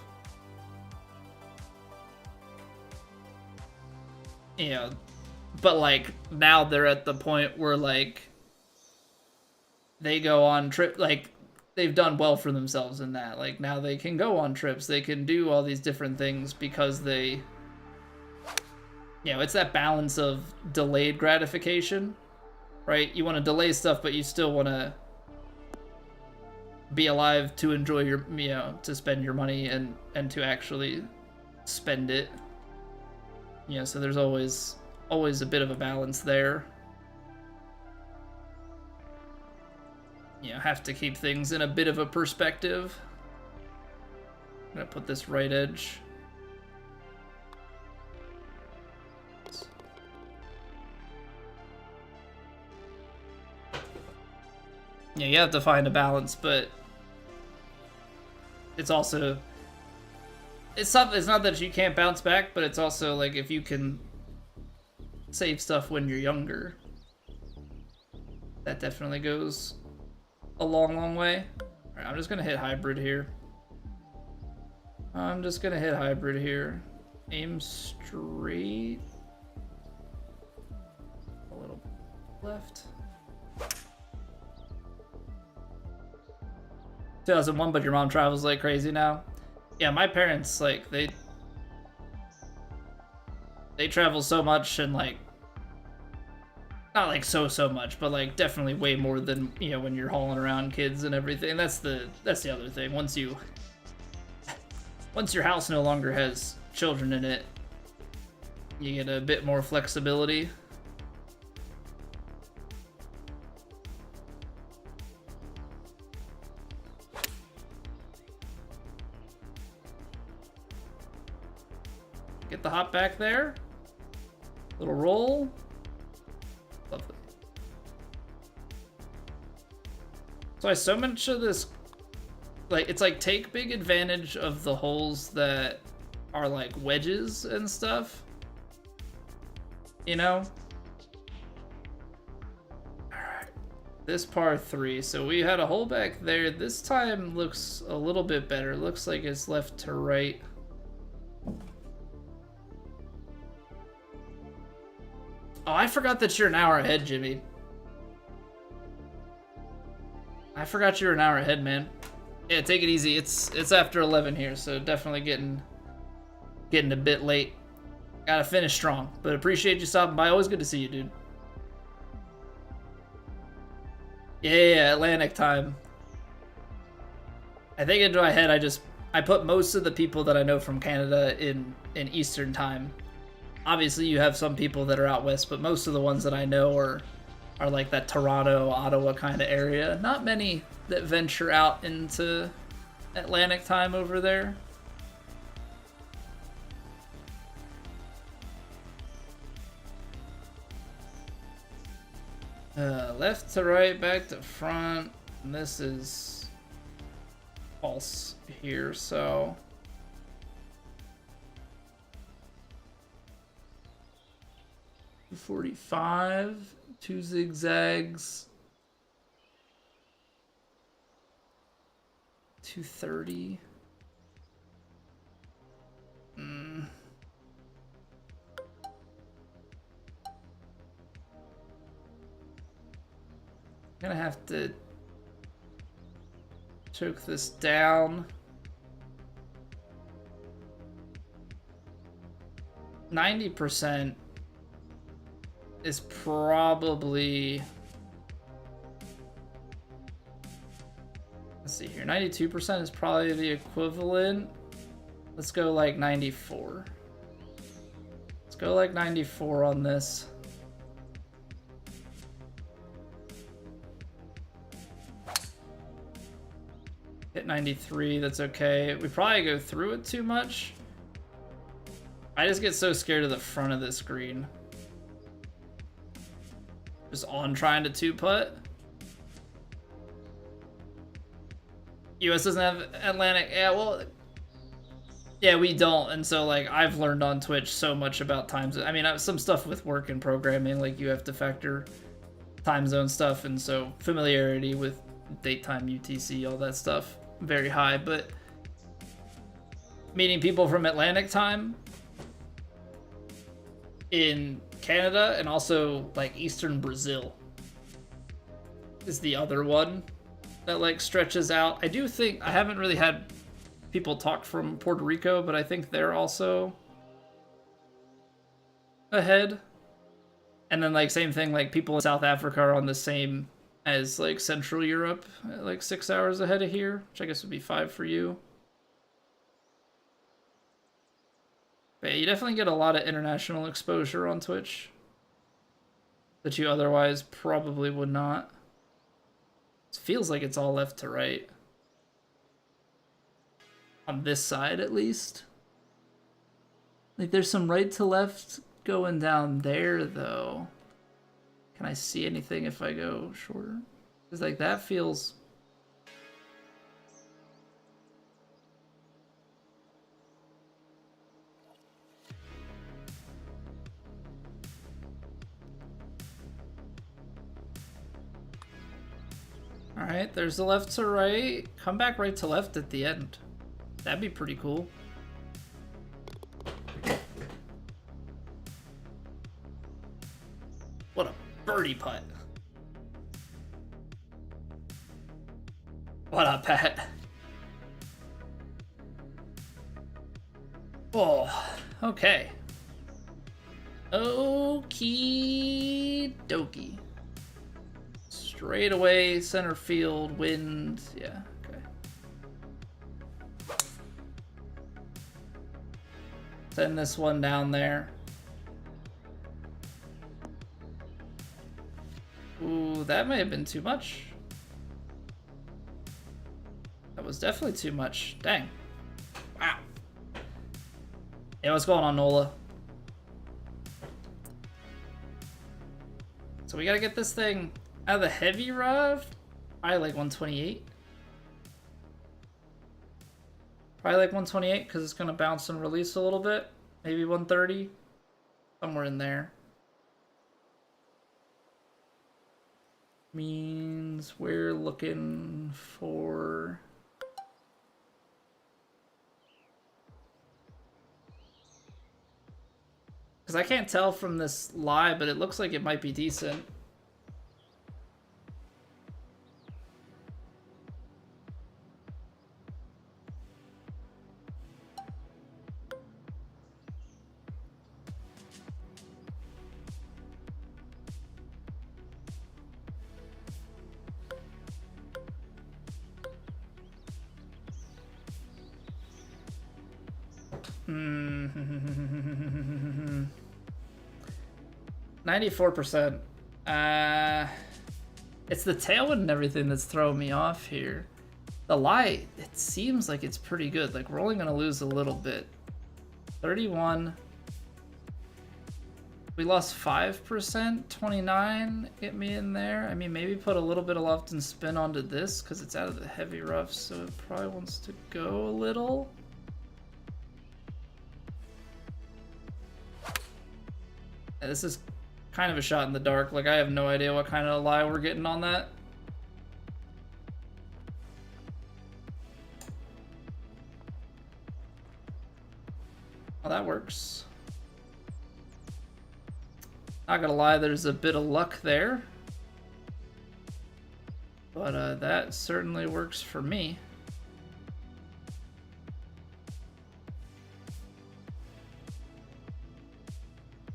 You know, but like now they're at the point where like they go on trip, like they've done well for themselves in that. Like now they can go on trips, they can do all these different things because they, you know, it's that balance of delayed gratification, right? You want to delay stuff, but you still want to be alive to enjoy your, you know, to spend your money and to actually spend it. You know, so there's always a bit of a balance there. you know, have to keep things in a bit of a perspective. I'm gonna put this right edge. Yeah, you have to find a balance, but it's also it's not that you can't bounce back, but it's also like if you can save stuff when you're younger, that definitely goes a long, long way. All right, I'm just gonna hit hybrid here. Aim straight. A little left. 2001, but your mom travels like crazy now. Yeah, my parents, like, they travel so much, and like, not like so much, but like definitely way more than, you know, when you're hauling around kids and everything. That's the other thing. Once your house no longer has children in it, you get a bit more flexibility. Get the hop back there. Little roll. Lovely. So I so much of this, like, it's like take big advantage of the holes that are like wedges and stuff. You know? Alright. This par 3. So we had a hole back there. This time looks a little bit better. Looks like it's left to right. Oh, I forgot that you're an hour ahead, Jimmy. I forgot you were an hour ahead, man. Yeah, take it easy. It's after 11 here, so definitely getting a bit late. Gotta finish strong, but appreciate you stopping by. Always good to see you, dude. Yeah, Atlantic time. I think into my head, I put most of the people that I know from Canada in Eastern time. Obviously, you have some people that are out west, but most of the ones that I know are like that Toronto, Ottawa kind of area. Not many that venture out into Atlantic time over there. Left to right, back to front. And this is false here, so... .45, 2 zigzags, 230. Gonna have to choke this down. 90% is probably, let's see here, 92% is probably the equivalent. Let's go like 94. Let's go like 94 on this. Hit 93, that's okay. We probably go through it too much. I just get so scared of the front of this green. Just on trying to two-putt. US doesn't have Atlantic. Yeah, well, yeah, we don't. And so, like, I've learned on Twitch so much about times. I mean, some stuff with work and programming, like, you have to factor time zone stuff. And so, familiarity with date time, UTC, all that stuff, very high. But meeting people from Atlantic time in Canada and also like Eastern Brazil is the other one that like stretches out. I do think I haven't really had people talk from Puerto Rico, but I think they're also ahead. And then like same thing, like people in South Africa are on the same as like Central Europe, like 6 hours ahead of here, which I guess would be 5 for you. But yeah, you definitely get a lot of international exposure on Twitch that you otherwise probably would not. It feels like it's all left to right. On this side, at least. Like, there's some right to left going down there, though. Can I see anything if I go shorter? Because, like, that feels... Alright, there's the left to right. Come back right to left at the end. That'd be pretty cool. What a birdie putt. What up, Pat? Oh, okay. Okie dokie. Straight away, center field, wind. Yeah, okay. Send this one down there. Ooh, that may have been too much. That was definitely too much. Dang. Wow. Yeah, what's going on, Nola? So we gotta get this thing out of the heavy rough. Probably like 128. Probably like 128 because it's gonna bounce and release a little bit. Maybe 130. Somewhere in there. Means we're looking for... Because I can't tell from this lie, but it looks like it might be decent. Hmm. 94%. It's the tailwind and everything that's throwing me off here. The lie, it seems like it's pretty good. Like, we're only going to lose a little bit. 31. We lost 5%. 29. Get me in there. I mean, maybe put a little bit of left and spin onto this because it's out of the heavy rough, so it probably wants to go a little. And this is kind of a shot in the dark. Like, I have no idea what kind of lie we're getting on that. Well, that works. Not gonna lie, there's a bit of luck there. But that certainly works for me.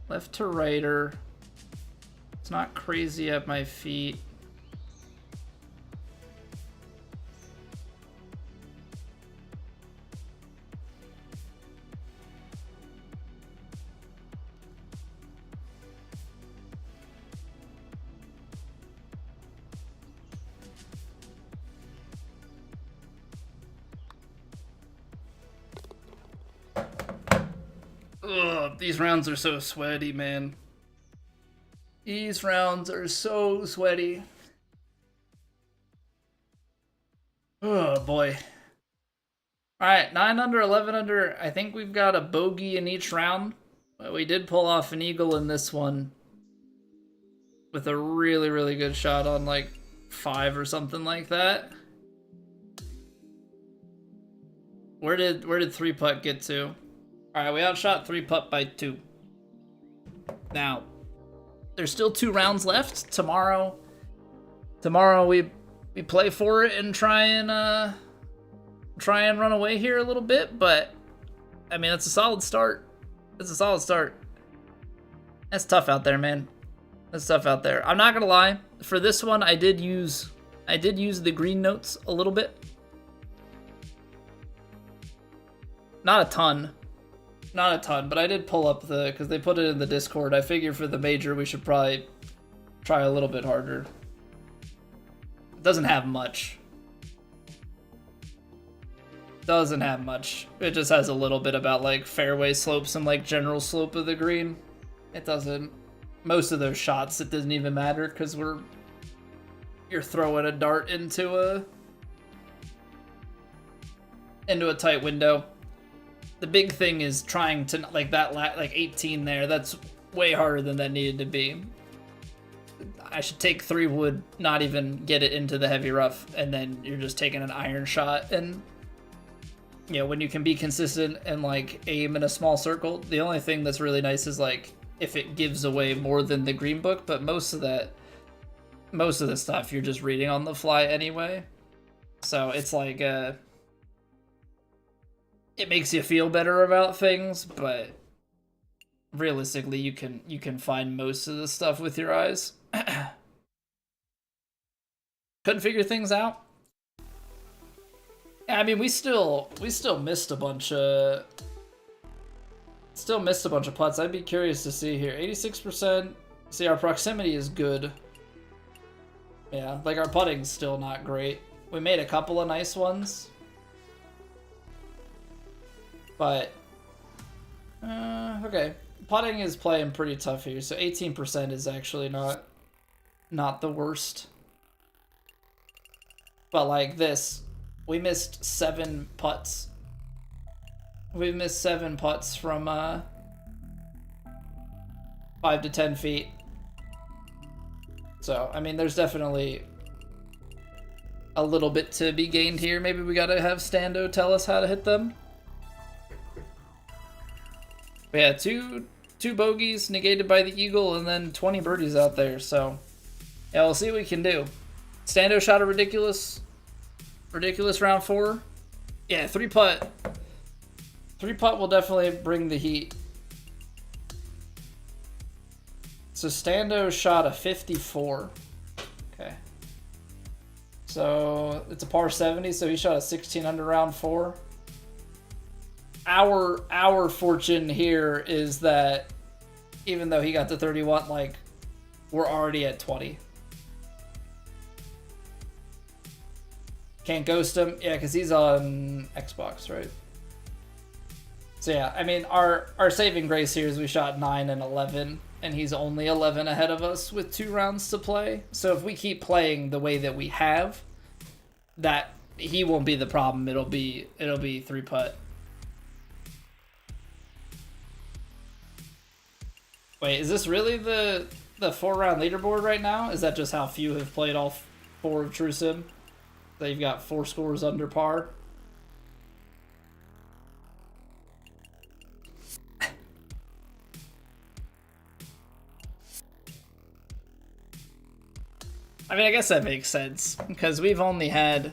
Left to righter. It's not crazy at my feet. Ugh, these rounds are so sweaty, man. These rounds are so sweaty. Oh boy. Alright, 9 under, 11 under. I think we've got a bogey in each round. But we did pull off an eagle in this one. With a really, really good shot on like 5 or something like that. Where did 3-putt get to? Alright, we outshot 3-putt by 2. Now, there's still 2 rounds left. Tomorrow we play for it and try and run away here a little bit, but I mean, that's a solid start. That's a solid start. That's tough out there, man. That's tough out there. I'm not gonna lie. For this one, I did use the green notes a little bit. Not a ton, but I did pull up because they put it in the Discord. I figure for the major we should probably try a little bit harder. Doesn't have much. Doesn't have much. It just has a little bit about like fairway slopes and like general slope of the green. It doesn't. Most of those shots, it doesn't even matter because you're throwing a dart into a tight window. The big thing is trying to like that like 18 there. That's way harder than that needed to be. I should take 3 wood, not even get it into the heavy rough, and then you're just taking an iron shot. And you know, when you can be consistent and like aim in a small circle, the only thing that's really nice is like if it gives away more than the green book, but most of the stuff you're just reading on the fly anyway. So it's like it makes you feel better about things, but realistically you can find most of the stuff with your eyes. Couldn't figure things out. I mean, we still missed a bunch of putts. I'd be curious to see here. 86%. See, our proximity is good. Yeah, like our putting's still not great. We made a couple of nice ones. But okay. Putting is playing pretty tough here. So 18% is actually not the worst. But like this, we missed 7 putts. We missed 7 putts from 5 to 10 feet. So, I mean, there's definitely a little bit to be gained here. Maybe we gotta have Stando tell us how to hit them. But yeah, two bogeys negated by the eagle and then 20 birdies out there. So, yeah, we'll see what we can do. Stando shot a ridiculous round 4. Yeah, 3-putt. 3-putt will definitely bring the heat. So Stando shot a 54. Okay. So it's a par 70, so he shot a 16 under round 4. Our fortune here is that even though he got to 31, like, we're already at 20. Can't ghost him. Yeah, because he's on Xbox, right? So yeah, I mean, our saving grace here is we shot 9 and 11, and he's only 11 ahead of us with 2 rounds to play. So if we keep playing the way that we have, that he won't be the problem. It'll be 3-putt. Wait, is this really the 4-round leaderboard right now? Is that just how few have played all 4 of True Sim? That you've got 4 scores under par? I mean, I guess that makes sense, because we've only had,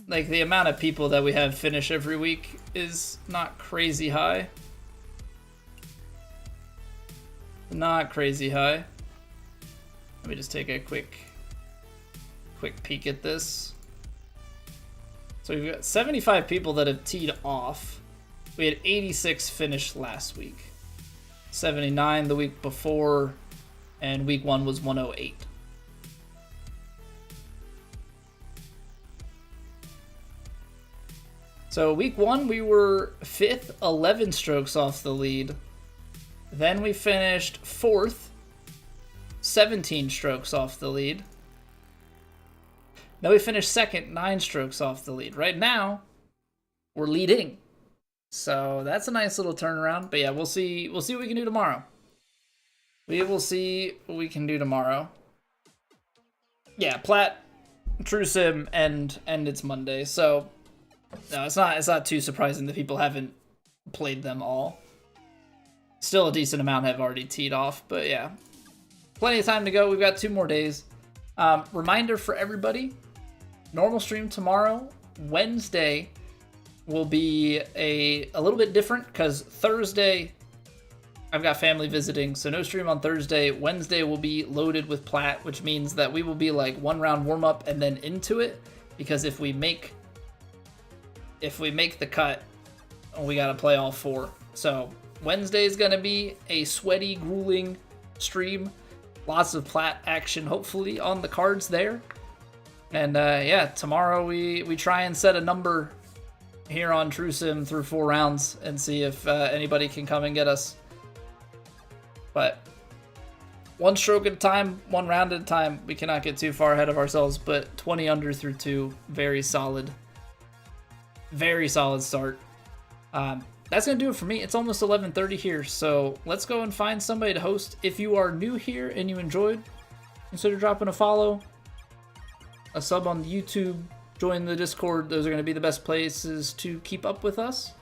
like, the amount of people that we have finish every week is not crazy high. Not crazy high. Let me just take a quick peek at this. So we've got 75 people that have teed off. We had 86 finished last week. 79 the week before, and week 1 was 108. So week 1 we were 5th, 11 strokes off the lead. Then we finished 4th, 17 strokes off the lead. Now we finished 2nd, 9 strokes off the lead. Right now, we're leading. So that's a nice little turnaround. But yeah, we'll see what we can do tomorrow. We will see what we can do tomorrow. Yeah, Plat, True Sim, and it's Monday. So no, it's not too surprising that people haven't played them all. Still a decent amount have already teed off, but yeah. Plenty of time to go. We've got 2 more days. Reminder for everybody, normal stream tomorrow. Wednesday will be a little bit different because Thursday I've got family visiting, so no stream on Thursday. Wednesday will be loaded with Plat, which means that we will be like 1 round warm-up and then into it, because if we make the cut, we got to play all 4. So Wednesday is going to be a sweaty, grueling stream. Lots of Plat action, hopefully, on the cards there. And yeah, tomorrow we try and set a number here on True Sim through 4 rounds and see if anybody can come and get us. But one stroke at a time, 1 round at a time. We cannot get too far ahead of ourselves, but 20 under through 2, very solid start. That's gonna do it for me. It's almost 11:30 here, so let's go and find somebody to host. If you are new here and you enjoyed, consider dropping a follow, a sub on the YouTube, join the Discord. Those are going to be the best places to keep up with us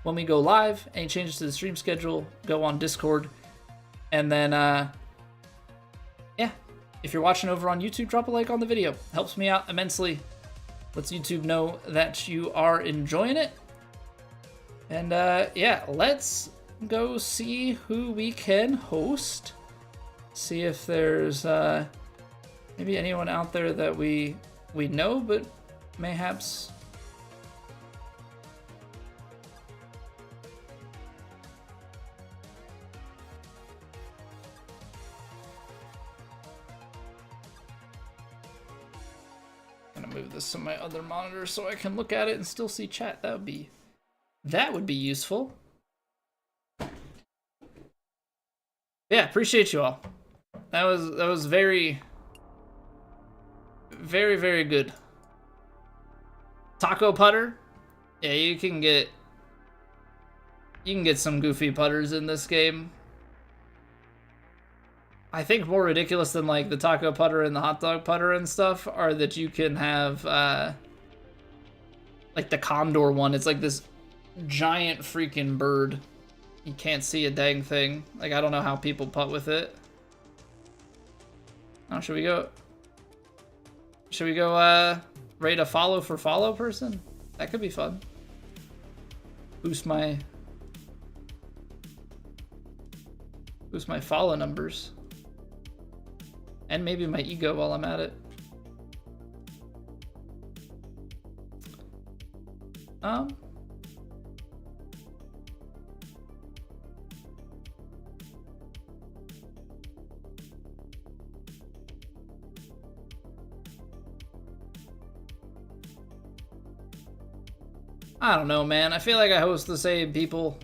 when we go live. Any changes to the stream schedule, go on Discord. And then, yeah, if you're watching over on YouTube, drop a like on the video. Helps me out immensely. Lets YouTube know that you are enjoying it. And yeah, let's go see who we can host. See if there's maybe anyone out there that we know, but mayhaps I'm gonna move this to my other monitor so I can look at it and still see chat. That would be useful. Yeah, appreciate you all. That was very, very, very good. Taco putter? Yeah, you can get some goofy putters in this game. I think more ridiculous than like the taco putter and the hot dog putter and stuff are that you can have like the condor one. It's like this giant freaking bird. You can't see a dang thing. Like, I don't know how people putt with it. Oh, should we go rate a follow for follow person? That could be fun. Boost my follow numbers. And maybe my ego while I'm at it. I don't know, man. I feel like I host the same people.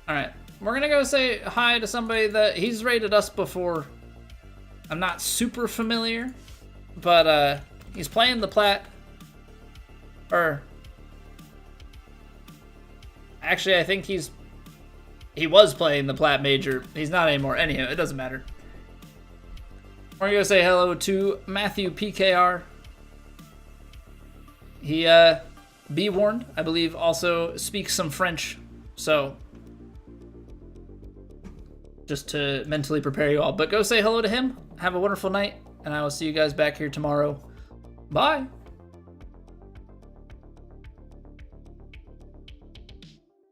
Alright, we're gonna go say hi to somebody that he's rated us before. I'm not super familiar, but he's playing the Plat. Or actually, I think he was playing the Plat Major. He's not anymore. Anyhow, it doesn't matter. We're gonna go say hello to Matthew PKR. He, be warned, I believe, also speaks some French. So, just to mentally prepare you all. But go say hello to him. Have a wonderful night, and I will see you guys back here tomorrow. Bye!